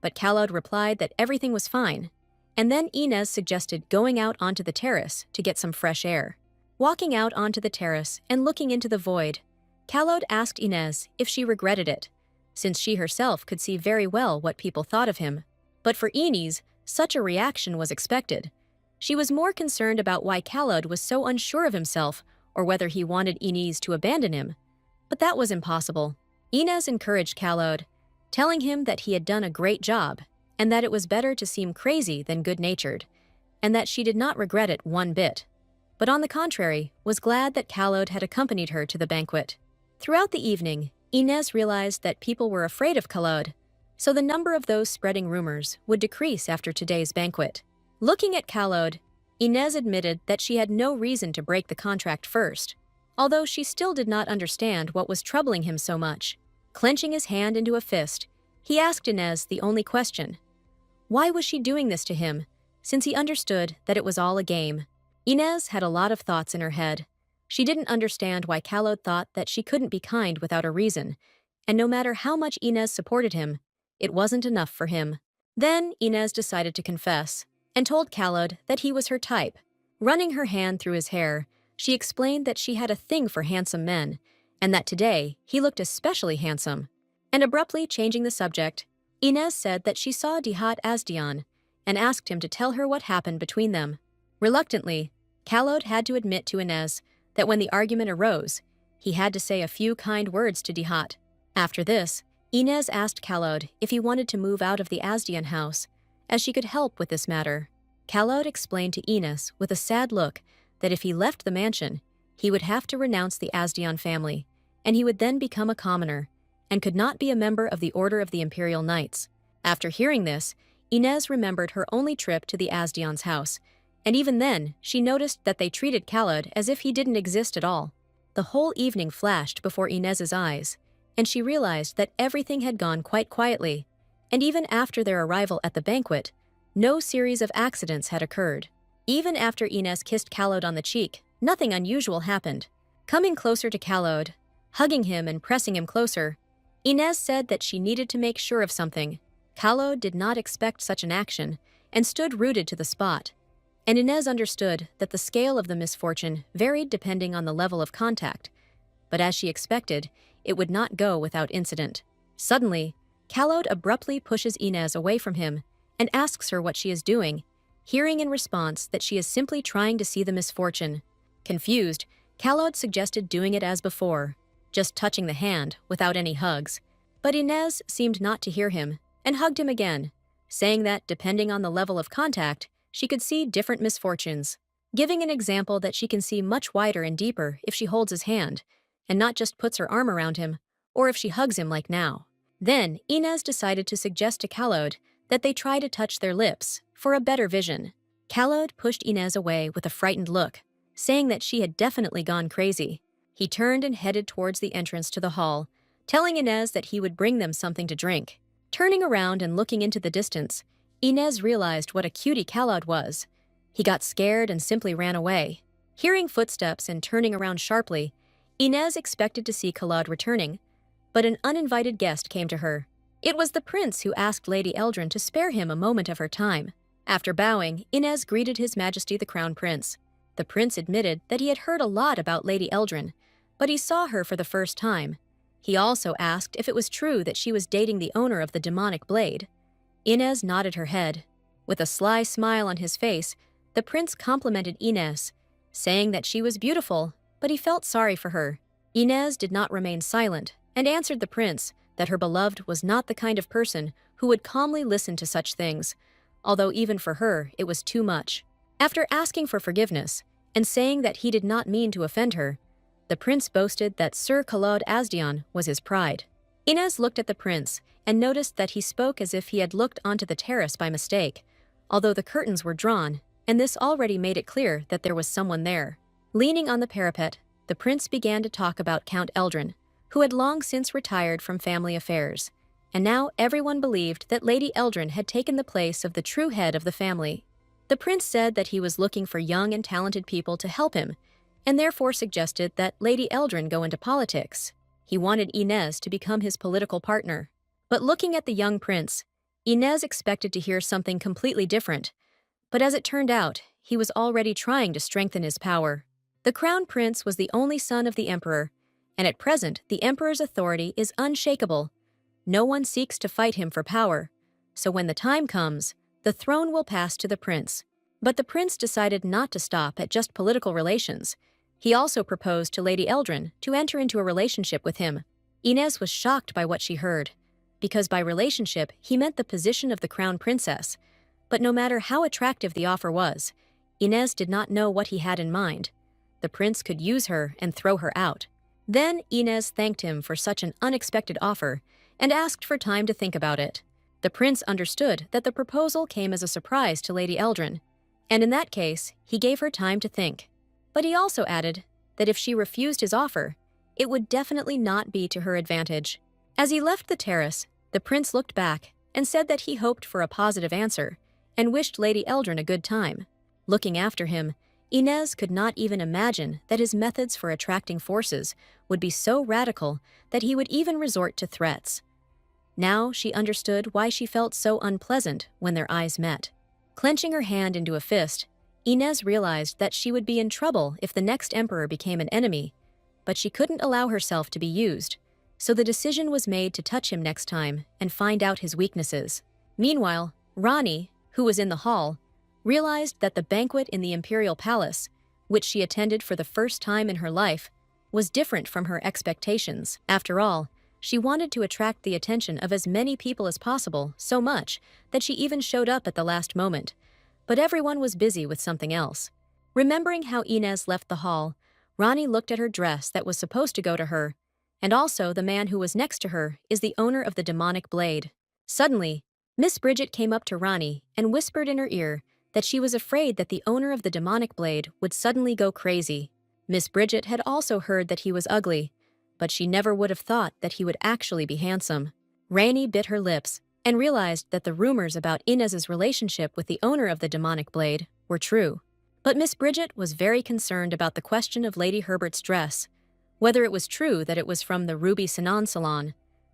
Speaker 1: but Callode replied that everything was fine, and then Inez suggested going out onto the terrace to get some fresh air. Walking out onto the terrace and looking into the void, Callode asked Inez if she regretted it, since she herself could see very well what people thought of him. But for Inez, such a reaction was expected. She was more concerned about why Callode was so unsure of himself or whether he wanted Inez to abandon him. But that was impossible. Inez encouraged Callode, telling him that he had done a great job and that it was better to seem crazy than good-natured, and that she did not regret it one bit, but on the contrary, was glad that Callode had accompanied her to the banquet. Throughout the evening, Inez realized that people were afraid of Callode, so the number of those spreading rumors would decrease after today's banquet. Looking at Callode, Inez admitted that she had no reason to break the contract first, although she still did not understand what was troubling him so much. Clenching his hand into a fist, he asked Inez the only question. Why was she doing this to him, since he understood that it was all a game? Inez had a lot of thoughts in her head. She didn't understand why Callode thought that she couldn't be kind without a reason, and no matter how much Inez supported him, it wasn't enough for him. Then Inez decided to confess, and told Callode that he was her type. Running her hand through his hair, she explained that she had a thing for handsome men, and that today he looked especially handsome. And abruptly changing the subject, Inez said that she saw Dihat Asdian and asked him to tell her what happened between them. Reluctantly, Callode had to admit to Inez that when the argument arose, he had to say a few kind words to Dihat. After this, Inez asked Callode if he wanted to move out of the Asdian house, as she could help with this matter. Callode explained to Inez with a sad look that if he left the mansion, he would have to renounce the Asdian family, and he would then become a commoner, and could not be a member of the Order of the Imperial Knights. After hearing this, Inez remembered her only trip to the Asdian's house, and even then, she noticed that they treated Callode as if he didn't exist at all. The whole evening flashed before Inez's eyes, and she realized that everything had gone quite quietly, and even after their arrival at the banquet, no series of accidents had occurred. Even after Inez kissed Callode on the cheek, nothing unusual happened. Coming closer to Callode, hugging him and pressing him closer, Inez said that she needed to make sure of something. Callode did not expect such an action and stood rooted to the spot. And Inez understood that the scale of the misfortune varied depending on the level of contact, but as she expected, it would not go without incident. Suddenly, Callode abruptly pushes Inez away from him and asks her what she is doing, hearing in response that she is simply trying to see the misfortune. Confused, Callode suggested doing it as before, just touching the hand without any hugs, but Inez seemed not to hear him and hugged him again, saying that depending on the level of contact, she could see different misfortunes, giving an example that she can see much wider and deeper if she holds his hand, and not just puts her arm around him, or if she hugs him like now. Then Inez decided to suggest to Callode that they try to touch their lips for a better vision. Callode pushed Inez away with a frightened look, saying that she had definitely gone crazy. He turned and headed towards the entrance to the hall, telling Inez that he would bring them something to drink. Turning around and looking into the distance, Inez realized what a cutie Callode was. He got scared and simply ran away. Hearing footsteps and turning around sharply, Inez expected to see Callode returning, but an uninvited guest came to her. It was the prince who asked Lady Eldrin to spare him a moment of her time. After bowing, Inez greeted His Majesty the Crown Prince. The prince admitted that he had heard a lot about Lady Eldrin, but he saw her for the first time. He also asked if it was true that she was dating the owner of the demonic blade. Inez nodded her head. With a sly smile on his face, the prince complimented Inez, saying that she was beautiful, but he felt sorry for her. Inez did not remain silent and answered the prince that her beloved was not the kind of person who would calmly listen to such things, although even for her it was too much. After asking for forgiveness and saying that he did not mean to offend her, the prince boasted that Sir Callode Asdian was his pride. Inez looked at the prince and noticed that he spoke as if he had looked onto the terrace by mistake, although the curtains were drawn, and this already made it clear that there was someone there. Leaning on the parapet, the prince began to talk about Count Eldrin, who had long since retired from family affairs, and now everyone believed that Lady Eldrin had taken the place of the true head of the family. The prince said that he was looking for young and talented people to help him, and therefore suggested that Lady Eldrin go into politics. He wanted Inez to become his political partner. But looking at the young prince, Inez expected to hear something completely different. But as it turned out, he was already trying to strengthen his power. The crown prince was the only son of the emperor, and at present the emperor's authority is unshakable. No one seeks to fight him for power, so when the time comes, the throne will pass to the prince. But the prince decided not to stop at just political relations. He also proposed to Lady Eldrin to enter into a relationship with him. Inez was shocked by what she heard, because by relationship he meant the position of the crown princess. But no matter how attractive the offer was, Inez did not know what he had in mind. The prince could use her and throw her out. Then Inez thanked him for such an unexpected offer and asked for time to think about it. The prince understood that the proposal came as a surprise to Lady Eldrin, and in that case, he gave her time to think. But he also added that if she refused his offer, it would definitely not be to her advantage. As he left the terrace, the prince looked back and said that he hoped for a positive answer and wished Lady Eldrin a good time. Looking after him, Inez could not even imagine that his methods for attracting forces would be so radical that he would even resort to threats. Now she understood why she felt so unpleasant when their eyes met. Clenching her hand into a fist, Inez realized that she would be in trouble if the next emperor became an enemy, but she couldn't allow herself to be used, so the decision was made to touch him next time and find out his weaknesses. Meanwhile, Rani, who was in the hall, realized that the banquet in the imperial palace, which she attended for the first time in her life, was different from her expectations. After all, she wanted to attract the attention of as many people as possible so much that she even showed up at the last moment. But everyone was busy with something else. Remembering how Inez left the hall, Rani looked at her dress that was supposed to go to her, and also the man who was next to her is the owner of the demonic blade. Suddenly, Miss Bridget came up to Rani and whispered in her ear that she was afraid that the owner of the demonic blade would suddenly go crazy. Miss Bridget had also heard that he was ugly, but she never would have thought that he would actually be handsome. Rani bit her lips and realized that the rumors about Inez's relationship with the owner of the demonic blade were true. But Miss Bridget was very concerned about the question of Lady Herbert's dress, whether it was true that it was from the Ruby Sinan salon,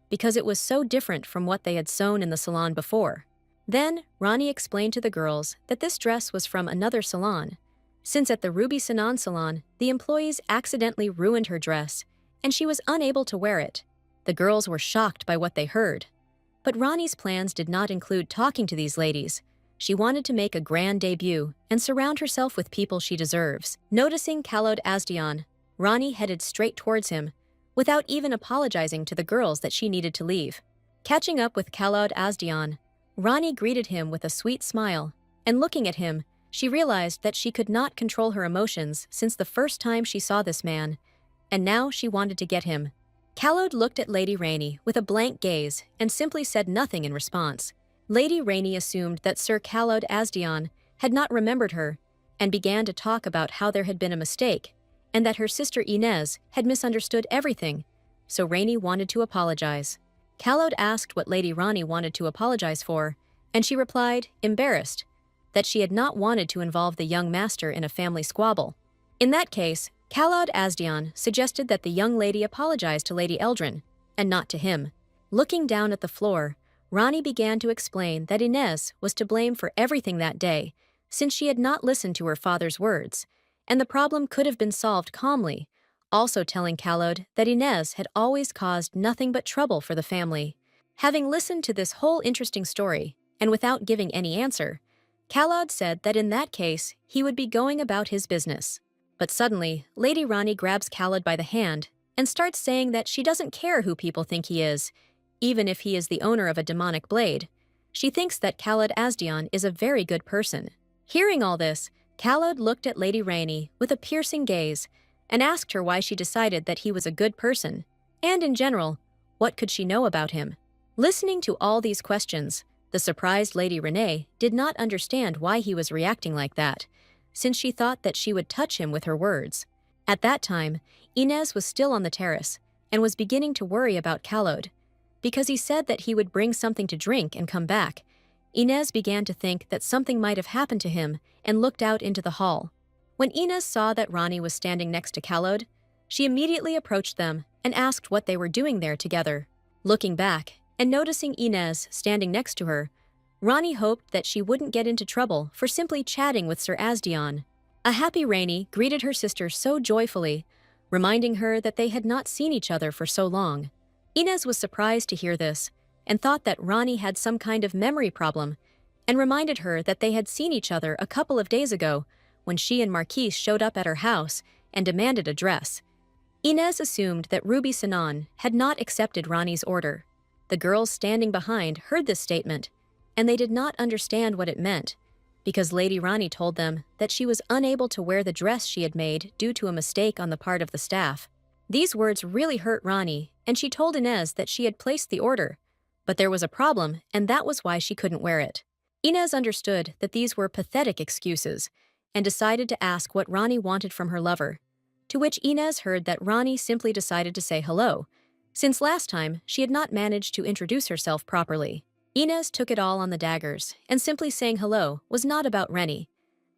Speaker 1: because it was so different from what they had sewn in the salon before. Then Rani explained to the girls that this dress was from another salon, since at the Ruby Sinan salon, the employees accidentally ruined her dress, and she was unable to wear it. The girls were shocked by what they heard. But Rani's plans did not include talking to these ladies. She wanted to make a grand debut and surround herself with people she deserves. Noticing Khalod Azdian, Rani headed straight towards him, without even apologizing to the girls that she needed to leave. Catching up with Khalod Azdian, Rani greeted him with a sweet smile, and looking at him, she realized that she could not control her emotions since the first time she saw this man, and now she wanted to get him. Khalod looked at Lady Rainey with a blank gaze and simply said nothing in response. Lady Rainey assumed that Sir Khalod Azdian had not remembered her and began to talk about how there had been a mistake and that her sister Inez had misunderstood everything, so Rainey wanted to apologize. Khalod asked what Lady Rani wanted to apologize for, and she replied, embarrassed, that she had not wanted to involve the young master in a family squabble. In that case, Khalod Azdian suggested that the young lady apologize to Lady Eldrin, and not to him. Looking down at the floor, Rani began to explain that Inez was to blame for everything that day, since she had not listened to her father's words, and the problem could have been solved calmly, also telling Khalod that Inez had always caused nothing but trouble for the family. Having listened to this whole interesting story, and without giving any answer, Khalod said that in that case, he would be going about his business. But suddenly, Lady Rani grabs Khalod by the hand and starts saying that she doesn't care who people think he is, even if he is the owner of a demonic blade. She thinks that Khalod Azdian is a very good person. Hearing all this, Khalod looked at Lady Rainey with a piercing gaze and asked her why she decided that he was a good person, and in general, what could she know about him. Listening to all these questions, the surprised Lady Renee did not understand why he was reacting like that, since she thought that she would touch him with her words. At that time, Inez was still on the terrace, and was beginning to worry about Khalod. Because he said that he would bring something to drink and come back, Inez began to think that something might have happened to him and looked out into the hall. When Inez saw that Ronnie was standing next to Khalod, she immediately approached them and asked what they were doing there together. Looking back and noticing Inez standing next to her, Ronnie hoped that she wouldn't get into trouble for simply chatting with Sir Asdion. A happy Rainey greeted her sister so joyfully, reminding her that they had not seen each other for so long. Inez was surprised to hear this and thought that Ronnie had some kind of memory problem, and reminded her that they had seen each other a couple of days ago when she and Marquise showed up at her house and demanded a dress. Inez assumed that Ruby Sinan had not accepted Ronnie's order. The girls standing behind heard this statement, and they did not understand what it meant, because Lady Ronnie told them that she was unable to wear the dress she had made due to a mistake on the part of the staff. These words really hurt Ronnie, and she told Inez that she had placed the order, but there was a problem, and that was why she couldn't wear it. Inez understood that these were pathetic excuses, and decided to ask what Ronnie wanted from her lover, to which Inez heard that Ronnie simply decided to say hello, since last time she had not managed to introduce herself properly. Inez took it all on the daggers, and simply saying hello was not about Rennie.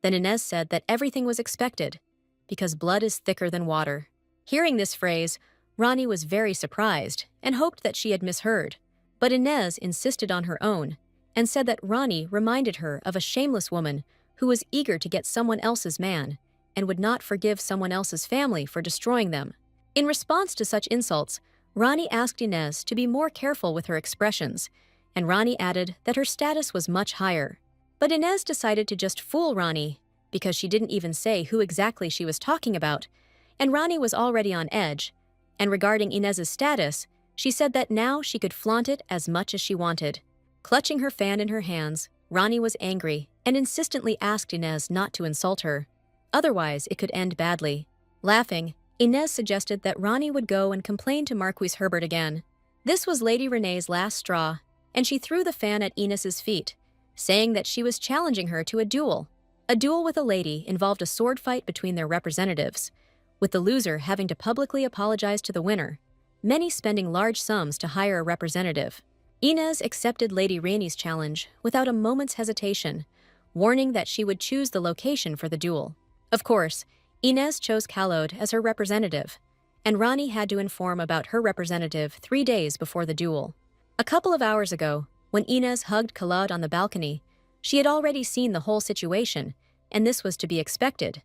Speaker 1: Then Inez said that everything was expected, because blood is thicker than water. Hearing this phrase, Ronnie was very surprised and hoped that she had misheard, but Inez insisted on her own and said that Ronnie reminded her of a shameless woman who was eager to get someone else's man and would not forgive someone else's family for destroying them. In response to such insults, Ronnie asked Inez to be more careful with her expressions, and Ronnie added that her status was much higher. But Inez decided to just fool Ronnie, because she didn't even say who exactly she was talking about, and Ronnie was already on edge. And regarding Inez's status, she said that now she could flaunt it as much as she wanted. Clutching her fan in her hands, Ronnie was angry and insistently asked Inez not to insult her. Otherwise, it could end badly. Laughing, Inez suggested that Ronnie would go and complain to Marquis Herbert again. This was Lady Renee's last straw, and she threw the fan at Inez's feet, saying that she was challenging her to a duel. A duel with a lady involved a sword fight between their representatives, with the loser having to publicly apologize to the winner, many spending large sums to hire a representative. Inez accepted Lady Rainey's challenge without a moment's hesitation, warning that she would choose the location for the duel. Of course, Inez chose Khalod as her representative, and Ronnie had to inform about her representative 3 days before the duel. A couple of hours ago, when Inez hugged Khalod on the balcony, she had already seen the whole situation, and this was to be expected,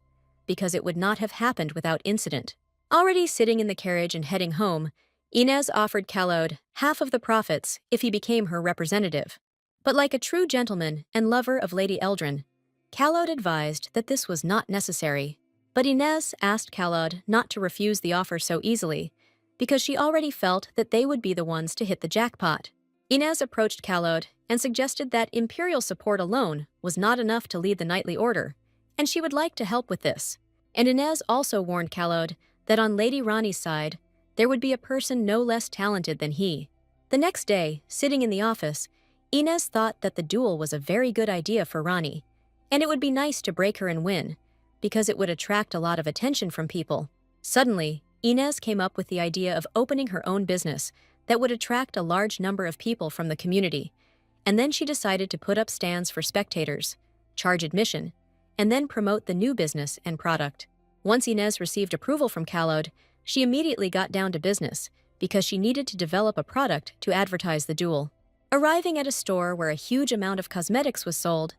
Speaker 1: because it would not have happened without incident. Already sitting in the carriage and heading home, Inez offered Khalod half of the profits if he became her representative. But like a true gentleman and lover of Lady Eldrin, Khalod advised that this was not necessary. But Inez asked Khalod not to refuse the offer so easily, because she already felt that they would be the ones to hit the jackpot. Inez approached Khalod and suggested that imperial support alone was not enough to lead the knightly order, and she would like to help with this. And Inez also warned Khalod that on Lady Ronnie's side, there would be a person no less talented than he. The next day, sitting in the office, Inez thought that the duel was a very good idea for Ronnie, and it would be nice to break her and win, because it would attract a lot of attention from people. Suddenly, Inez came up with the idea of opening her own business that would attract a large number of people from the community, and then she decided to put up stands for spectators, charge admission, and then promote the new business and product. Once Inez received approval from Khalod, she immediately got down to business because she needed to develop a product to advertise the duel. Arriving at a store where a huge amount of cosmetics was sold,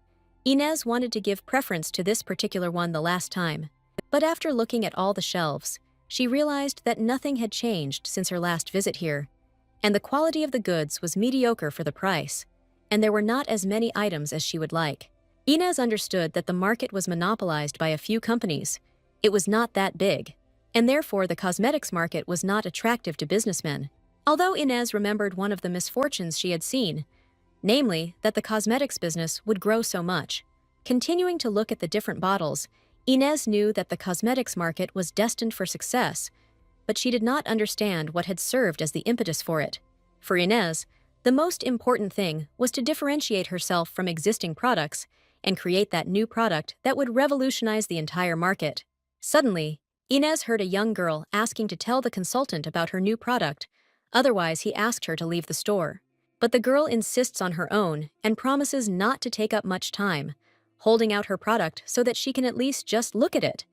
Speaker 1: Inez wanted to give preference to this particular one the last time. But after looking at all the shelves, she realized that nothing had changed since her last visit here, and the quality of the goods was mediocre for the price, and there were not as many items as she would like. Inez understood that the market was monopolized by a few companies. It was not that big, and therefore the cosmetics market was not attractive to businessmen. Although Inez remembered one of the misfortunes she had seen, namely that the cosmetics business would grow so much. Continuing to look at the different bottles, Inez knew that the cosmetics market was destined for success, but she did not understand what had served as the impetus for it. For Inez, the most important thing was to differentiate herself from existing products and create that new product that would revolutionize the entire market. Suddenly, Inez heard a young girl asking to tell the consultant about her new product, otherwise he asked her to leave the store. But the girl insists on her own and promises not to take up much time, holding out her product so that she can at least just look at it.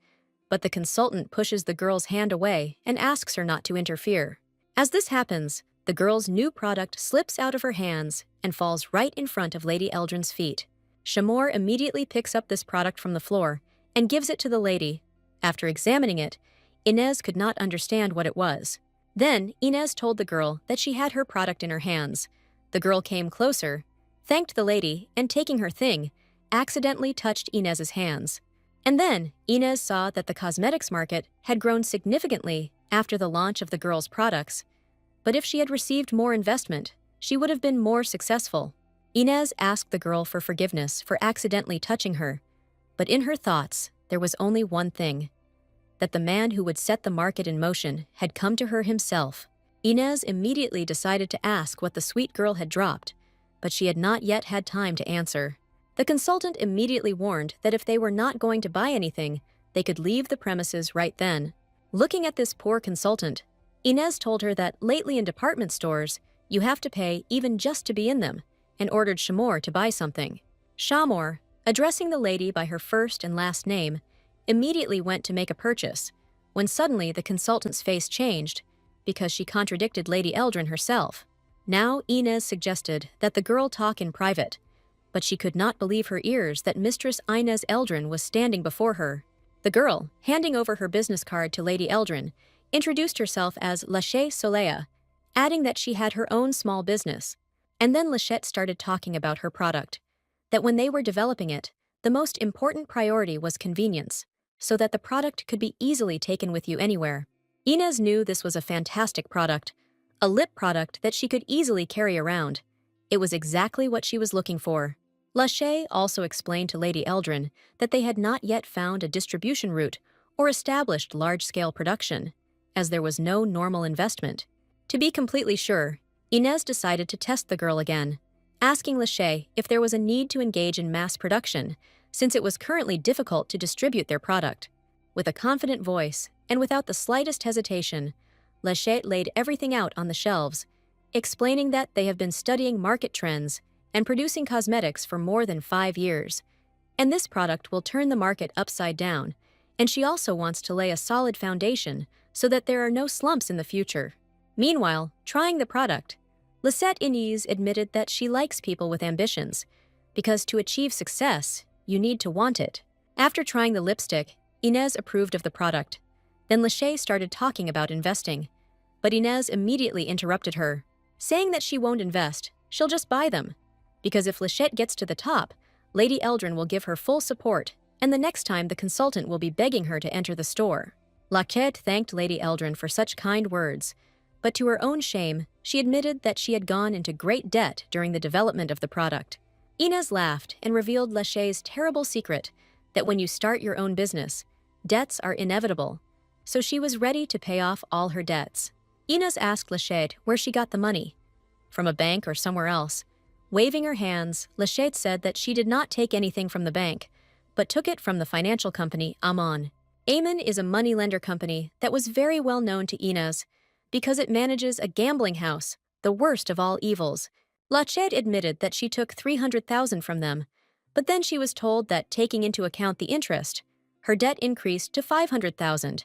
Speaker 1: But the consultant pushes the girl's hand away and asks her not to interfere. As this happens, the girl's new product slips out of her hands and falls right in front of Lady Eldrin's feet. Shamor immediately picks up this product from the floor and gives it to the lady. After examining it, Inez could not understand what it was. Then Inez told the girl that she had her product in her hands. The girl came closer, thanked the lady, and taking her thing, accidentally touched Inez's hands. And then Inez saw that the cosmetics market had grown significantly after the launch of the girl's products. But if she had received more investment, she would have been more successful. Inez asked the girl for forgiveness for accidentally touching her, but in her thoughts, there was only one thing: that the man who would set the market in motion had come to her himself. Inez immediately decided to ask what the sweet girl had dropped, but she had not yet had time to answer. The consultant immediately warned that if they were not going to buy anything, they could leave the premises right then. Looking at this poor consultant, Inez told her that lately in department stores, you have to pay even just to be in them, and ordered Shamor to buy something. Shamor, addressing the lady by her first and last name, immediately went to make a purchase, when suddenly the consultant's face changed, because she contradicted Lady Eldrin herself. Now Inez suggested that the girl talk in private, but she could not believe her ears that Mistress Inez Eldrin was standing before her. The girl, handing over her business card to Lady Eldrin, introduced herself as Lachette Solea, adding that she had her own small business. And then Lachette started talking about her product, that when they were developing it, the most important priority was convenience, so that the product could be easily taken with you anywhere. Inez knew this was a fantastic product, a lip product that she could easily carry around. It was exactly what she was looking for. Lachette also explained to Lady Eldrin that they had not yet found a distribution route or established large-scale production, as there was no normal investment. To be completely sure, Inez decided to test the girl again, asking Lachette if there was a need to engage in mass production, since it was currently difficult to distribute their product. With a confident voice, and without the slightest hesitation, Lachette laid everything out on the shelves, explaining that they have been studying market trends and producing cosmetics for more than 5 years, and this product will turn the market upside down, and she also wants to lay a solid foundation so that there are no slumps in the future. Meanwhile, trying the product, Lachette Inez admitted that she likes people with ambitions, because to achieve success, you need to want it. After trying the lipstick, Inez approved of the product. Then Lachette started talking about investing, but Inez immediately interrupted her, saying that she won't invest, she'll just buy them. Because if Lachette gets to the top, Lady Eldrin will give her full support, and the next time the consultant will be begging her to enter the store. Lachette thanked Lady Eldrin for such kind words, but to her own shame, she admitted that she had gone into great debt during the development of the product. Inez laughed and revealed Lachette's terrible secret that when you start your own business, debts are inevitable, so she was ready to pay off all her debts. Inez asked Lachette where she got the money, from a bank or somewhere else. Waving her hands, Lachette said that she did not take anything from the bank, but took it from the financial company Amon. Amon is a money-lender company that was very well known to Inez because it manages a gambling house, the worst of all evils. Lachette admitted that she took 300,000 from them, but then she was told that taking into account the interest, her debt increased to 500,000,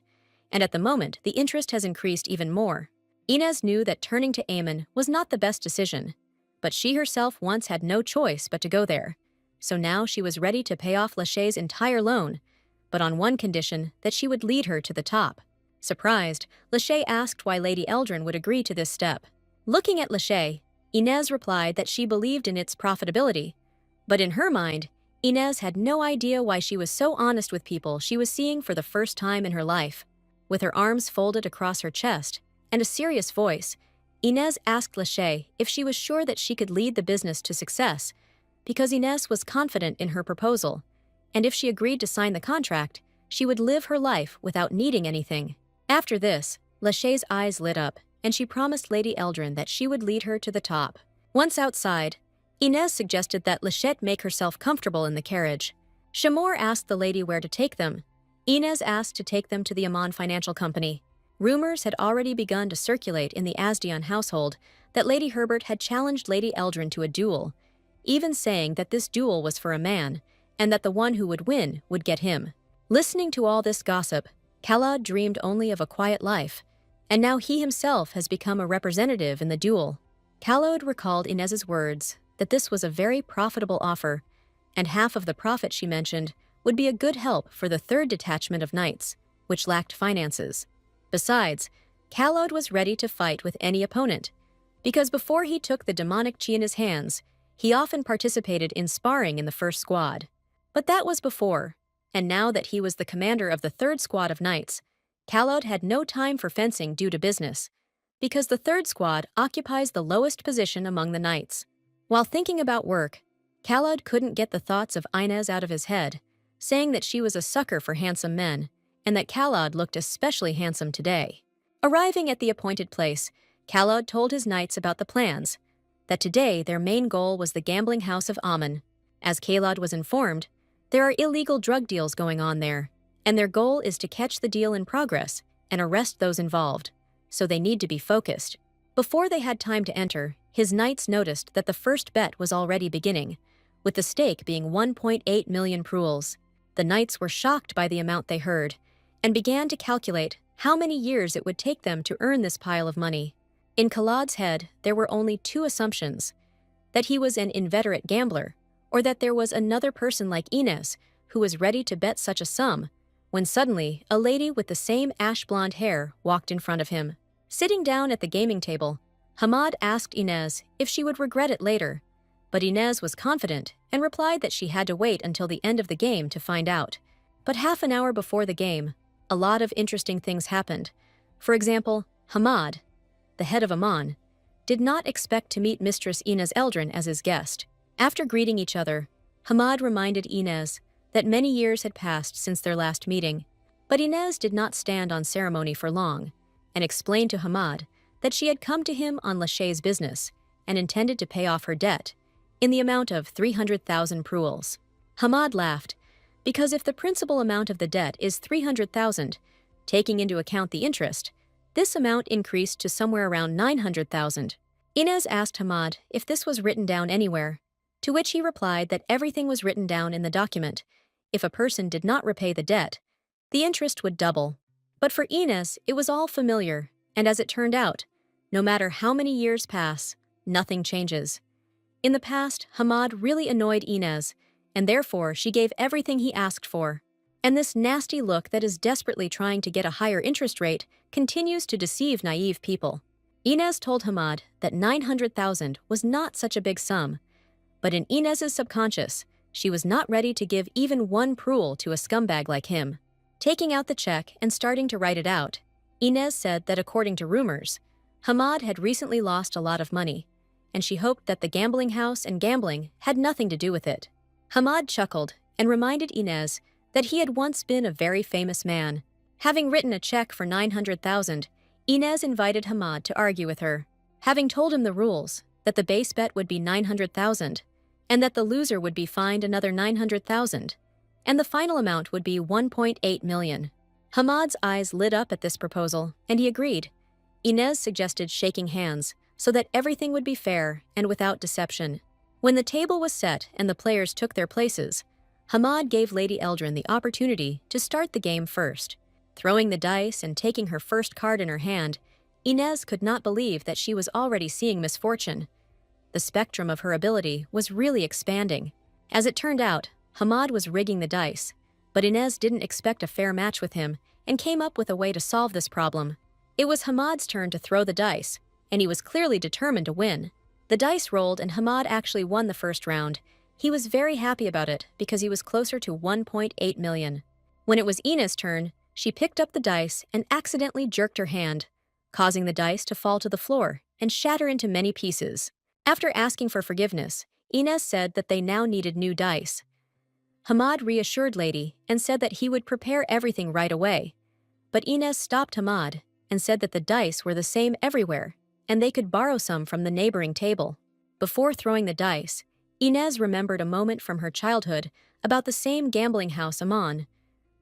Speaker 1: and at the moment the interest has increased even more. Inez knew that turning to Amon was not the best decision, but she herself once had no choice but to go there. So now she was ready to pay off Lachette's entire loan, but on one condition, that she would lead her to the top. Surprised, Lachette asked why Lady Eldrin would agree to this step. Looking at Lachette, Inez replied that she believed in its profitability, but in her mind, Inez had no idea why she was so honest with people she was seeing for the first time in her life. With her arms folded across her chest and a serious voice, Inez asked Lachette if she was sure that she could lead the business to success, because Inez was confident in her proposal, and if she agreed to sign the contract, she would live her life without needing anything. After this, Lachette's eyes lit up, and she promised Lady Eldrin that she would lead her to the top. Once outside, Inez suggested that Lachette make herself comfortable in the carriage. Shamor asked the lady where to take them. Inez asked to take them to the Aman Financial Company. Rumors had already begun to circulate in the Asdian household that Lady Herbert had challenged Lady Eldrin to a duel, even saying that this duel was for a man, and that the one who would win would get him. Listening to all this gossip, Khalad dreamed only of a quiet life, and now he himself has become a representative in the duel. Khalad recalled Inez's words that this was a very profitable offer, and half of the profit she mentioned would be a good help for the third detachment of knights, which lacked finances. Besides, Khalad was ready to fight with any opponent, because before he took the demonic chi in his hands, he often participated in sparring in the first squad. But that was before, and now that he was the commander of the third squad of knights, Khalad had no time for fencing due to business, because the third squad occupies the lowest position among the knights. While thinking about work, Khalad couldn't get the thoughts of Inez out of his head, saying that she was a sucker for handsome men, and that Khalad looked especially handsome today. Arriving at the appointed place, Khalad told his knights about the plans, that today their main goal was the gambling house of Aman. As Khalad was informed, there are illegal drug deals going on there, and their goal is to catch the deal in progress and arrest those involved, so they need to be focused. Before they had time to enter, his knights noticed that the first bet was already beginning, with the stake being 1.8 million prules. The knights were shocked by the amount they heard, and began to calculate how many years it would take them to earn this pile of money. In Khalad's head, there were only two assumptions: that he was an inveterate gambler, or that there was another person like Inez who was ready to bet such a sum, when suddenly a lady with the same ash-blonde hair walked in front of him. Sitting down at the gaming table, Hamad asked Inez if she would regret it later, but Inez was confident and replied that she had to wait until the end of the game to find out. But half an hour before the game, a lot of interesting things happened. For example, Hamad, the head of Aman, did not expect to meet Mistress Inez Eldrin as his guest. After greeting each other, Hamad reminded Inez that many years had passed since their last meeting, but Inez did not stand on ceremony for long, and explained to Hamad that she had come to him on Lachey's business and intended to pay off her debt in the amount of 300,000 prules. Hamad laughed, because if the principal amount of the debt is 300,000, taking into account the interest, this amount increased to somewhere around 900,000. Inez asked Hamad if this was written down anywhere, to which he replied that everything was written down in the document. If a person did not repay the debt, the interest would double. But for Inez, it was all familiar, and as it turned out, no matter how many years pass, nothing changes. In the past, Hamad really annoyed Inez, and therefore she gave everything he asked for. And this nasty look that is desperately trying to get a higher interest rate continues to deceive naive people. Inez told Hamad that 900,000 was not such a big sum, but in Inez's subconscious, she was not ready to give even one prule to a scumbag like him. Taking out the check and starting to write it out, Inez said that according to rumors, Hamad had recently lost a lot of money, and she hoped that the gambling house and gambling had nothing to do with it. Hamad chuckled and reminded Inez that he had once been a very famous man. Having written a check for 900,000, Inez invited Hamad to argue with her, having told him the rules, that the base bet would be 900,000, and that the loser would be fined another 900,000, and the final amount would be 1.8 million. Hamad's eyes lit up at this proposal, and he agreed. Inez suggested shaking hands, so that everything would be fair and without deception. When the table was set and the players took their places, Hamad gave Lady Eldrin the opportunity to start the game first. Throwing the dice and taking her first card in her hand, Inez could not believe that she was already seeing misfortune. The spectrum of her ability was really expanding. As it turned out, Hamad was rigging the dice, but Inez didn't expect a fair match with him and came up with a way to solve this problem. It was Hamad's turn to throw the dice, and he was clearly determined to win. The dice rolled and Hamad actually won the first round. He was very happy about it because he was closer to 1.8 million. When it was Inez's turn, she picked up the dice and accidentally jerked her hand, causing the dice to fall to the floor and shatter into many pieces. After asking for forgiveness, Inez said that they now needed new dice. Hamad reassured Lady and said that he would prepare everything right away. But Inez stopped Hamad and said that the dice were the same everywhere, and they could borrow some from the neighboring table. Before throwing the dice, Inez remembered a moment from her childhood about the same gambling house Aman,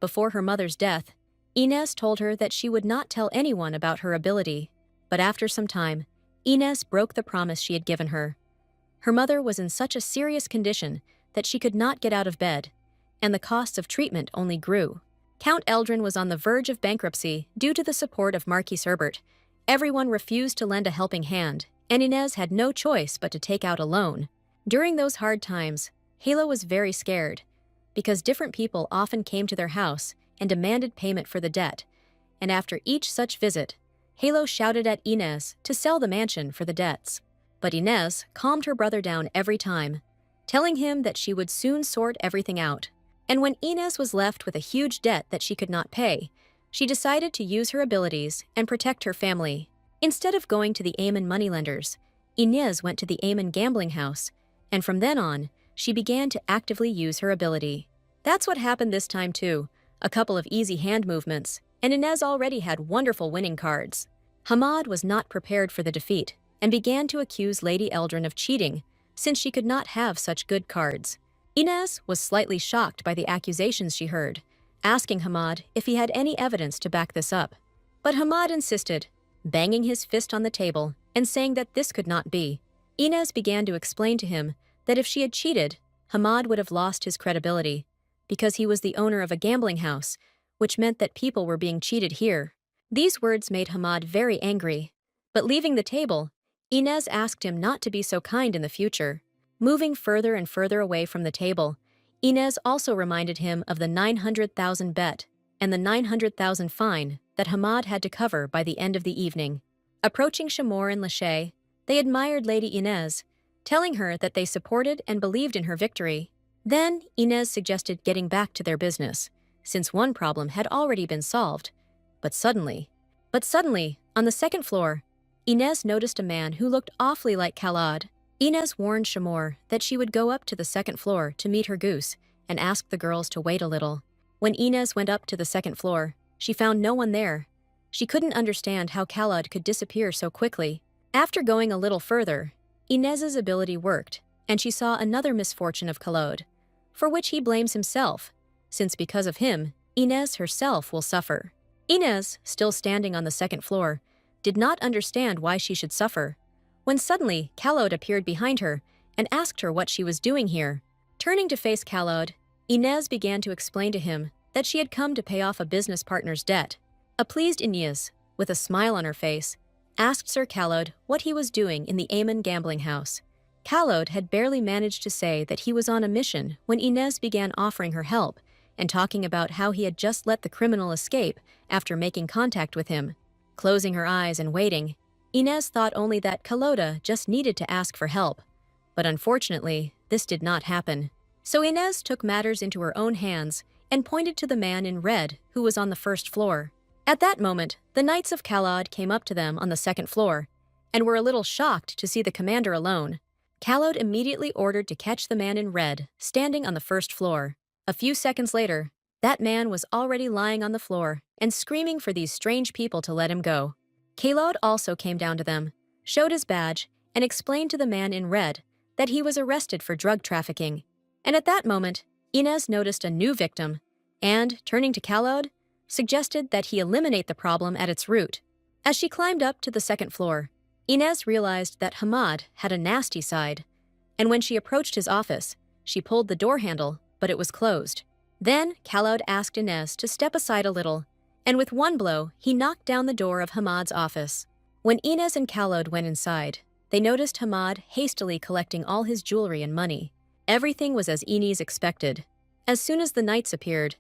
Speaker 1: Before her mother's death, Inez told her that she would not tell anyone about her ability. But after some time, Inez broke the promise she had given her. Her mother was in such a serious condition that she could not get out of bed, and the costs of treatment only grew. Count Eldrin was on the verge of bankruptcy due to the support of Marquis Herbert. Everyone refused to lend a helping hand, and Inez had no choice but to take out a loan. During those hard times, Halo was very scared, because different people often came to their house and demanded payment for the debt, and after each such visit, Halo shouted at Inez to sell the mansion for the debts. But Inez calmed her brother down every time, telling him that she would soon sort everything out. And when Inez was left with a huge debt that she could not pay, she decided to use her abilities and protect her family. Instead of going to the Aemon moneylenders, Inez went to the Aemon gambling house, and from then on, she began to actively use her ability. That's what happened this time too, a couple of easy hand movements, and Inez already had wonderful winning cards. Hamad was not prepared for the defeat, and began to accuse Lady Eldrin of cheating, since she could not have such good cards. Inez was slightly shocked by the accusations she heard, asking Hamad if he had any evidence to back this up. But Hamad insisted, banging his fist on the table and saying that this could not be. Inez began to explain to him that if she had cheated, Hamad would have lost his credibility, because he was the owner of a gambling house, which meant that people were being cheated here. These words made Hamad very angry, but leaving the table, Inez asked him not to be so kind in the future. Moving further and further away from the table, Inez also reminded him of the 900,000 bet and the 900,000 fine that Hamad had to cover by the end of the evening. Approaching Shamor and Lachey, they admired Lady Inez, telling her that they supported and believed in her victory. Then Inez suggested getting back to their business, since one problem had already been solved. But suddenly, on the second floor, Inez noticed a man who looked awfully like Khalad. Inez warned Shamor that she would go up to the second floor to meet her goose and asked the girls to wait a little. When Inez went up to the second floor, she found no one there. She couldn't understand how Khalad could disappear so quickly. After going a little further, Inez's ability worked, and she saw another misfortune of Khalad, for which he blames himself, since because of him, Inez herself will suffer. Inez, still standing on the second floor, did not understand why she should suffer, when suddenly Khalad appeared behind her and asked her what she was doing here. Turning to face Khalad, Inez began to explain to him that she had come to pay off a business partner's debt. A pleased Inez, with a smile on her face, asked Sir Khalad what he was doing in the Aemon gambling house. Khalad had barely managed to say that he was on a mission when Inez began offering her help and talking about how he had just let the criminal escape after making contact with him. Closing her eyes and waiting, Inez thought only that Khalad just needed to ask for help. But unfortunately, this did not happen. So Inez took matters into her own hands and pointed to the man in red who was on the first floor. At that moment, the Knights of Khalad came up to them on the second floor and were a little shocked to see the commander alone. Khalad immediately ordered to catch the man in red, standing on the first floor. A few seconds later, that man was already lying on the floor and screaming for these strange people to let him go. Khalad also came down to them, showed his badge, and explained to the man in red that he was arrested for drug trafficking. And at that moment, Inez noticed a new victim and, turning to Khalad, suggested that he eliminate the problem at its root. As she climbed up to the second floor, Inez realized that Hamad had a nasty side, and when she approached his office, she pulled the door handle, but it was closed. Then Khalad asked Inez to step aside a little, and with one blow, he knocked down the door of Hamad's office. When Inez and Khalad went inside, they noticed Hamad hastily collecting all his jewelry and money. Everything was as Inez expected. As soon as the knights appeared,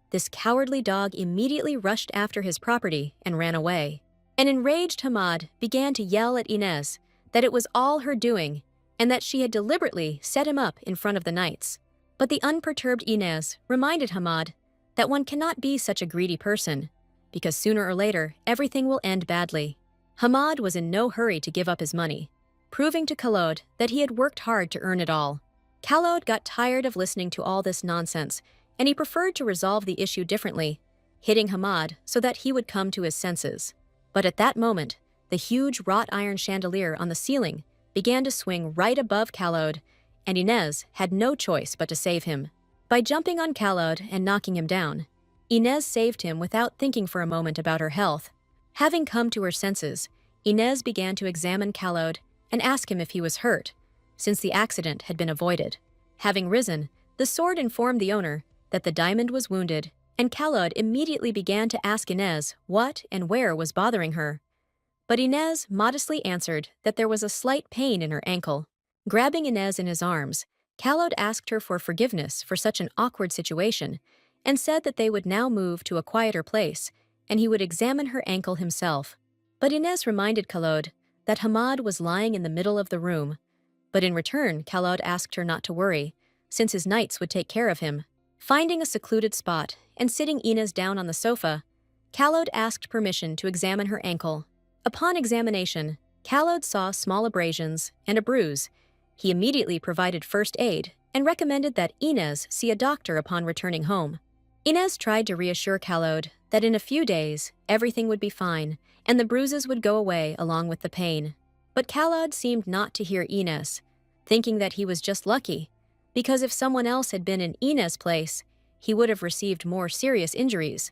Speaker 1: this cowardly dog immediately rushed after his property and ran away. An enraged Hamad began to yell at Inez that it was all her doing and that she had deliberately set him up in front of the knights. But the unperturbed Inez reminded Hamad that one cannot be such a greedy person, because sooner or later everything will end badly. Hamad was in no hurry to give up his money, proving to Khalad that he had worked hard to earn it all. Khalad got tired of listening to all this nonsense, and he preferred to resolve the issue differently, hitting Hamad so that he would come to his senses. But at that moment, the huge wrought iron chandelier on the ceiling began to swing right above Khalad, and Inez had no choice but to save him. By jumping on Khalad and knocking him down, Inez saved him without thinking for a moment about her health. Having come to her senses, Inez began to examine Khalod and ask him if he was hurt, since the accident had been avoided. Having risen, the sword informed the owner that the diamond was wounded, and Khalod immediately began to ask Inez what and where was bothering her. But Inez modestly answered that there was a slight pain in her ankle. Grabbing Inez in his arms, Khalod asked her for forgiveness for such an awkward situation and said that they would now move to a quieter place and he would examine her ankle himself. But Inez reminded Khalod that Hamad was lying in the middle of the room. But in return, Khalod asked her not to worry, since his knights would take care of him. Finding a secluded spot and sitting Inez down on the sofa, Khalod asked permission to examine her ankle. Upon examination, Khalod saw small abrasions and a bruise. He immediately provided first aid and recommended that Inez see a doctor upon returning home. Inez tried to reassure Khalod that in a few days everything would be fine and the bruises would go away along with the pain. But Khalod seemed not to hear Inez, thinking that he was just lucky, because if someone else had been in Inez's place, he would have received more serious injuries.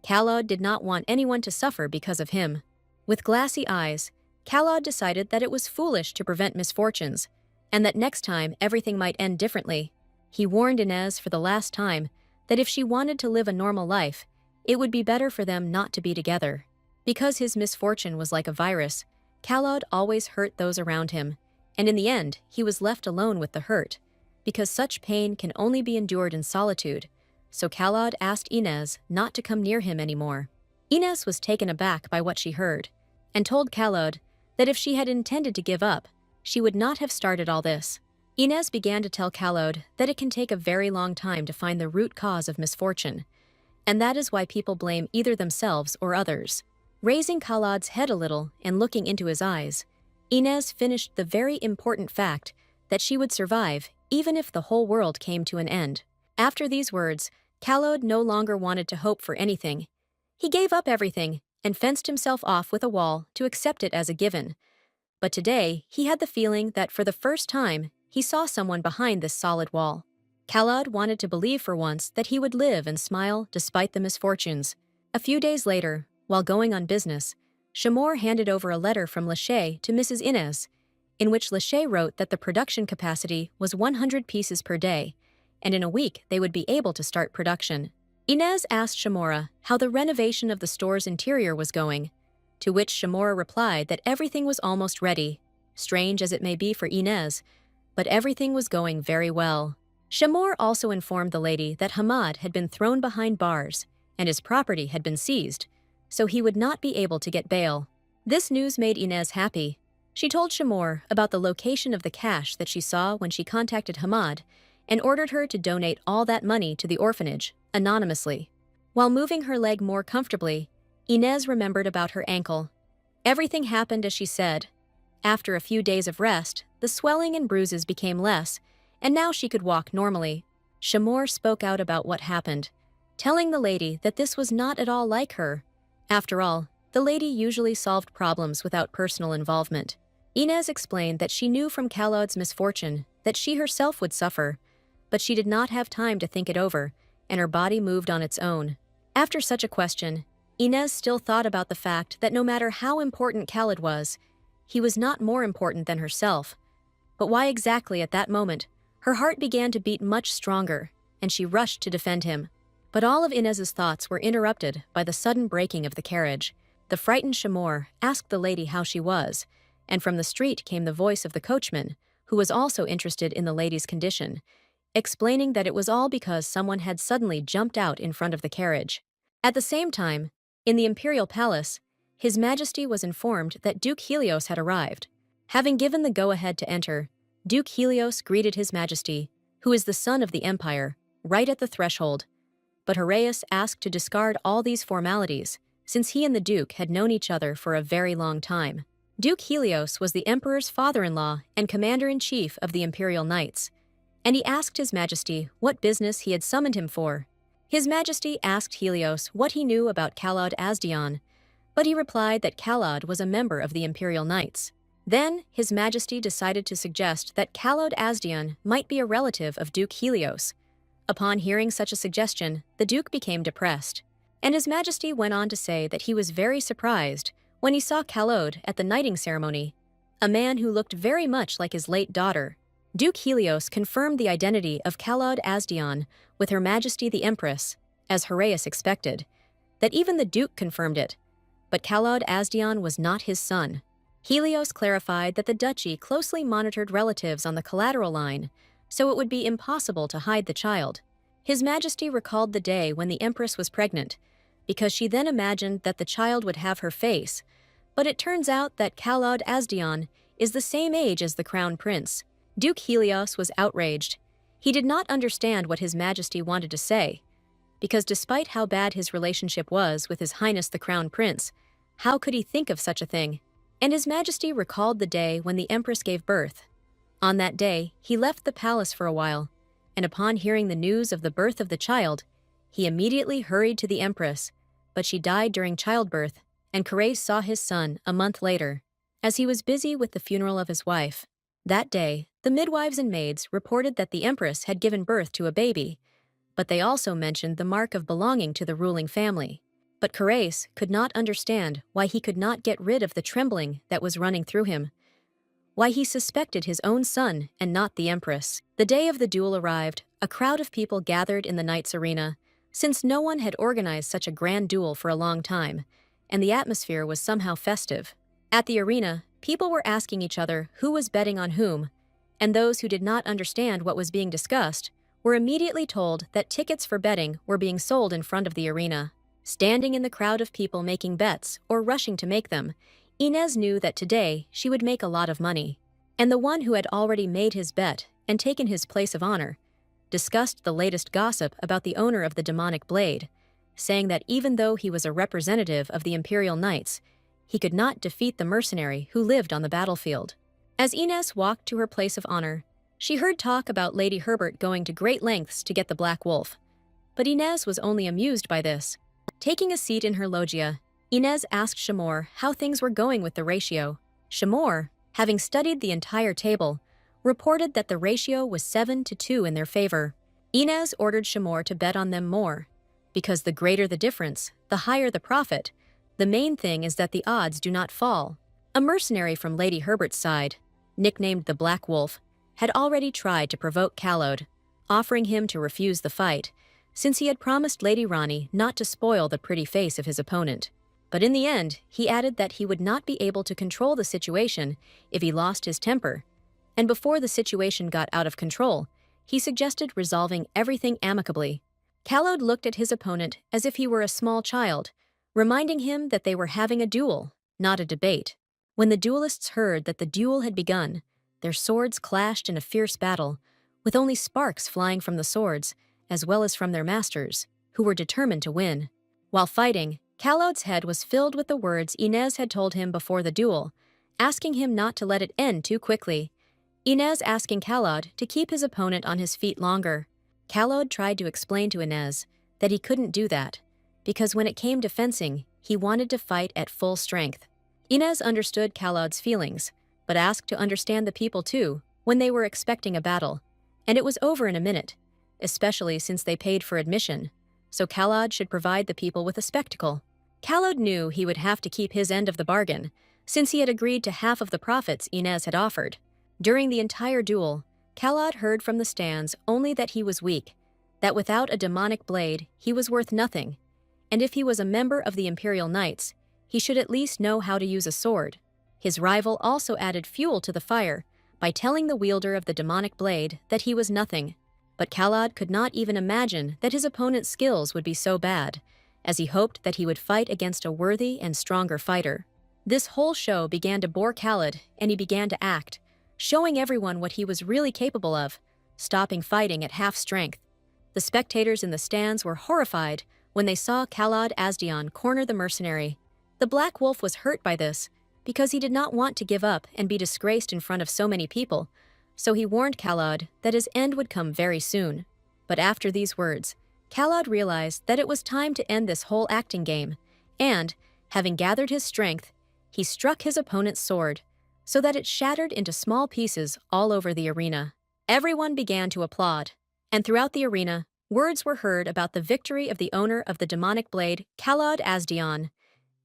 Speaker 1: Khalod did not want anyone to suffer because of him. With glassy eyes, Khalod decided that it was foolish to prevent misfortunes, and that next time everything might end differently. He warned Inez for the last time that if she wanted to live a normal life, it would be better for them not to be together. Because his misfortune was like a virus, Khalod always hurt those around him, and in the end, he was left alone with the hurt, because such pain can only be endured in solitude, so Khalod asked Inez not to come near him anymore. Inez was taken aback by what she heard, and told Khalod that if she had intended to give up, she would not have started all this. Inez began to tell Khalod that it can take a very long time to find the root cause of misfortune, and that is why people blame either themselves or others. Raising Khalod's head a little and looking into his eyes, Inez finished the very important fact that she would survive even if the whole world came to an end. After these words, Khalod no longer wanted to hope for anything. He gave up everything and fenced himself off with a wall to accept it as a given. But today, he had the feeling that for the first time, he saw someone behind this solid wall. Khalod wanted to believe for once that he would live and smile despite the misfortunes. A few days later, while going on business, Shamor handed over a letter from Lachey to Mrs. Inez, in which Lachey wrote that the production capacity was 100 pieces per day, and in a week they would be able to start production. Inez asked Shamora how the renovation of the store's interior was going, to which Shamora replied that everything was almost ready, strange as it may be for Inez, but everything was going very well. Shamor also informed the lady that Hamad had been thrown behind bars and his property had been seized, so he would not be able to get bail. This news made Inez happy. She told Shamor about the location of the cash that she saw when she contacted Hamad and ordered her to donate all that money to the orphanage, anonymously. While moving her leg more comfortably, Inez remembered about her ankle. Everything happened as she said. After a few days of rest, the swelling and bruises became less, and now she could walk normally. Shamor spoke out about what happened, telling the lady that this was not at all like her. After all, the lady usually solved problems without personal involvement. Inez explained that she knew from Khalod's misfortune that she herself would suffer, but she did not have time to think it over, and her body moved on its own. After such a question, Inez still thought about the fact that no matter how important Khalod was, he was not more important than herself. But why exactly at that moment? Her heart began to beat much stronger, and she rushed to defend him. But all of Inez's thoughts were interrupted by the sudden braking of the carriage. The frightened Shamor asked the lady how she was, and from the street came the voice of the coachman, who was also interested in the lady's condition, explaining that it was all because someone had suddenly jumped out in front of the carriage. At the same time, in the imperial palace, His Majesty was informed that Duke Helios had arrived. Having given the go-ahead to enter, Duke Helios greeted His Majesty, who is the son of the Empire, right at the threshold. But Heraeus asked to discard all these formalities, since he and the Duke had known each other for a very long time. Duke Helios was the Emperor's father-in-law and commander-in-chief of the Imperial Knights, and he asked His Majesty what business he had summoned him for. His Majesty asked Helios what he knew about Khalod Asdion, but he replied that Khalod was a member of the Imperial Knights. Then, His Majesty decided to suggest that Khalod Asdion might be a relative of Duke Helios. Upon hearing such a suggestion, the Duke became depressed. And His Majesty went on to say that he was very surprised when he saw Kalaud at the knighting ceremony, a man who looked very much like his late daughter. Duke Helios confirmed the identity of Kalaud Asdion with Her Majesty the Empress, as Horaeus expected, that even the Duke confirmed it. But Kalaud Asdion was not his son. Helios clarified that the duchy closely monitored relatives on the collateral line, so it would be impossible to hide the child. His Majesty recalled the day when the Empress was pregnant, because she then imagined that the child would have her face, but it turns out that Kalaud Asdion is the same age as the Crown Prince. Duke Helios was outraged. He did not understand what His Majesty wanted to say, because despite how bad his relationship was with His Highness the Crown Prince, how could he think of such a thing? And His Majesty recalled the day when the Empress gave birth. On that day, he left the palace for a while, and upon hearing the news of the birth of the child, he immediately hurried to the Empress, but she died during childbirth, and Horaeus saw his son a month later, as he was busy with the funeral of his wife. That day, the midwives and maids reported that the Empress had given birth to a baby, but they also mentioned the mark of belonging to the ruling family. But Horaeus could not understand why he could not get rid of the trembling that was running through him, why he suspected his own son and not the Empress. The day of the duel arrived. A crowd of people gathered in the knight's arena, since no one had organized such a grand duel for a long time, and the atmosphere was somehow festive. At the arena, people were asking each other who was betting on whom, and those who did not understand what was being discussed were immediately told that tickets for betting were being sold in front of the arena. Standing in the crowd of people making bets or rushing to make them, Inez knew that today she would make a lot of money. And the one who had already made his bet and taken his place of honor discussed the latest gossip about the owner of the demonic blade, saying that even though he was a representative of the Imperial Knights, he could not defeat the mercenary who lived on the battlefield. As Inez walked to her place of honor, she heard talk about Lady Herbert going to great lengths to get the Black Wolf. But Inez was only amused by this. Taking a seat in her loggia, Inez asked Shamor how things were going with the ratio. Shamor, having studied the entire table, reported that the ratio was 7-2 in their favor. Inez ordered Shamor to bet on them more, because the greater the difference, the higher the profit. The main thing is that the odds do not fall. A mercenary from Lady Herbert's side, nicknamed the Black Wolf, had already tried to provoke Kalaud, offering him to refuse the fight, since he had promised Lady Rani not to spoil the pretty face of his opponent. But in the end, he added that he would not be able to control the situation if he lost his temper, and before the situation got out of control, he suggested resolving everything amicably. Kalaud looked at his opponent as if he were a small child, reminding him that they were having a duel, not a debate. When the duelists heard that the duel had begun, their swords clashed in a fierce battle, with only sparks flying from the swords, as well as from their masters, who were determined to win. While fighting, Kalaud's head was filled with the words Inez had told him before the duel, asking him not to let it end too quickly. Inez asking Kalaud to keep his opponent on his feet longer. Kalaud tried to explain to Inez that he couldn't do that, because when it came to fencing, he wanted to fight at full strength. Inez understood Kalaud's feelings, but asked to understand the people too, when they were expecting a battle, and it was over in a minute, especially since they paid for admission, so Kalaud should provide the people with a spectacle. Kalaud knew he would have to keep his end of the bargain, since he had agreed to half of the profits Inez had offered. During the entire duel, Kalaud heard from the stands only that he was weak, that without a demonic blade, he was worth nothing, and if he was a member of the Imperial Knights, he should at least know how to use a sword. His rival also added fuel to the fire by telling the wielder of the demonic blade that he was nothing. But Kalaud could not even imagine that his opponent's skills would be so bad, as he hoped that he would fight against a worthy and stronger fighter. This whole show began to bore Kalaud, and he began to act, showing everyone what he was really capable of, stopping fighting at half strength. The spectators in the stands were horrified when they saw Kalaud Asdion corner the mercenary. The Black Wolf was hurt by this, because he did not want to give up and be disgraced in front of so many people, so he warned Kalaud that his end would come very soon. But after these words, Kalaud realized that it was time to end this whole acting game, and, having gathered his strength, he struck his opponent's sword, so that it shattered into small pieces all over the arena. Everyone began to applaud, and throughout the arena, words were heard about the victory of the owner of the demonic blade, Kalad Asdion.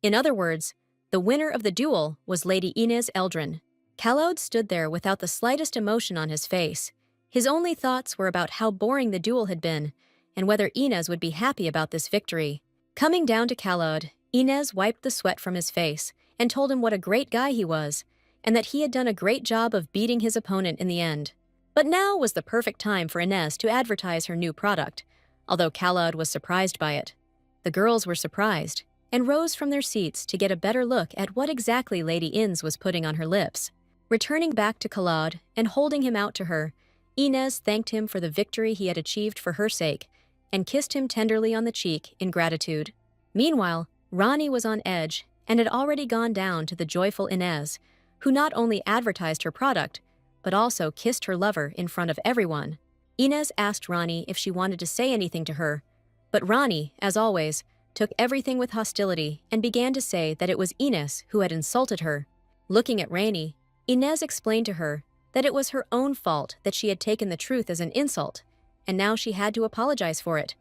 Speaker 1: In other words, the winner of the duel was Lady Inez Eldrin. Kalod stood there without the slightest emotion on his face. His only thoughts were about how boring the duel had been, and whether Inez would be happy about this victory. Coming down to Kalod, Inez wiped the sweat from his face and told him what a great guy he was, and that he had done a great job of beating his opponent in the end. But now was the perfect time for Inez to advertise her new product, although Kalod was surprised by it. The girls were surprised and rose from their seats to get a better look at what exactly Lady Inez was putting on her lips. Returning back to Kalod and holding him out to her, Inez thanked him for the victory he had achieved for her sake and kissed him tenderly on the cheek in gratitude. Meanwhile, Rani was on edge and had already gone down to the joyful Inez, who not only advertised her product, but also kissed her lover in front of everyone. Inez asked Rani if she wanted to say anything to her, but Rani, as always, took everything with hostility and began to say that it was Inez who had insulted her. Looking at Rani, Inez explained to her that it was her own fault that she had taken the truth as an insult, and now she had to apologize for it.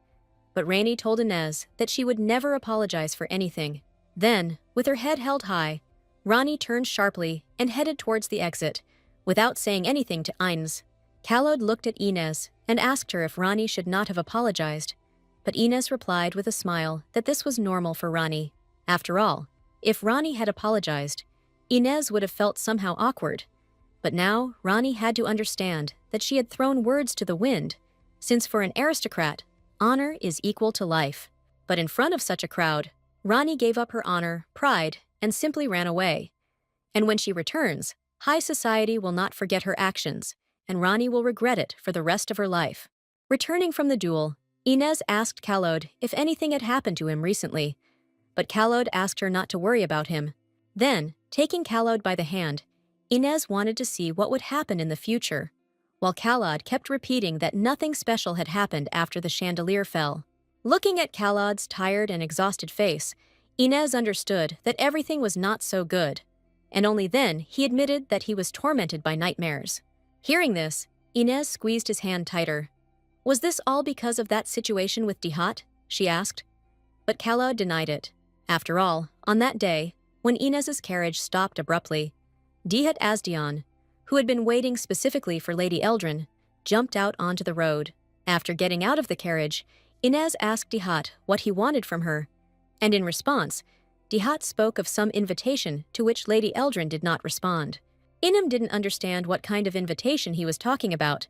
Speaker 1: But Rani told Inez that she would never apologize for anything. Then, with her head held high, Rani turned sharply and headed towards the exit, without saying anything to Inez. Kalod looked at Inez and asked her if Rani should not have apologized, but Inez replied with a smile that this was normal for Rani. After all, if Rani had apologized, Inez would have felt somehow awkward. But now Rani had to understand that she had thrown words to the wind, since for an aristocrat, honor is equal to life. But in front of such a crowd, Rani gave up her honor, pride, and simply ran away. And when she returns, high society will not forget her actions, and Rani will regret it for the rest of her life. Returning from the duel, Inez asked Kalod if anything had happened to him recently, but Kalod asked her not to worry about him. Then, taking Kalod by the hand, Inez wanted to see what would happen in the future, while Kalod kept repeating that nothing special had happened after the chandelier fell. Looking at Kalod's tired and exhausted face, Inez understood that everything was not so good, and only then he admitted that he was tormented by nightmares. Hearing this, Inez squeezed his hand tighter. Was this all because of that situation with Dihat? She asked. But Kalod denied it. After all, on that day, when Inez's carriage stopped abruptly, Dihat Asdion, who had been waiting specifically for Lady Eldrin, jumped out onto the road. After getting out of the carriage, Inez asked Dihat what he wanted from her, and in response, Dihat spoke of some invitation to which Lady Eldrin did not respond. Inem didn't understand what kind of invitation he was talking about.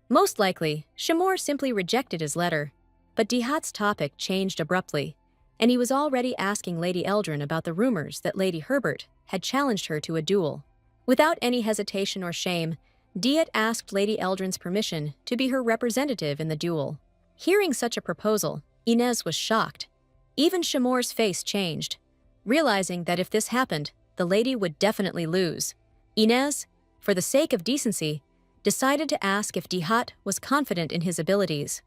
Speaker 1: Most likely, Shamor simply rejected his letter, but Dihat's topic changed abruptly, and he was already asking Lady Eldrin about the rumors that Lady Herbert had challenged her to a duel. Without any hesitation or shame, Dihat asked Lady Eldrin's permission to be her representative in the duel. Hearing such a proposal, Inez was shocked. Even Shamor's face changed, realizing that if this happened, the lady would definitely lose. Inez, for the sake of decency, decided to ask if Dihat was confident in his abilities.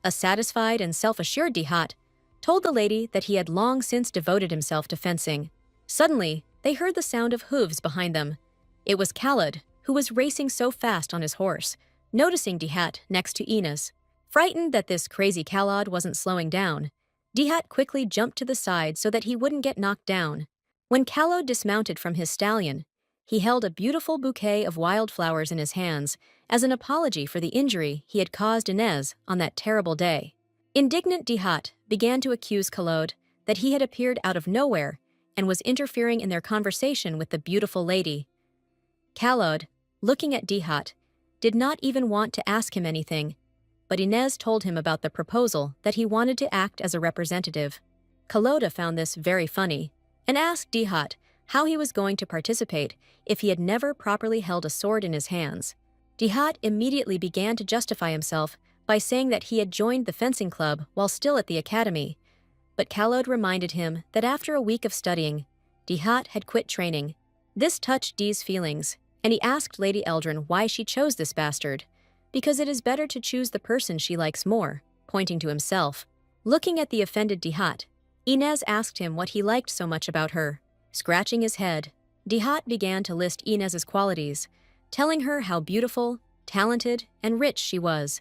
Speaker 1: A satisfied and self-assured Dihat told the lady that he had long since devoted himself to fencing. Suddenly, they heard the sound of hooves behind them. It was Kalod, who was racing so fast on his horse, noticing Dihat next to Inez. Frightened that this crazy Kalod wasn't slowing down, Dihat quickly jumped to the side so that he wouldn't get knocked down. When Kalod dismounted from his stallion, he held a beautiful bouquet of wildflowers in his hands as an apology for the injury he had caused Inez on that terrible day. Indignant Dihat began to accuse Kalod that he had appeared out of nowhere and was interfering in their conversation with the beautiful lady. Kalod, looking at Dihat, did not even want to ask him anything, but Inez told him about the proposal that he wanted to act as a representative. Kalod found this very funny and asked Dihat how he was going to participate if he had never properly held a sword in his hands. Dihat immediately began to justify himself by saying that he had joined the fencing club while still at the academy, but Kalod reminded him that after a week of studying, Dihat had quit training. This touched Dee's feelings, and he asked Lady Eldrin why she chose this bastard, because it is better to choose the person she likes more, pointing to himself. Looking at the offended Dihat, Inez asked him what he liked so much about her. Scratching his head, Dihat began to list Inez's qualities, telling her how beautiful, talented, and rich she was.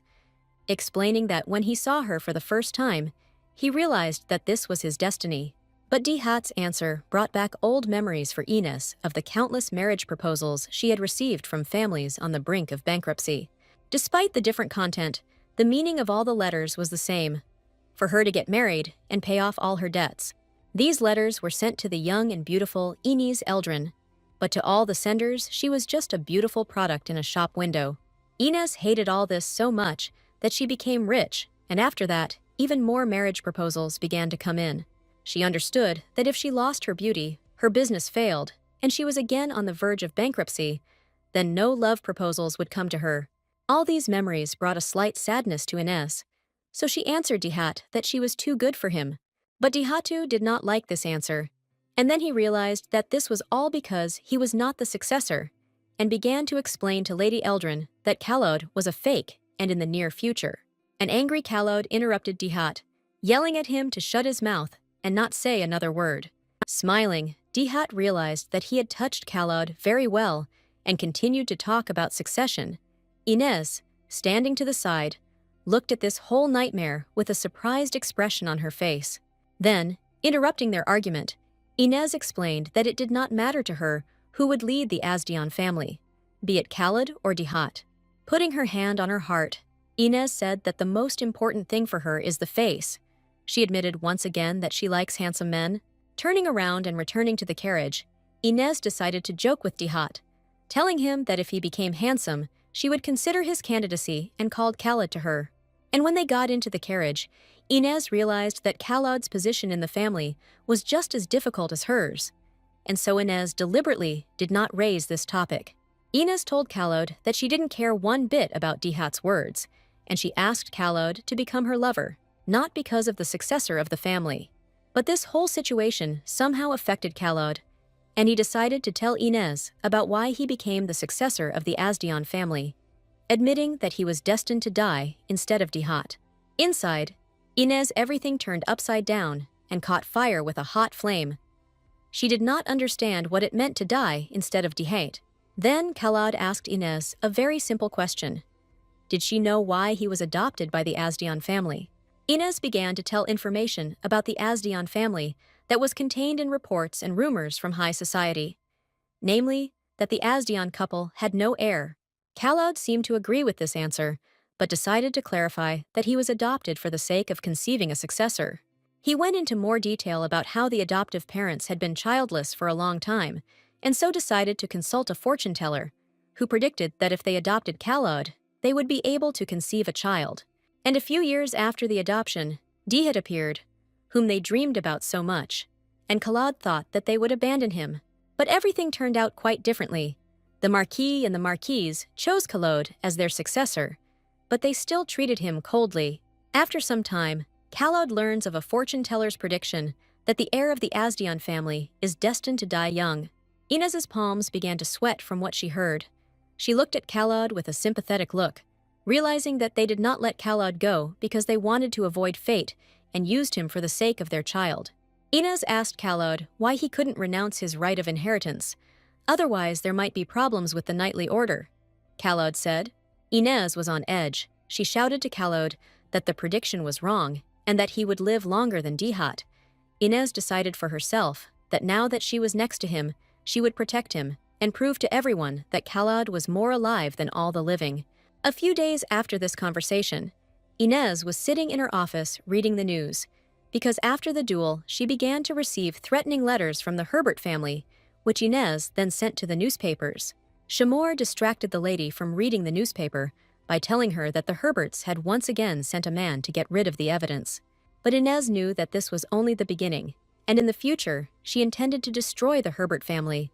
Speaker 1: explaining that when he saw her for the first time, he realized that this was his destiny. But Dihat's answer brought back old memories for Ines of the countless marriage proposals she had received from families on the brink of bankruptcy. Despite the different content, the meaning of all the letters was the same: for her to get married and pay off all her debts. These letters were sent to the young and beautiful Ines Eldrin, but to all the senders, she was just a beautiful product in a shop window. Ines hated all this so much that she became rich, and after that, even more marriage proposals began to come in. She understood that if she lost her beauty, her business failed, and she was again on the verge of bankruptcy, then no love proposals would come to her. All these memories brought a slight sadness to Ines, so she answered Dihat that she was too good for him. But Dihatu did not like this answer, and then he realized that this was all because he was not the successor, and began to explain to Lady Eldrin that Kalaud was a fake and in the near future. An angry Kalaud interrupted Dihat, yelling at him to shut his mouth and not say another word. Smiling, Dihat realized that he had touched Kalaud very well and continued to talk about succession. Ines, standing to the side, looked at this whole nightmare with a surprised expression on her face. Then, interrupting their argument, Ines explained that it did not matter to her who would lead the Asdian family, be it Khalid or Dihat. Putting her hand on her heart, Ines said that the most important thing for her is the face. She admitted once again that she likes handsome men. Turning around and returning to the carriage, Ines decided to joke with Dihat, telling him that if he became handsome, she would consider his candidacy and called Khalid to her. And when they got into the carriage, Ines realized that Kalaud's position in the family was just as difficult as hers, and so Ines deliberately did not raise this topic. Ines told Kalaud that she didn't care one bit about Dihat's words, and she asked Kalaud to become her lover, not because of the successor of the family. But this whole situation somehow affected Kalaud, and he decided to tell Ines about why he became the successor of the Asdian family, admitting that he was destined to die instead of Dihat. Inside, Ines everything turned upside down and caught fire with a hot flame. She did not understand what it meant to die instead of Dihat. Then Kalaud asked Ines a very simple question. Did she know why he was adopted by the Asdian family? Ines began to tell information about the Asdian family that was contained in reports and rumors from high society, namely, that the Asdian couple had no heir. Kalaud seemed to agree with this answer, but decided to clarify that he was adopted for the sake of conceiving a successor. He went into more detail about how the adoptive parents had been childless for a long time, and so decided to consult a fortune teller, who predicted that if they adopted Kalaud, they would be able to conceive a child. And a few years after the adoption, Dihat appeared, whom they dreamed about so much, and Kalaud thought that they would abandon him. But everything turned out quite differently. The Marquis and the Marquise chose Kalaud as their successor, but they still treated him coldly. After some time, Kalaud learns of a fortune teller's prediction that the heir of the Asdian family is destined to die young. Ines's palms began to sweat from what she heard. She looked at Kalaud with a sympathetic look, realizing that they did not let Kalaud go because they wanted to avoid fate and used him for the sake of their child. Ines asked Kalaud why he couldn't renounce his right of inheritance, otherwise there might be problems with the knightly order. Kalaud said. Ines was on edge. She shouted to Kalaud that the prediction was wrong and that he would live longer than Dihat. Ines decided for herself that now that she was next to him, she would protect him and prove to everyone that Kalaud was more alive than all the living. A few days after this conversation, Ines was sitting in her office reading the news, because after the duel, she began to receive threatening letters from the Herbert family, which Ines then sent to the newspapers. Shamor distracted the lady from reading the newspaper by telling her that the Herberts had once again sent a man to get rid of the evidence. But Ines knew that this was only the beginning, and in the future, she intended to destroy the Herbert family,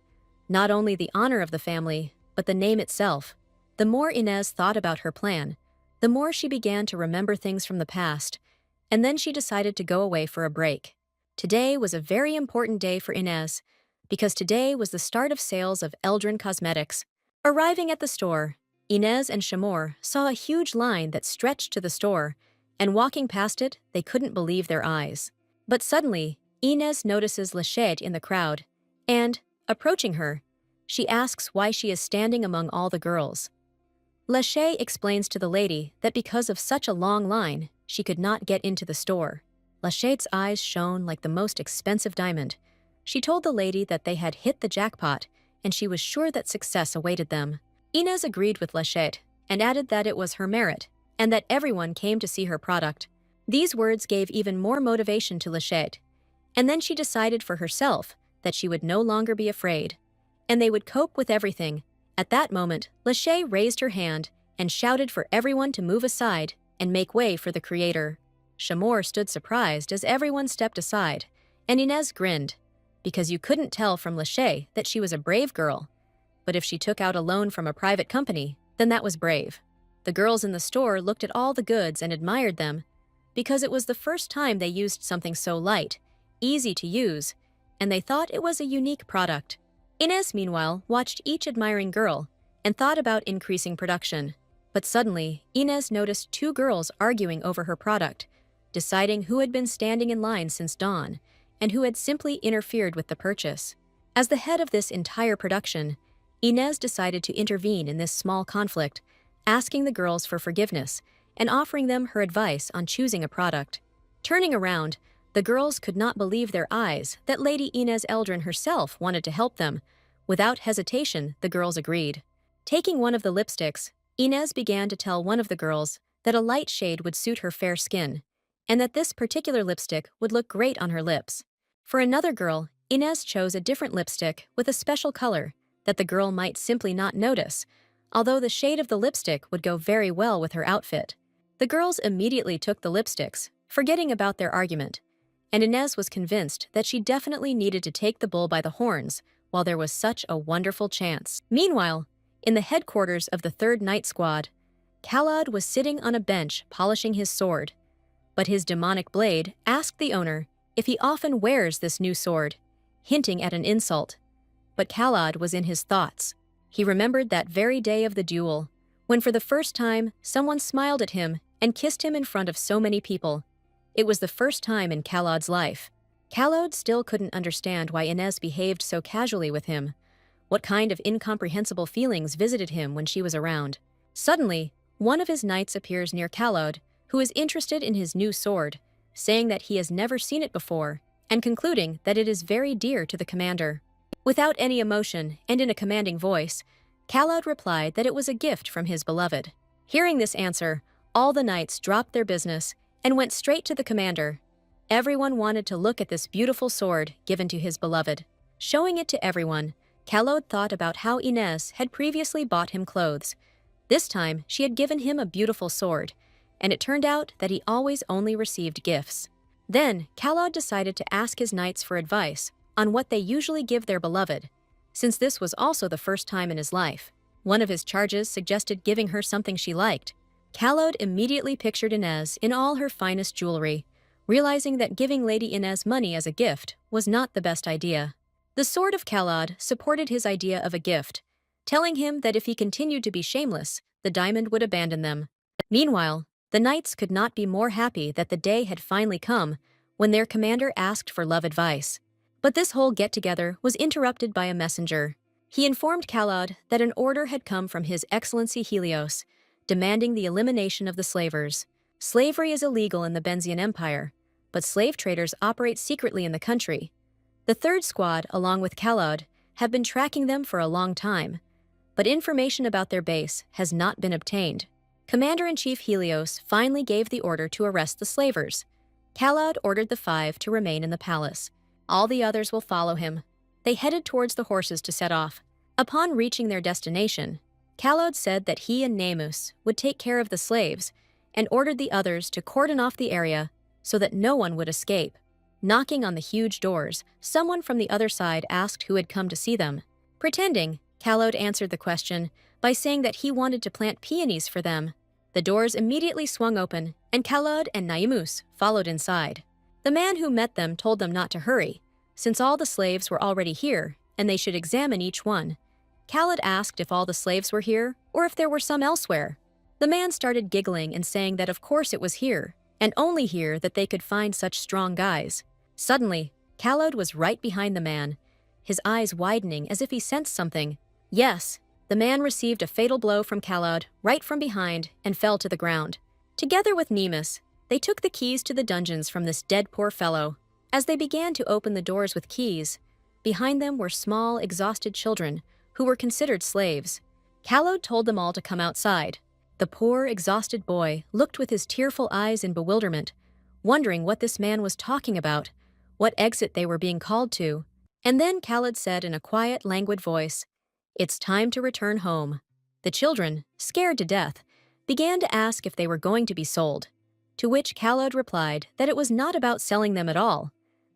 Speaker 1: not only the honor of the family, but the name itself. The more Ines thought about her plan, the more she began to remember things from the past, and then she decided to go away for a break. Today was a very important day for Ines, because today was the start of sales of Eldrin Cosmetics. Arriving at the store, Ines and Shamor saw a huge line that stretched to the store, and walking past it, they couldn't believe their eyes. But suddenly, Ines notices Lachette in the crowd, and, approaching her, she asks why she is standing among all the girls. Lachey explains to the lady that because of such a long line, she could not get into the store. Lachey's eyes shone like the most expensive diamond. She told the lady that they had hit the jackpot, and she was sure that success awaited them. Inez agreed with Lachey and added that it was her merit, and that everyone came to see her product. These words gave even more motivation to Lachey, and then she decided for herself that she would no longer be afraid, and they would cope with everything. At that moment, Lachey raised her hand and shouted for everyone to move aside and make way for the creator. Chamor stood surprised as everyone stepped aside, and Inez grinned, because you couldn't tell from Lachey that she was a brave girl. But if she took out a loan from a private company, then that was brave. The girls in the store looked at all the goods and admired them, because it was the first time they used something so light, easy to use, and they thought it was a unique product. Inez, meanwhile, watched each admiring girl and thought about increasing production. But suddenly, Inez noticed two girls arguing over her product, deciding who had been standing in line since dawn and who had simply interfered with the purchase. As the head of this entire production, Inez decided to intervene in this small conflict, asking the girls for forgiveness and offering them her advice on choosing a product. Turning around, the girls could not believe their eyes that Lady Inez Eldrin herself wanted to help them. Without hesitation, the girls agreed. Taking one of the lipsticks, Inez began to tell one of the girls that a light shade would suit her fair skin, and that this particular lipstick would look great on her lips. For another girl, Inez chose a different lipstick with a special color that the girl might simply not notice, although the shade of the lipstick would go very well with her outfit. The girls immediately took the lipsticks, forgetting about their argument, and Inez was convinced that she definitely needed to take the bull by the horns while there was such a wonderful chance. Meanwhile, in the headquarters of the 3rd Night Squad, Khalad was sitting on a bench polishing his sword, but his demonic blade asked the owner if he often wears this new sword, hinting at an insult. But Khalad was in his thoughts. He remembered that very day of the duel, when for the first time someone smiled at him and kissed him in front of so many people. It was the first time in Khalad's life. Khalad still couldn't understand why Inez behaved so casually with him. What kind of incomprehensible feelings visited him when she was around? Suddenly, one of his knights appears near Khalad, who is interested in his new sword, saying that he has never seen it before, and concluding that it is very dear to the commander. Without any emotion and in a commanding voice, Khalad replied that it was a gift from his beloved. Hearing this answer, all the knights dropped their business and went straight to the commander. Everyone wanted to look at this beautiful sword given to his beloved. Showing it to everyone, Khalad thought about how Inez had previously bought him clothes. This time, she had given him a beautiful sword, and it turned out that he always only received gifts. Then, Khalad decided to ask his knights for advice on what they usually give their beloved, since this was also the first time in his life. One of his charges suggested giving her something she liked. Khalad immediately pictured Inez in all her finest jewelry, realizing that giving Lady Inez money as a gift was not the best idea. The sword of Khalad supported his idea of a gift, telling him that if he continued to be shameless, the diamond would abandon them. Meanwhile, the knights could not be more happy that the day had finally come when their commander asked for love advice. But this whole get-together was interrupted by a messenger. He informed Khalad that an order had come from His Excellency Helios, demanding the elimination of the slavers. Slavery is illegal in the Benzian Empire, but slave traders operate secretly in the country. The 3rd Squad, along with Khalad, have been tracking them for a long time, but information about their base has not been obtained. Commander-in-Chief Helios finally gave the order to arrest the slavers. Khalad ordered the 5 to remain in the palace. All the others will follow him. They headed towards the horses to set off. Upon reaching their destination, Khalad said that he and Nemus would take care of the slaves and ordered the others to cordon off the area so that no one would escape. Knocking on the huge doors, someone from the other side asked who had come to see them. Pretending, Khalad answered the question by saying that he wanted to plant peonies for them. The doors immediately swung open, and Khalad and Nemus followed inside. The man who met them told them not to hurry, since all the slaves were already here, and they should examine each one. Khalad asked if all the slaves were here, or if there were some elsewhere. The man started giggling and saying that of course it was here, and only here that they could find such strong guys. Suddenly, Khalad was right behind the man, his eyes widening as if he sensed something. Yes, The man received a fatal blow from Callowd right from behind and fell to the ground. Together with Nemus, they took the keys to the dungeons from this dead poor fellow. As they began to open the doors with keys, behind them were small, exhausted children who were considered slaves. Callowd told them all to come outside. The poor, exhausted boy looked with his tearful eyes in bewilderment, wondering what this man was talking about, what exit they were being called to. And then Callowd said in a quiet, languid voice, "It's time to return home." The children, scared to death, began to ask if they were going to be sold, to which Callowd replied that it was not about selling them at all,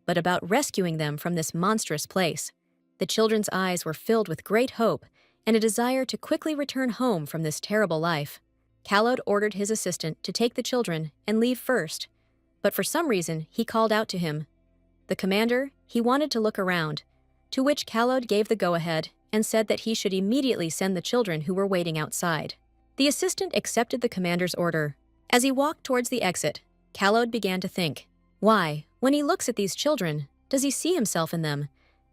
Speaker 1: but about rescuing them from this monstrous place. The children's eyes were filled with great hope and a desire to quickly return home from this terrible life. Callowd ordered his assistant to take the children and leave first, but for some reason he called out to him. The commander, he wanted to look around, to which Callowd gave the go-ahead and said that he should immediately send the children who were waiting outside. The assistant accepted the commander's order. As he walked towards the exit, Callowd began to think, why, when he looks at these children, does he see himself in them,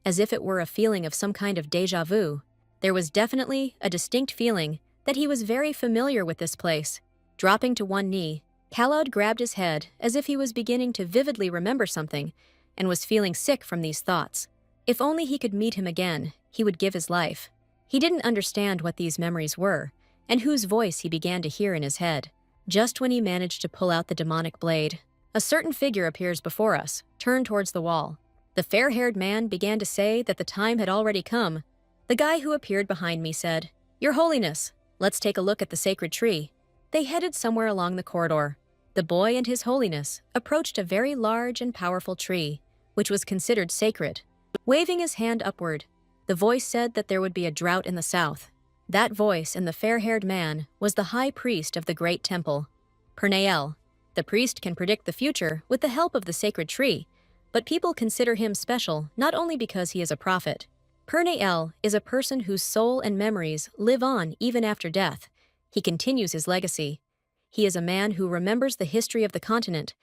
Speaker 1: as if it were a feeling of some kind of déjà vu? There was definitely a distinct feeling that he was very familiar with this place. Dropping to one knee, Callowd grabbed his head as if he was beginning to vividly remember something and was feeling sick from these thoughts. If only he could meet him again, he would give his life. He didn't understand what these memories were and whose voice he began to hear in his head. Just when he managed to pull out the demonic blade, a certain figure appears before us, turned towards the wall. The fair-haired man began to say that the time had already come. The guy who appeared behind me said, "Your Holiness, let's take a look at the sacred tree." They headed somewhere along the corridor. The boy and His Holiness approached a very large and powerful tree, which was considered sacred. Waving his hand upward, the voice said that there would be a drought in the south. That voice and the fair-haired man was the high priest of the great temple, Pernael. The priest can predict the future with the help of the sacred tree, but people consider him special not only because he is a prophet. Pernael is a person whose soul and memories live on even after death. He continues his legacy. He is a man who remembers the history of the continent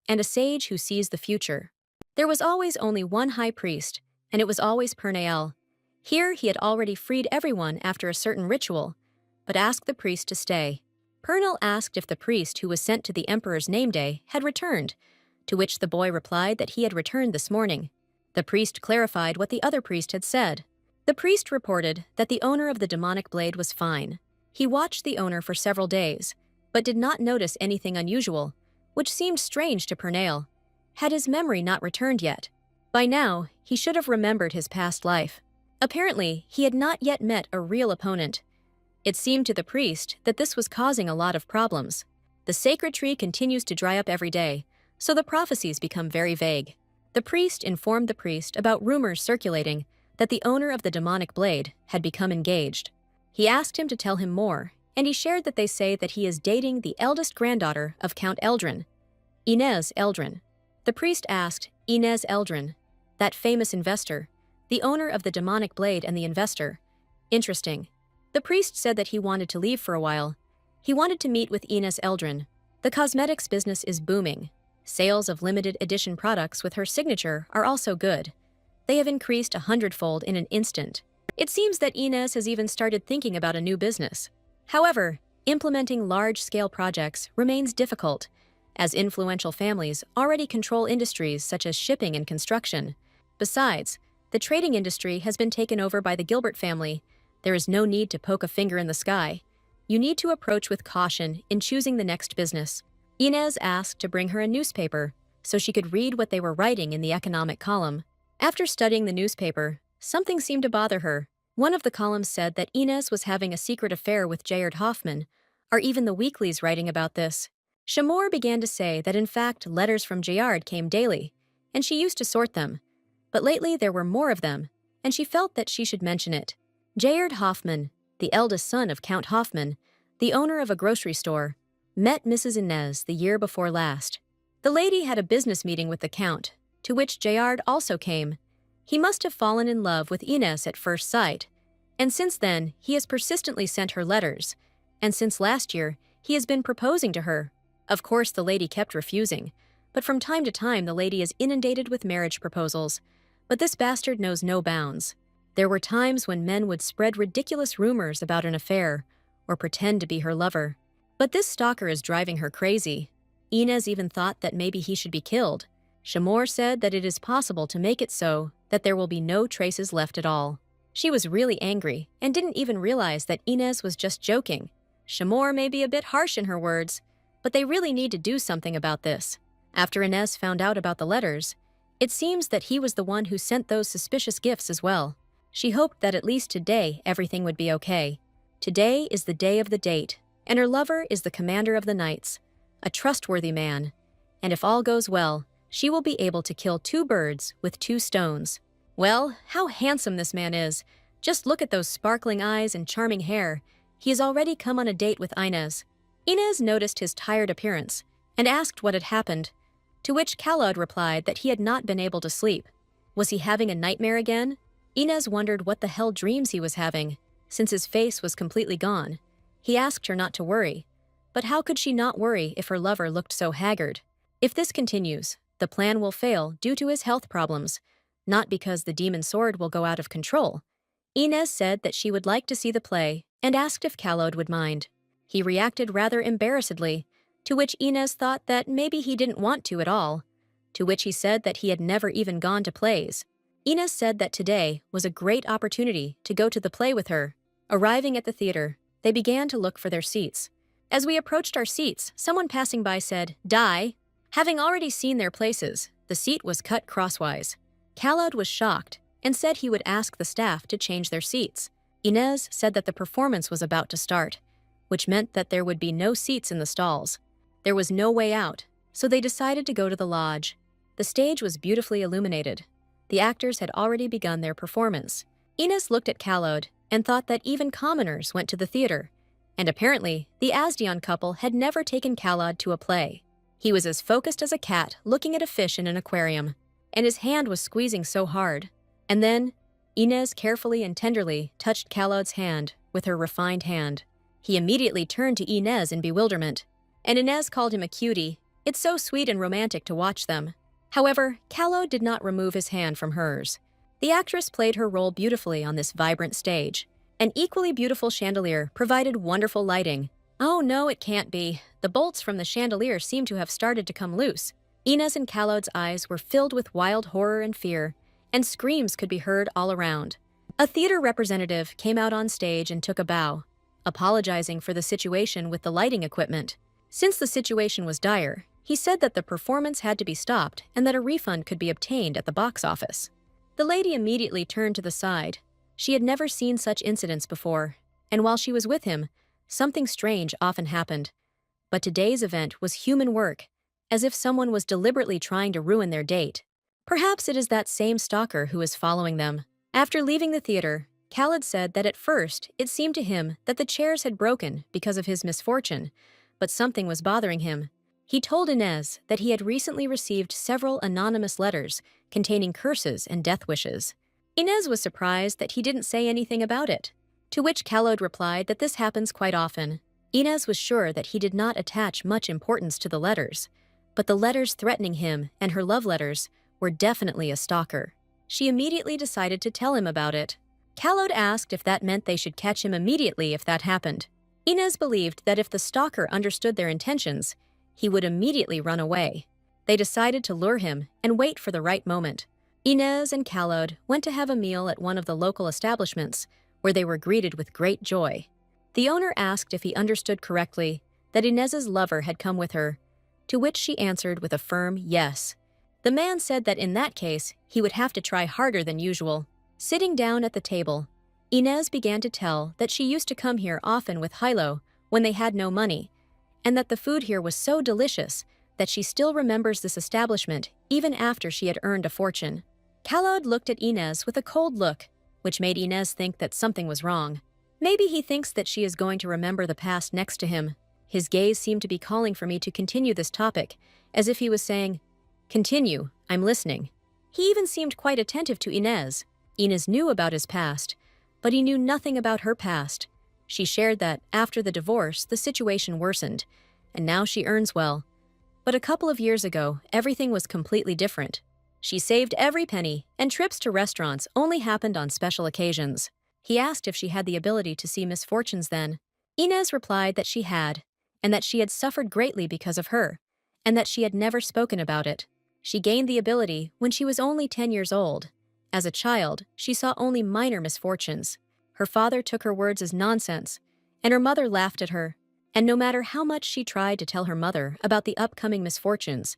Speaker 1: and a sage who sees the future. There was always only one high priest, and it was always Pernael. Here he had already freed everyone after a certain ritual, but asked the priest to stay. Pernael asked if the priest who was sent to the emperor's name day had returned, to which the boy replied that he had returned this morning. The priest clarified what the other priest had said. The priest reported that the owner of the demonic blade was fine. He watched the owner for several days, but did not notice anything unusual, which seemed strange to Pernael. Had his memory not returned yet? By now, he should have remembered his past life. Apparently, he had not yet met a real opponent. It seemed to the priest that this was causing a lot of problems. The sacred tree continues to dry up every day, so the prophecies become very vague. The priest informed the priest about rumors circulating that the owner of the demonic blade had become engaged. He asked him to tell him more, and he shared that they say that he is dating the eldest granddaughter of Count Eldrin, Inez Eldrin. The priest asked Inez Eldrin, that famous investor, the owner of the demonic blade and the investor. Interesting. The priest said that he wanted to leave for a while. He wanted to meet with Inez Eldrin. The cosmetics business is booming. Sales of limited edition products with her signature are also good. They have increased 100-fold in an instant. It seems that Inez has even started thinking about a new business. However, implementing large-scale projects remains difficult, as influential families already control industries such as shipping and construction. Besides, the trading industry has been taken over by the Gilbert family. There is no need to poke a finger in the sky. You need to approach with caution in choosing the next business. Inez asked to bring her a newspaper so she could read what they were writing in the economic column. After studying the newspaper, something seemed to bother her. One of the columns said that Inez was having a secret affair with Jared Hoffman. Are even the weeklies writing about this? Shamor began to say that in fact letters from Jared came daily, and she used to sort them. But lately there were more of them, and she felt that she should mention it. Jared Hoffman, the eldest son of Count Hoffman, the owner of a grocery store, met Mrs. Inez the year before last. The lady had a business meeting with the Count, to which Jared also came. He must have fallen in love with Inez at first sight, and since then he has persistently sent her letters, and since last year he has been proposing to her. Of course the lady kept refusing, but from time to time the lady is inundated with marriage proposals. But this bastard knows no bounds. There were times when men would spread ridiculous rumors about an affair or pretend to be her lover. But this stalker is driving her crazy. Inez even thought that maybe he should be killed. Shamor said that it is possible to make it so that there will be no traces left at all. She was really angry and didn't even realize that Inez was just joking. Shamor may be a bit harsh in her words, but they really need to do something about this. After Inez found out about the letters, it seems that he was the one who sent those suspicious gifts as well. She hoped that at least today everything would be okay. Today is the day of the date, and her lover is the commander of the knights, a trustworthy man. And if all goes well, she will be able to kill 2 birds with 2 stones. Well, how handsome this man is. Just look at those sparkling eyes and charming hair. He has already come on a date with Inez. Inez noticed his tired appearance and asked what had happened, to which Khalod replied that he had not been able to sleep. Was he having a nightmare again? Inez wondered what the hell dreams he was having, since his face was completely gone. He asked her not to worry, but how could she not worry if her lover looked so haggard? If this continues, the plan will fail due to his health problems, not because the demon sword will go out of control. Inez said that she would like to see the play and asked if Khalod would mind. He reacted rather embarrassedly, to which Inez thought that maybe he didn't want to at all, to which he said that he had never even gone to plays. Inez said that today was a great opportunity to go to the play with her. Arriving at the theater, they began to look for their seats. As we approached our seats, someone passing by said, "Die." Having already seen their places, the seat was cut crosswise. Khalod was shocked and said he would ask the staff to change their seats. Inez said that the performance was about to start, which meant that there would be no seats in the stalls. There was no way out, so they decided to go to the lodge. The stage was beautifully illuminated. The actors had already begun their performance. Inez looked at Khalod and thought that even commoners went to the theater, and apparently the Asdian couple had never taken Khalod to a play. He was as focused as a cat looking at a fish in an aquarium, and his hand was squeezing so hard. And then, Inez carefully and tenderly touched Khalod's hand with her refined hand. He immediately turned to Inez in bewilderment, and Inez called him a cutie. It's so sweet and romantic to watch them. However, Khalod did not remove his hand from hers. The actress played her role beautifully on this vibrant stage. An equally beautiful chandelier provided wonderful lighting. Oh no, it can't be. The bolts from the chandelier seemed to have started to come loose. Inez and Khalod's eyes were filled with wild horror and fear, and screams could be heard all around. A theater representative came out on stage and took a bow, apologizing for the situation with the lighting equipment. Since the situation was dire, he said that the performance had to be stopped and that a refund could be obtained at the box office. The lady immediately turned to the side. She had never seen such incidents before, and while she was with him, something strange often happened. But today's event was human work, as if someone was deliberately trying to ruin their date. Perhaps it is that same stalker who is following them. After leaving the theater, Khaled said that at first it seemed to him that the chairs had broken because of his misfortune, but something was bothering him. He told Inez that he had recently received several anonymous letters containing curses and death wishes. Inez was surprised that he didn't say anything about it, to which Khaled replied that this happens quite often. Inez was sure that he did not attach much importance to the letters, but the letters threatening him and her love letters were definitely a stalker. She immediately decided to tell him about it. Khaled asked if that meant they should catch him immediately if that happened. Inez believed that if the stalker understood their intentions, he would immediately run away. They decided to lure him and wait for the right moment. Inez and Khaled went to have a meal at one of the local establishments, where they were greeted with great joy. The owner asked if he understood correctly that Inez's lover had come with her, to which she answered with a firm yes. The man said that in that case, he would have to try harder than usual. Sitting down at the table, Inez began to tell that she used to come here often with Hilo when they had no money, and that the food here was so delicious that she still remembers this establishment even after she had earned a fortune. Khaled looked at Inez with a cold look, which made Inez think that something was wrong. Maybe he thinks that she is going to remember the past next to him. His gaze seemed to be calling for me to continue this topic, as if he was saying, "Continue, I'm listening." He even seemed quite attentive to Inez. Inez knew about his past, but he knew nothing about her past. She shared that, after the divorce, the situation worsened, and now she earns well. But a couple of years ago, everything was completely different. She saved every penny, and trips to restaurants only happened on special occasions. He asked if she had the ability to see misfortunes then. Inez replied that she had, and that she had suffered greatly because of her, and that she had never spoken about it. She gained the ability when she was only 10 years old. As a child, she saw only minor misfortunes. Her father took her words as nonsense, and her mother laughed at her. And no matter how much she tried to tell her mother about the upcoming misfortunes,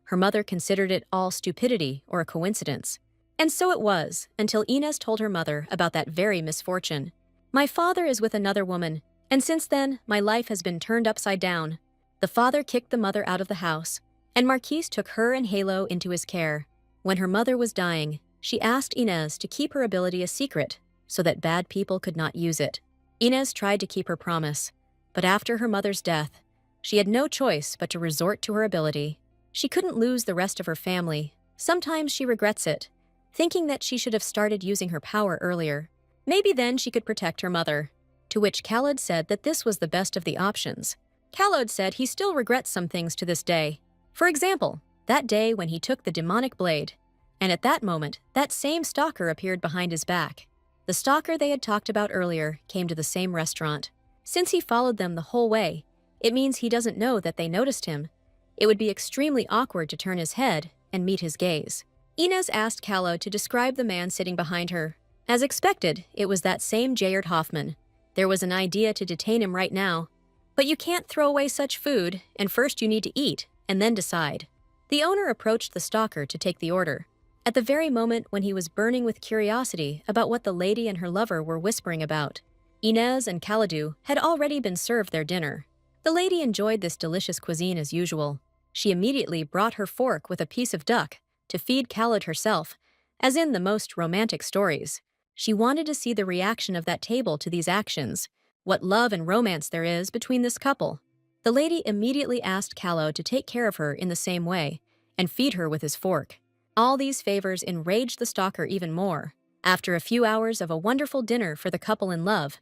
Speaker 1: her mother considered it all stupidity or a coincidence. And so it was, until Inez told her mother about that very misfortune. "My father is with another woman, and since then, my life has been turned upside down." The father kicked the mother out of the house, and Marquise took her and Halo into his care. When her mother was dying, she asked Inez to keep her ability a secret so that bad people could not use it. Inez tried to keep her promise, but after her mother's death, she had no choice but to resort to her ability. She couldn't lose the rest of her family. Sometimes she regrets it, thinking that she should have started using her power earlier. Maybe then she could protect her mother. To which Khaled said that this was the best of the options. Khaled said he still regrets some things to this day. For example, that day when he took the demonic blade, and at that moment, that same stalker appeared behind his back. The stalker they had talked about earlier came to the same restaurant. Since he followed them the whole way, it means he doesn't know that they noticed him. It would be extremely awkward to turn his head and meet his gaze. Inez asked Khaled to describe the man sitting behind her. As expected, it was that same Jared Hoffman. There was an idea to detain him right now. But you can't throw away such food, and first you need to eat, and then decide. The owner approached the stalker to take the order. At the very moment when he was burning with curiosity about what the lady and her lover were whispering about, Inez and Khaled had already been served their dinner. The lady enjoyed this delicious cuisine as usual. She immediately brought her fork with a piece of duck to feed Khaled herself, as in the most romantic stories. She wanted to see the reaction of that table to these actions, what love and romance there is between this couple. The lady immediately asked Khaled to take care of her in the same way and feed her with his fork. All these favors enraged the stalker even more. After a few hours of a wonderful dinner for the couple in love,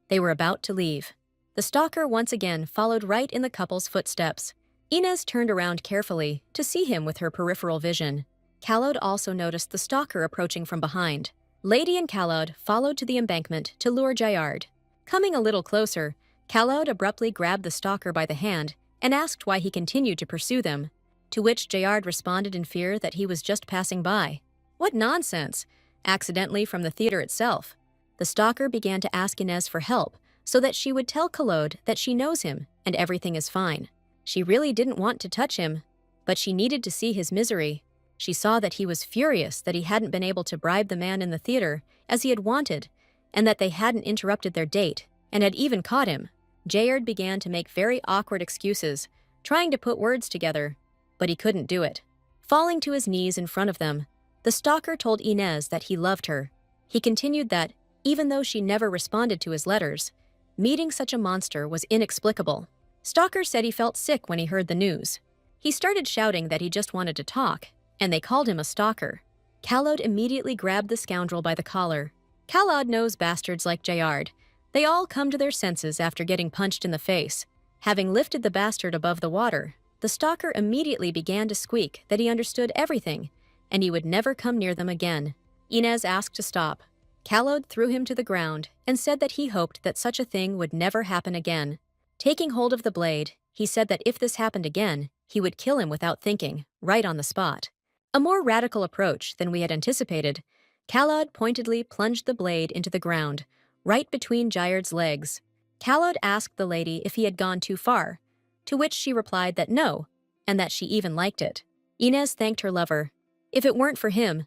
Speaker 1: they were about to leave. The stalker once again followed right in the couple's footsteps. Inez turned around carefully to see him with her peripheral vision. Khaled also noticed the stalker approaching from behind. Lady and Khaled followed to the embankment to lure Jayard. Coming a little closer, Khaled abruptly grabbed the stalker by the hand and asked why he continued to pursue them, to which Jayard responded in fear that he was just passing by. What nonsense! Accidentally from the theater itself. The stalker began to ask Inez for help so that she would tell Khaled that she knows him and everything is fine. She really didn't want to touch him, but she needed to see his misery. She saw that he was furious that he hadn't been able to bribe the man in the theater as he had wanted, and that they hadn't interrupted their date and had even caught him. Jayard began to make very awkward excuses, trying to put words together, but he couldn't do it. Falling to his knees in front of them, the stalker told Inez that he loved her. He continued that, even though she never responded to his letters, meeting such a monster was inexplicable. Stalker said he felt sick when he heard the news. He started shouting that he just wanted to talk, and they called him a stalker. Khaled immediately grabbed the scoundrel by the collar. Khaled knows bastards like Jayard. They all come to their senses after getting punched in the face. Having lifted the bastard above the water, the stalker immediately began to squeak that he understood everything, and he would never come near them again. Inez asked to stop. Khaled threw him to the ground and said that he hoped that such a thing would never happen again. Taking hold of the blade, he said that if this happened again, he would kill him without thinking, right on the spot. A more radical approach than we had anticipated, Khaled pointedly plunged the blade into the ground, right between Jayard's legs. Khaled asked the lady if he had gone too far, to which she replied that no, and that she even liked it. Inez thanked her lover. If it weren't for him,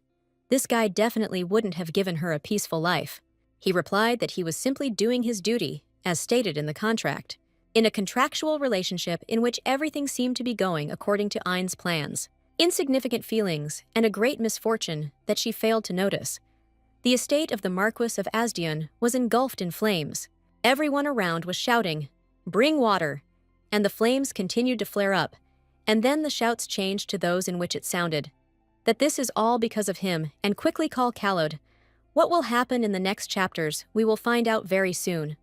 Speaker 1: this guy definitely wouldn't have given her a peaceful life. He replied that he was simply doing his duty, as stated in the contract, in a contractual relationship in which everything seemed to be going according to Ein's plans. Insignificant feelings and a great misfortune that she failed to notice. The estate of the Marquis of Asdian was engulfed in flames. Everyone around was shouting, "Bring water!" And the flames continued to flare up, and then the shouts changed to those in which it sounded. That this is all because of him, and quickly call Khaled. What will happen in the next chapters, we will find out very soon.